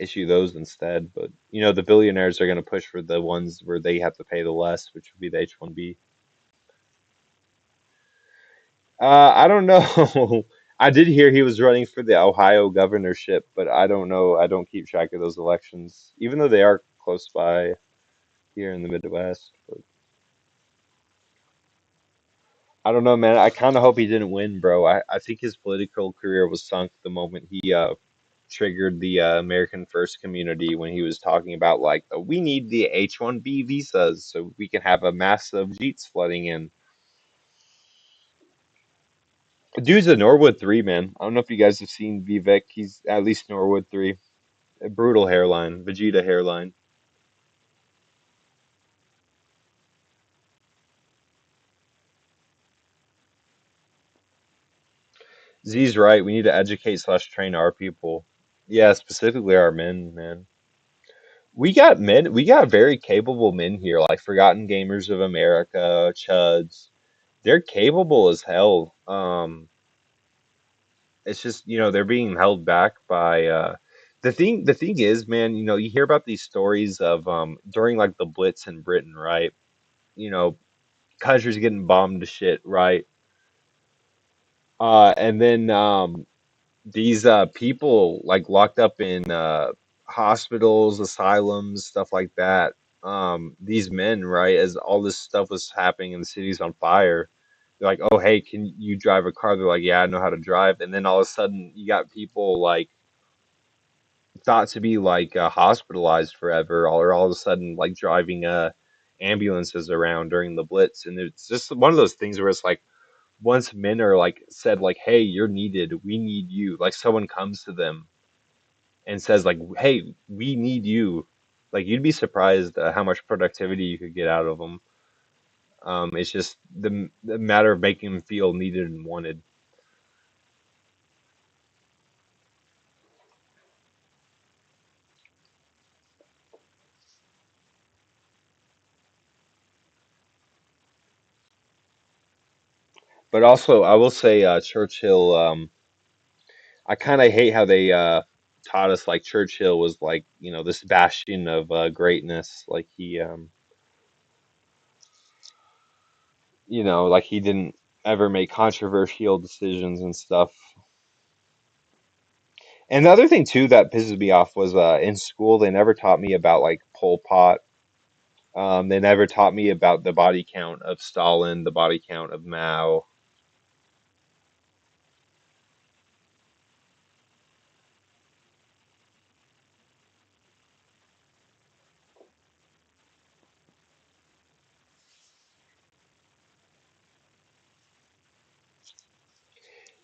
issue those instead. But you know, the billionaires are going to push for the ones where they have to pay the less, which would be the H-1B. I don't know. I did hear he was running for the Ohio governorship, but I don't know. I don't keep track of those elections, even though they are close by here in the Midwest. But I don't know, man. I kind of hope he didn't win, bro. I think his political career was sunk the moment he triggered the American First community when he was talking about like we need the H-1B visas so we can have a massive Jeets flooding in. Dude's a Norwood 3, man. I don't know if you guys have seen Vivek. He's at least Norwood 3. A brutal hairline, Vegeta hairline. Z's right. We need to educate slash train our people. Yeah, specifically our men, man. We got men. We got very capable men here, like Forgotten Gamers of America, Chuds. They're capable as hell. It's just, you know, they're being held back by the thing is, man, you know, you hear about these stories of during like the Blitz in Britain, right? You know, countries getting bombed to shit, right? And then these people like locked up in hospitals, asylums, stuff like that. These men, right, as all this stuff was happening and the city's on fire, they're like, "Oh, hey, can you drive a car?" They're like, "Yeah, I know how to drive." And then all of a sudden, you got people like thought to be like hospitalized forever, or all of a sudden like driving ambulances around during the Blitz, and it's just one of those things where it's like once men are like said like, "Hey, you're needed, we need you," like someone comes to them and says like, "Hey, we need you," like you'd be surprised how much productivity you could get out of them. It's just the matter of making them feel needed and wanted. But also, I will say, Churchill. I kind of hate how they taught us like Churchill was like, you know, this bastion of greatness. Like he, you know, like he didn't ever make controversial decisions and stuff. And the other thing too that pisses me off was in school they never taught me about like Pol Pot. They never taught me about the body count of Stalin, the body count of Mao.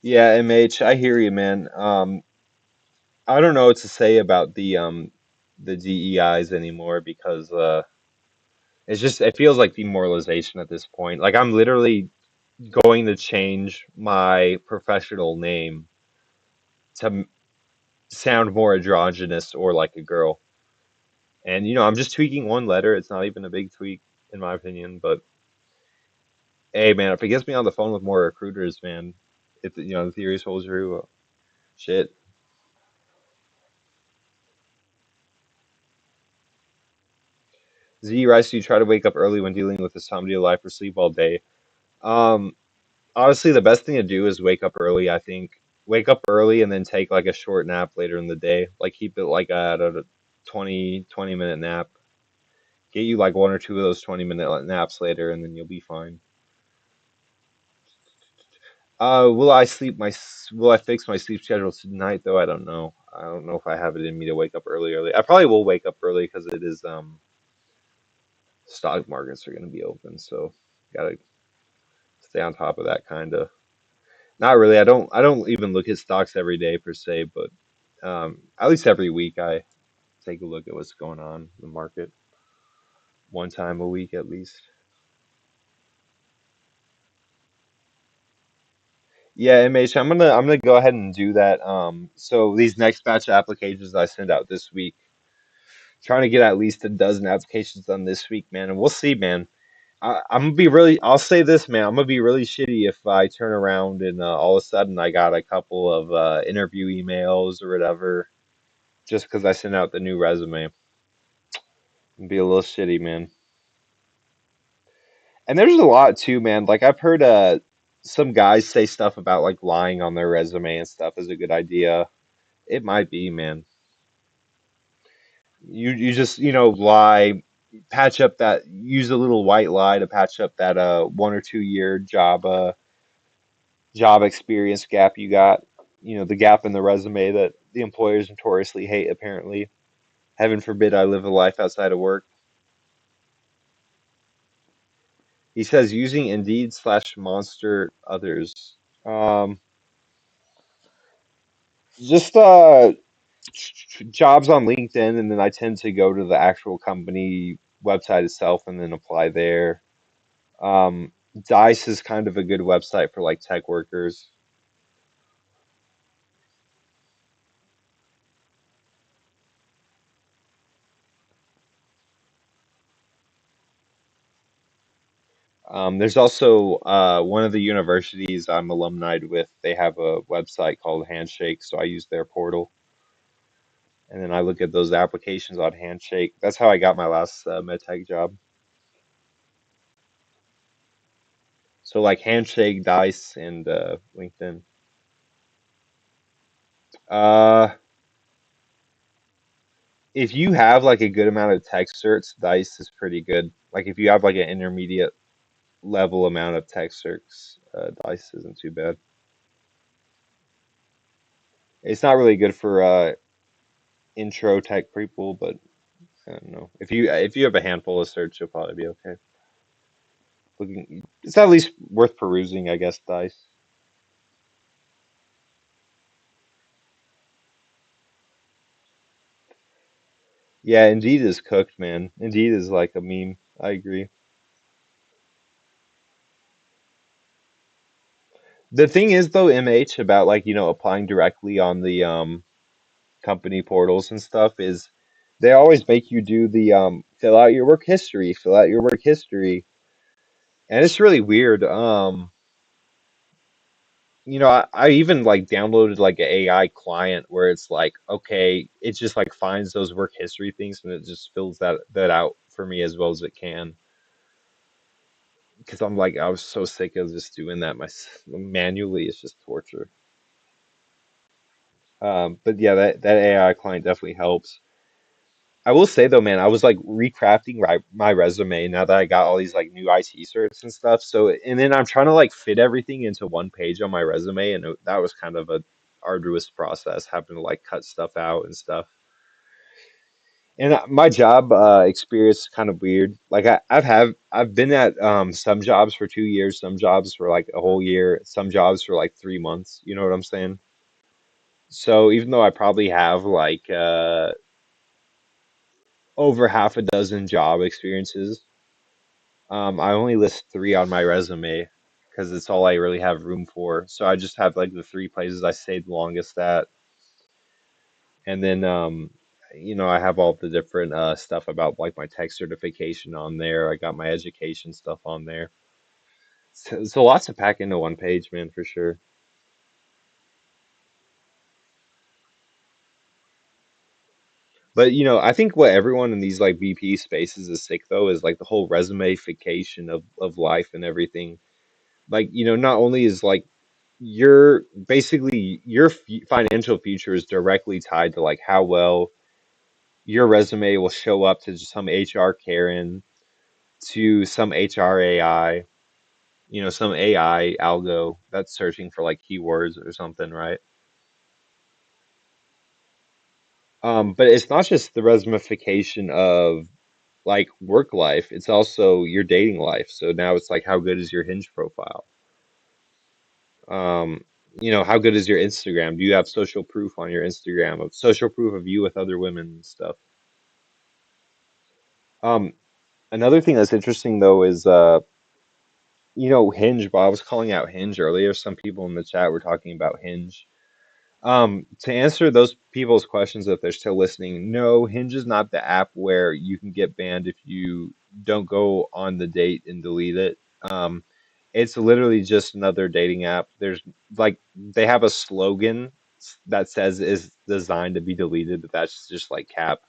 Yeah, MH, I hear you, man. I don't know what to say about the DEIs anymore because it's just it feels like demoralization at this point. Like I'm literally going to change my professional name to sound more androgynous or like a girl. And you know, I'm just tweaking one letter. It's not even a big tweak in my opinion, but hey man, if it gets me on the phone with more recruiters, man, if you know the theories hold true, shit. Z Rice, you try to wake up early when dealing with insomnia life or sleep all day. Um, Honestly, the best thing to do is wake up early, I think. Wake up early and then take like a short nap later in the day. Like keep it like at a 20 minute nap. Get you like one or two of those 20-minute naps later and then you'll be fine. Will I fix my sleep schedule tonight though? I don't know. I don't know if I have it in me to wake up early. I probably will wake up early because it is stock markets are going to be open, so gotta stay on top of that kind of. Not really. I don't even look at stocks every day per se, but at least every week I take a look at what's going on in the market one time a week at least. Yeah, MH, I'm gonna go ahead and do that. So these next batch of applications I send out this week, trying to get at least a dozen applications done this week, man, and we'll see, man. I'm gonna be really. I'll say this, man. I'm gonna be really shitty if I turn around and all of a sudden I got a couple of interview emails or whatever just because I sent out the new resume. It'd be a little shitty, man. And there's a lot too, man. Like I've heard some guys say stuff about like lying on their resume and stuff is a good idea. It might be, man. You just, lie, patch up that use a little white lie to patch up that 1 or 2 year job experience gap you got. The gap in the resume that the employers notoriously hate apparently. Heaven forbid I live a life outside of work. He says using Indeed/Monster others. Um, just jobs on LinkedIn, and then I tend to go to the actual company website itself and then apply there. Um, Dice is kind of a good website for like tech workers. There's also one of the universities I'm alumni with. They have a website called Handshake, so I use their portal, and then I look at those applications on Handshake. That's how I got my last medtech job. So like Handshake, Dice, and LinkedIn. Uh, if you have like a good amount of tech certs, Dice is pretty good. Like if you have like an intermediate level amount of tech certs, Dice isn't too bad. It's not really good for intro tech people, but I don't know. If you have a handful of certs, you'll probably be okay. It's at least worth perusing, I guess, Dice. Yeah, Indeed is cooked, man. Indeed is like a meme. I agree. The thing is though, MH, about like, applying directly on the company portals and stuff is they always make you do the fill out your work history, and it's really weird. I even like downloaded like an AI client where it's like, okay, it just like finds those work history things and it just fills that out for me as well as it can. Because I'm like, I was so sick of just doing that manually. It's just torture. But yeah, that AI client definitely helps. I will say though, man, I was like recrafting my resume now that I got all these like new IT certs and stuff. So, and then I'm trying to like fit everything into one page on my resume, and that was kind of a arduous process, having to like cut stuff out and stuff. And my job experience is kind of weird. Like I've been at some jobs for 2 years, some jobs for like a whole year, some jobs for like 3 months. You know what I'm saying? So even though I probably have like over half a dozen job experiences, I only list three on my resume because it's all I really have room for. So I just have like the three places I stayed the longest at, and then I have all the different stuff about like my tech certification on there. I got my education stuff on there. So lots to pack into one page, man, for sure. But I think what everyone in these like VP spaces is sick though is like the whole resumefication of life and everything. Like, not only is like your financial future is directly tied to like how well your resume will show up to just some HR Karen, to some HR AI, some AI algo that's searching for like keywords or something, right? But it's not just the resumification of like work life, it's also your dating life. So now it's like, how good is your Hinge profile? Um, how good is your Instagram? Do you have social proof on your Instagram of social proof of you with other women and stuff? Um, Another thing that's interesting though is Hinge. Bob was calling out Hinge earlier. Some people in the chat were talking about Hinge. To answer those people's questions, if they're still listening, no, Hinge is not the app where you can get banned if you don't go on the date and delete it. It's literally just another dating app. There's like they have a slogan that says is designed to be deleted, but that's just like cap.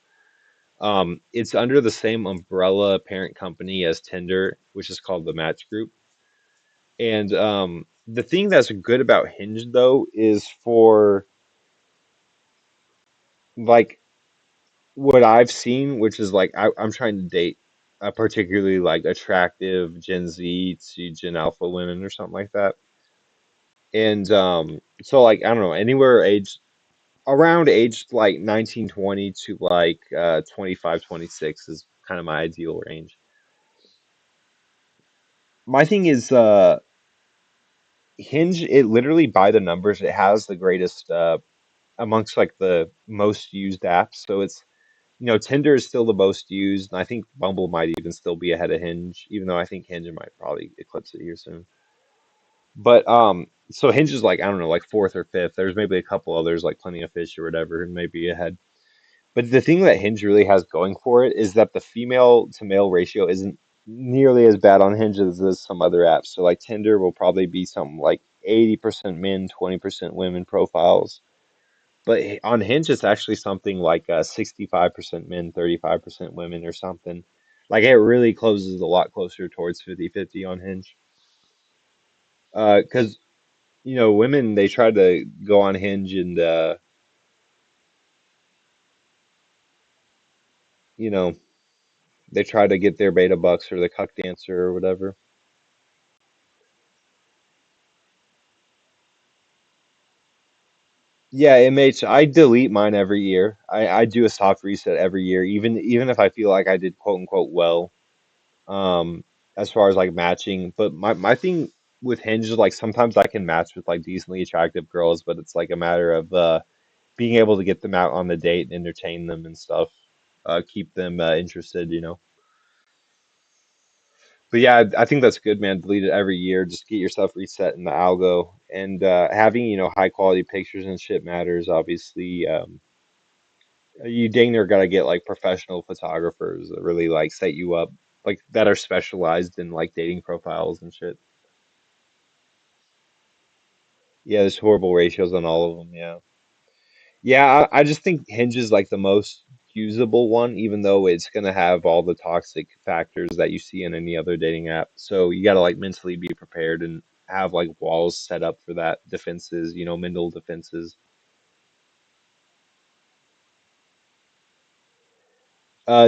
It's under the same umbrella parent company as Tinder, which is called the Match Group. And the thing that's good about Hinge though is for like what I've seen, which is like I'm trying to date a particularly like attractive Gen Z to Gen Alpha women or something like that. And so like I don't know, anywhere age around age like 19, 20 to like 25, 26 is kind of my ideal range. My thing is Hinge, it literally by the numbers, it has the greatest amongst like the most used apps. So it's Tinder is still the most used, and I think Bumble might even still be ahead of Hinge, even though I think Hinge might probably eclipse it here soon. But so Hinge is like I don't know, like fourth or fifth. There's maybe a couple others like Plenty of Fish or whatever, and maybe ahead. But the thing that Hinge really has going for it is that the female to male ratio isn't nearly as bad on Hinge as is some other apps. So like Tinder will probably be something like 80% men, 20% women profiles. But on Hinge, it's actually something like 65% men, 35% women or something. Like it really closes a lot closer towards 50-50 on Hinge. Because, women, they try to go on Hinge and, you know, they try to get their beta bucks or the cuck dancer or whatever. Yeah, MH, I delete mine every year. I do a soft reset every year, even if I feel like I did quote unquote well. um as far as like matching, but my thing with Hinge is like sometimes I can match with like decently attractive girls, but it's like a matter of being able to get them out on the date and entertain them and stuff, keep them interested, but yeah, I think that's good, man. Delete it every year, just get yourself reset in the algo, and having high quality pictures and shit matters, obviously. You dang near gotta get like professional photographers that really like set you up, like that are specialized in like dating profiles and shit. Yeah, there's horrible ratios on all of them. Yeah. Yeah, I just think Hinge is like the most usable one, even though it's gonna have all the toxic factors that you see in any other dating app. So you gotta like mentally be prepared and have like walls set up for that, defenses, mental defenses.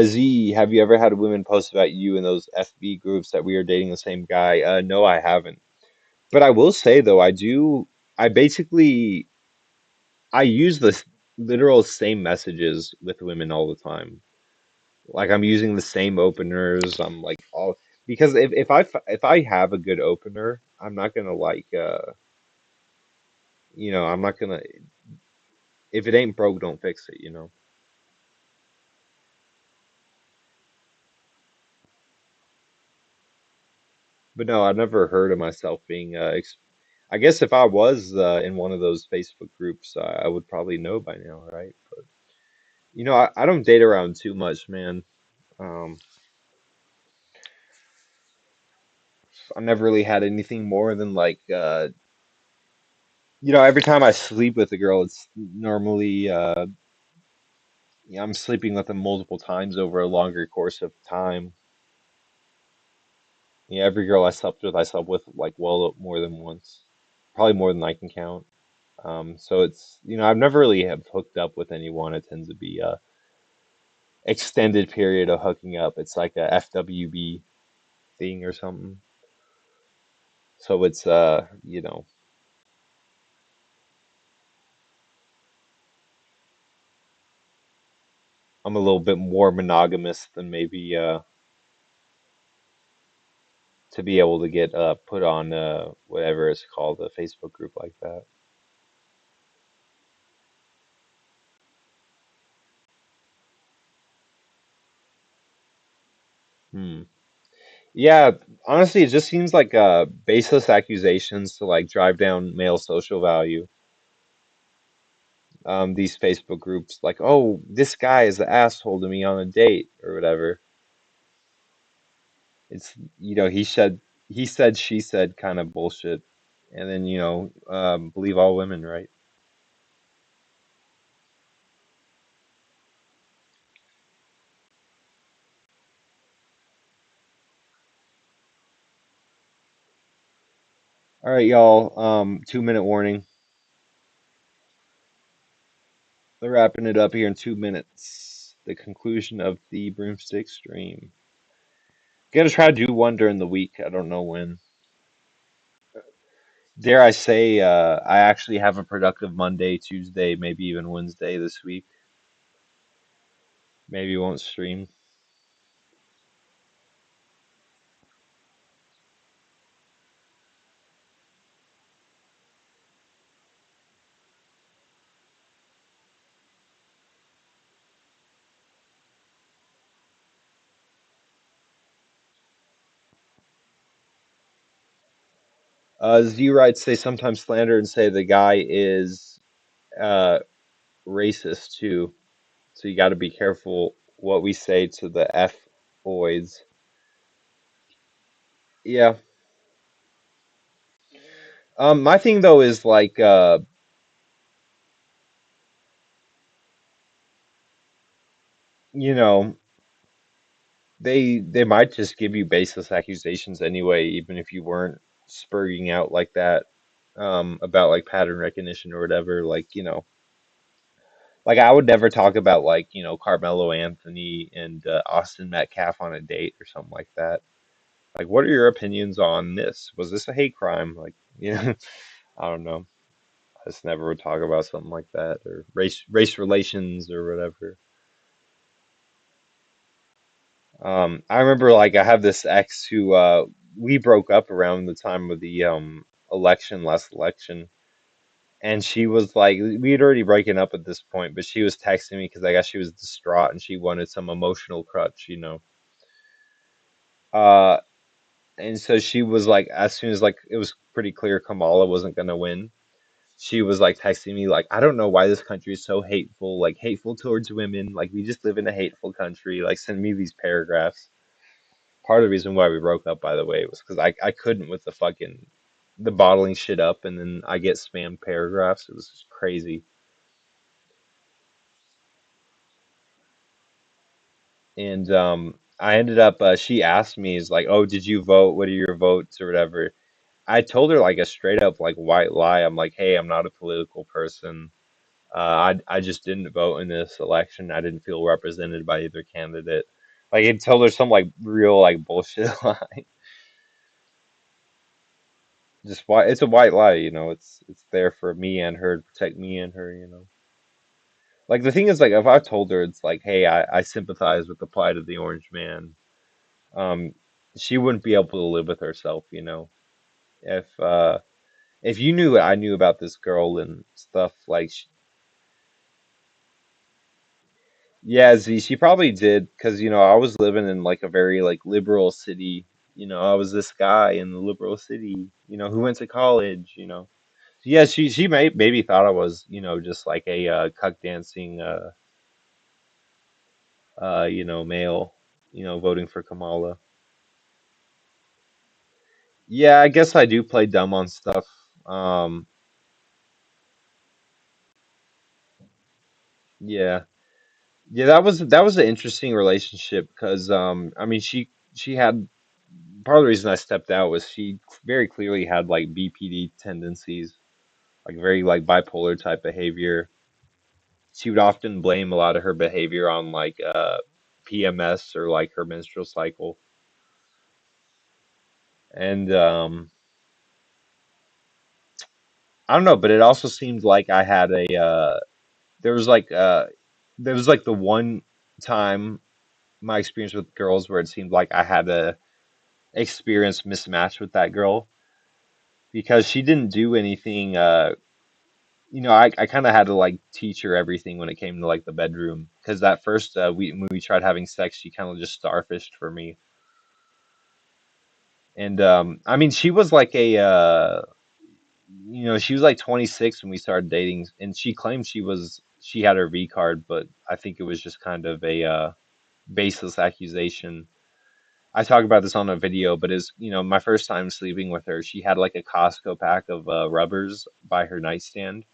Z, have you ever had women post about you in those FB groups that we are dating the same guy? No, I haven't. But I will say though, I basically I use the literal same messages with women all the time. Like I'm using the same openers. I'm like all because if I have a good opener, I'm not gonna like I'm not gonna if it ain't broke, don't fix it. But no, I've never heard of myself being ex I guess if I was in one of those Facebook groups, I would probably know by now, right? But I don't date around too much, man. Um, I never really had anything more than like every time I sleep with a girl, it's normally I'm sleeping with them multiple times over a longer course of time. Yeah, every girl I slept with like well more than once, probably more than I can count. So it's I've never really have hooked up with anyone. It tends to be a extended period of hooking up. It's like a FWB thing or something. So it's I'm a little bit more monogamous than maybe to be able to get put on whatever it's called, a Facebook group like that. Hmm. Yeah, honestly, it just seems like baseless accusations to like drive down male social value. These Facebook groups, like, oh, this guy is the asshole to me on a date or whatever. It's he said she said kind of bullshit, and then believe all women, right? All right, y'all. 2 minute warning. They're wrapping it up here in 2 minutes. The conclusion of the broomstick stream. Gonna try to do one during the week. I don't know when. Dare I say, I actually have a productive Monday, Tuesday, maybe even Wednesday this week. Maybe won't stream. Z writes say sometimes slander and say the guy is uh, racist too. So you got to be careful what we say to the F boys. Yeah. My thing though is like, you know, they might just give you baseless accusations anyway, even if you weren't spurring out like that, about like pattern recognition or whatever. Like, like I would never talk about like, Carmelo Anthony and Austin Metcalf on a date or something like that. Like, what are your opinions on this? Was this a hate crime? Like, I don't know. I just never would talk about something like that or race relations or whatever. I remember like I have this ex who we broke up around the time of the last election, and she was like we had already broken up at this point, but she was texting me because I guess she was distraught and she wanted some emotional crutch. Uh, and so she was like as soon as like it was pretty clear Kamala wasn't gonna win, she was like texting me like I don't know why this country is so hateful, like hateful towards women, like we just live in a hateful country, like send me these paragraphs. Part of the reason why we broke up, by the way, was because I couldn't with the bottling shit up, and then I get spam paragraphs. It was just crazy. And I ended up she asked me, is like, oh, did you vote? What are your votes or whatever? I told her like a straight up like white lie. I'm like, hey, I'm not a political person. I just didn't vote in this election. I didn't feel represented by either candidate. Like I told her some like real like bullshit lie. Just why it's a white lie. It's there for me and her to protect me and her. Like the thing is like if I told her it's like, hey, I sympathize with the plight of the orange man, um, she wouldn't be able to live with herself. If you knew what I knew about this girl and stuff, like yeah, Z, she probably did, because I was living in like a very like liberal city. I was this guy in the liberal city, who went to college. Yeah, she maybe thought I was, just like a cuck dancing male, voting for Kamala. Yeah, I guess I do play dumb on stuff. Um, yeah. Yeah, that was an interesting relationship because I mean she had part of the reason I stepped out was she very clearly had like BPD tendencies, like very like bipolar type behavior. She would often blame a lot of her behavior on like PMS or like her menstrual cycle. And I don't know, but it also seemed like I had a there was like the one time my experience with girls where it seemed like I had a experience mismatched with that girl because she didn't do anything I kind of had to like teach her everything when it came to like the bedroom because that first we when we tried having sex she kind of just starfished for me. And I mean she was like a she was like 26 when we started dating, and she claimed she had her V card, but I think it was just kind of a baseless accusation. I talk about this on a video, but is my first time sleeping with her. She had like a Costco pack of rubbers by her nightstand.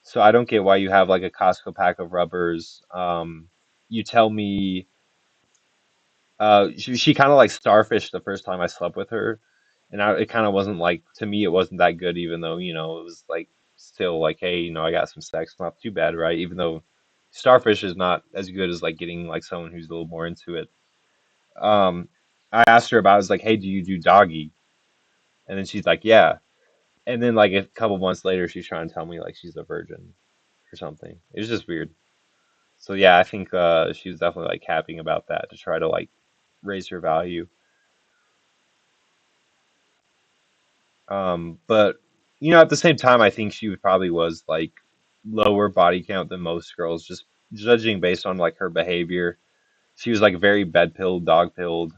So I don't get why you have like a Costco pack of rubbers. You tell me, she kind of like starfish the first time I slept with her, and it kind of wasn't like to me it wasn't that good, even though it was like still like, hey, I got some sex, not too bad, right? Even though starfish is not as good as like getting like someone who's a little more into it. Um, I asked her about, I was like, hey, do you do doggy? And then she's like, yeah. And then like a couple months later, she's trying to tell me like she's a virgin or something. It was just weird. So yeah, I think she was definitely like capping about that to try to like raise her value. But at the same time, I think she probably was like lower body count than most girls, just judging based on like her behavior. She was like very bed pilled, dog pilled.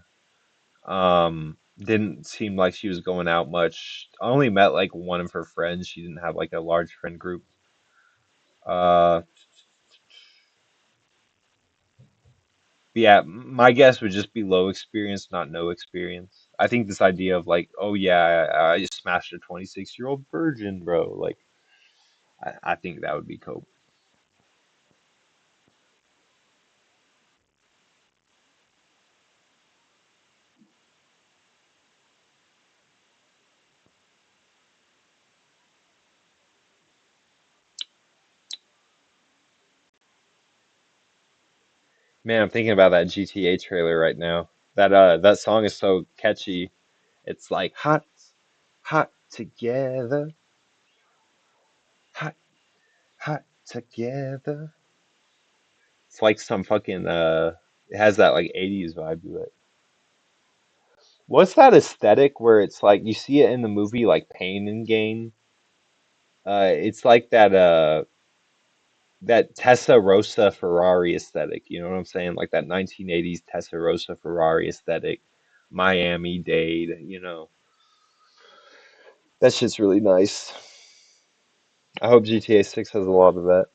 Didn't seem like she was going out much. I only met like one of her friends. She didn't have like a large friend group. Uh, yeah, my guess would just be low experience, not no experience. I think this idea of like, oh yeah, I just smashed a 26-year-old virgin, bro. Like, I think that would be cool. Man, I'm thinking about that GTA trailer right now. That song is so catchy. It's like hot, hot together, hot, hot together. It's like some fucking it has that like 80s vibe to it. What's that aesthetic where it's like you see it in the movie like Pain and Gain? It's like that Testarossa Ferrari aesthetic, you know what I'm saying? Like that 1980s Testarossa Ferrari aesthetic, Miami-Dade, That shit's really nice. I hope GTA 6 has a lot of that.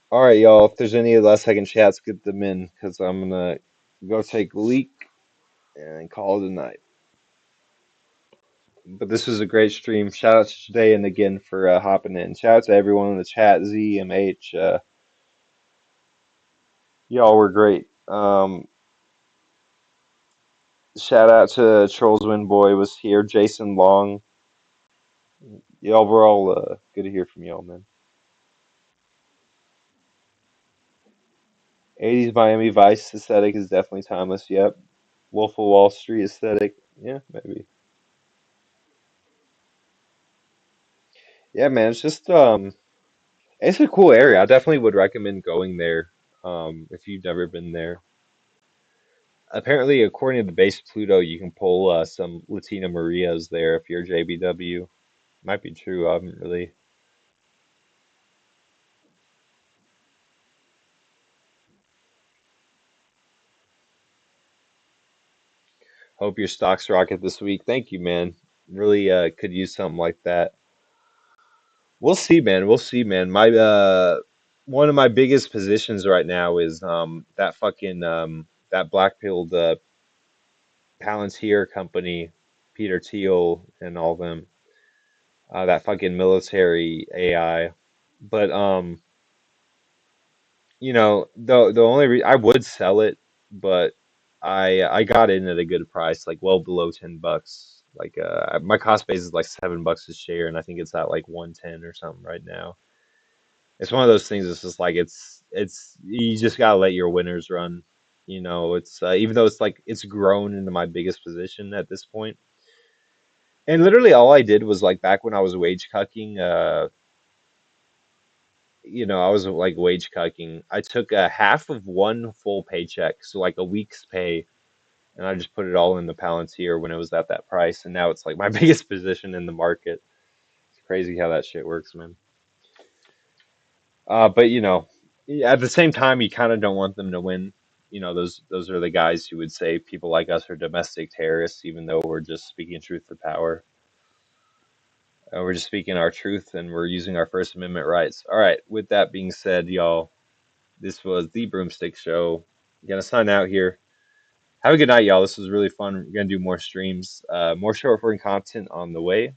All right, y'all. If there's any last second chats, get them in because I'm gonna go take a leak and call it a night. But this was a great stream. Shout out to Chudean again for hopping in. Shout out to everyone in the chat, ZMH. Y'all were great. Shout out to Trolls Win Boy was here. Jason Long. Y'all were all good to hear from y'all, man. 80s Miami Vice aesthetic is definitely timeless. Yep. Wolf of Wall Street aesthetic. Yeah, maybe. Yeah, man. It's a cool area. I definitely would recommend going there. If you've never been there. Apparently, according to the base Pluto, you can pull some Latina Marias there if you're JBW. Might be true. I haven't really. Hope your stocks rocket this week. Thank you, man. Really could use something like that. We'll see, man. We'll see, man. My one of my biggest positions right now is that fucking that black-pilled Palantir company, Peter Thiel and all them. That fucking military AI. But the only I would sell it, but I got in at a good price, like well below $10. Like my cost base is like $7 a share, and I think it's at like 110 or something right now. It's one of those things. It's just like it's you just gotta let your winners run. It's even though it's like it's grown into my biggest position at this point. And literally all I did was like back when I was wage cucking, I was like wage cucking. I took a half of one full paycheck, so like a week's pay, and I just put it all in the Palantir when it was at that price, and now it's like my biggest position in the market. It's crazy how that shit works, man. But at the same time, you kind of don't want them to win. Those are the guys who would say people like us are domestic terrorists, even though we're just speaking truth to power. We're just speaking our truth, and we're using our First Amendment rights. All right. With that being said, y'all. This was the Broomstick Show. Gonna sign out here. Have a good night, y'all. This was really fun. We're gonna do more streams, more short form content on the way.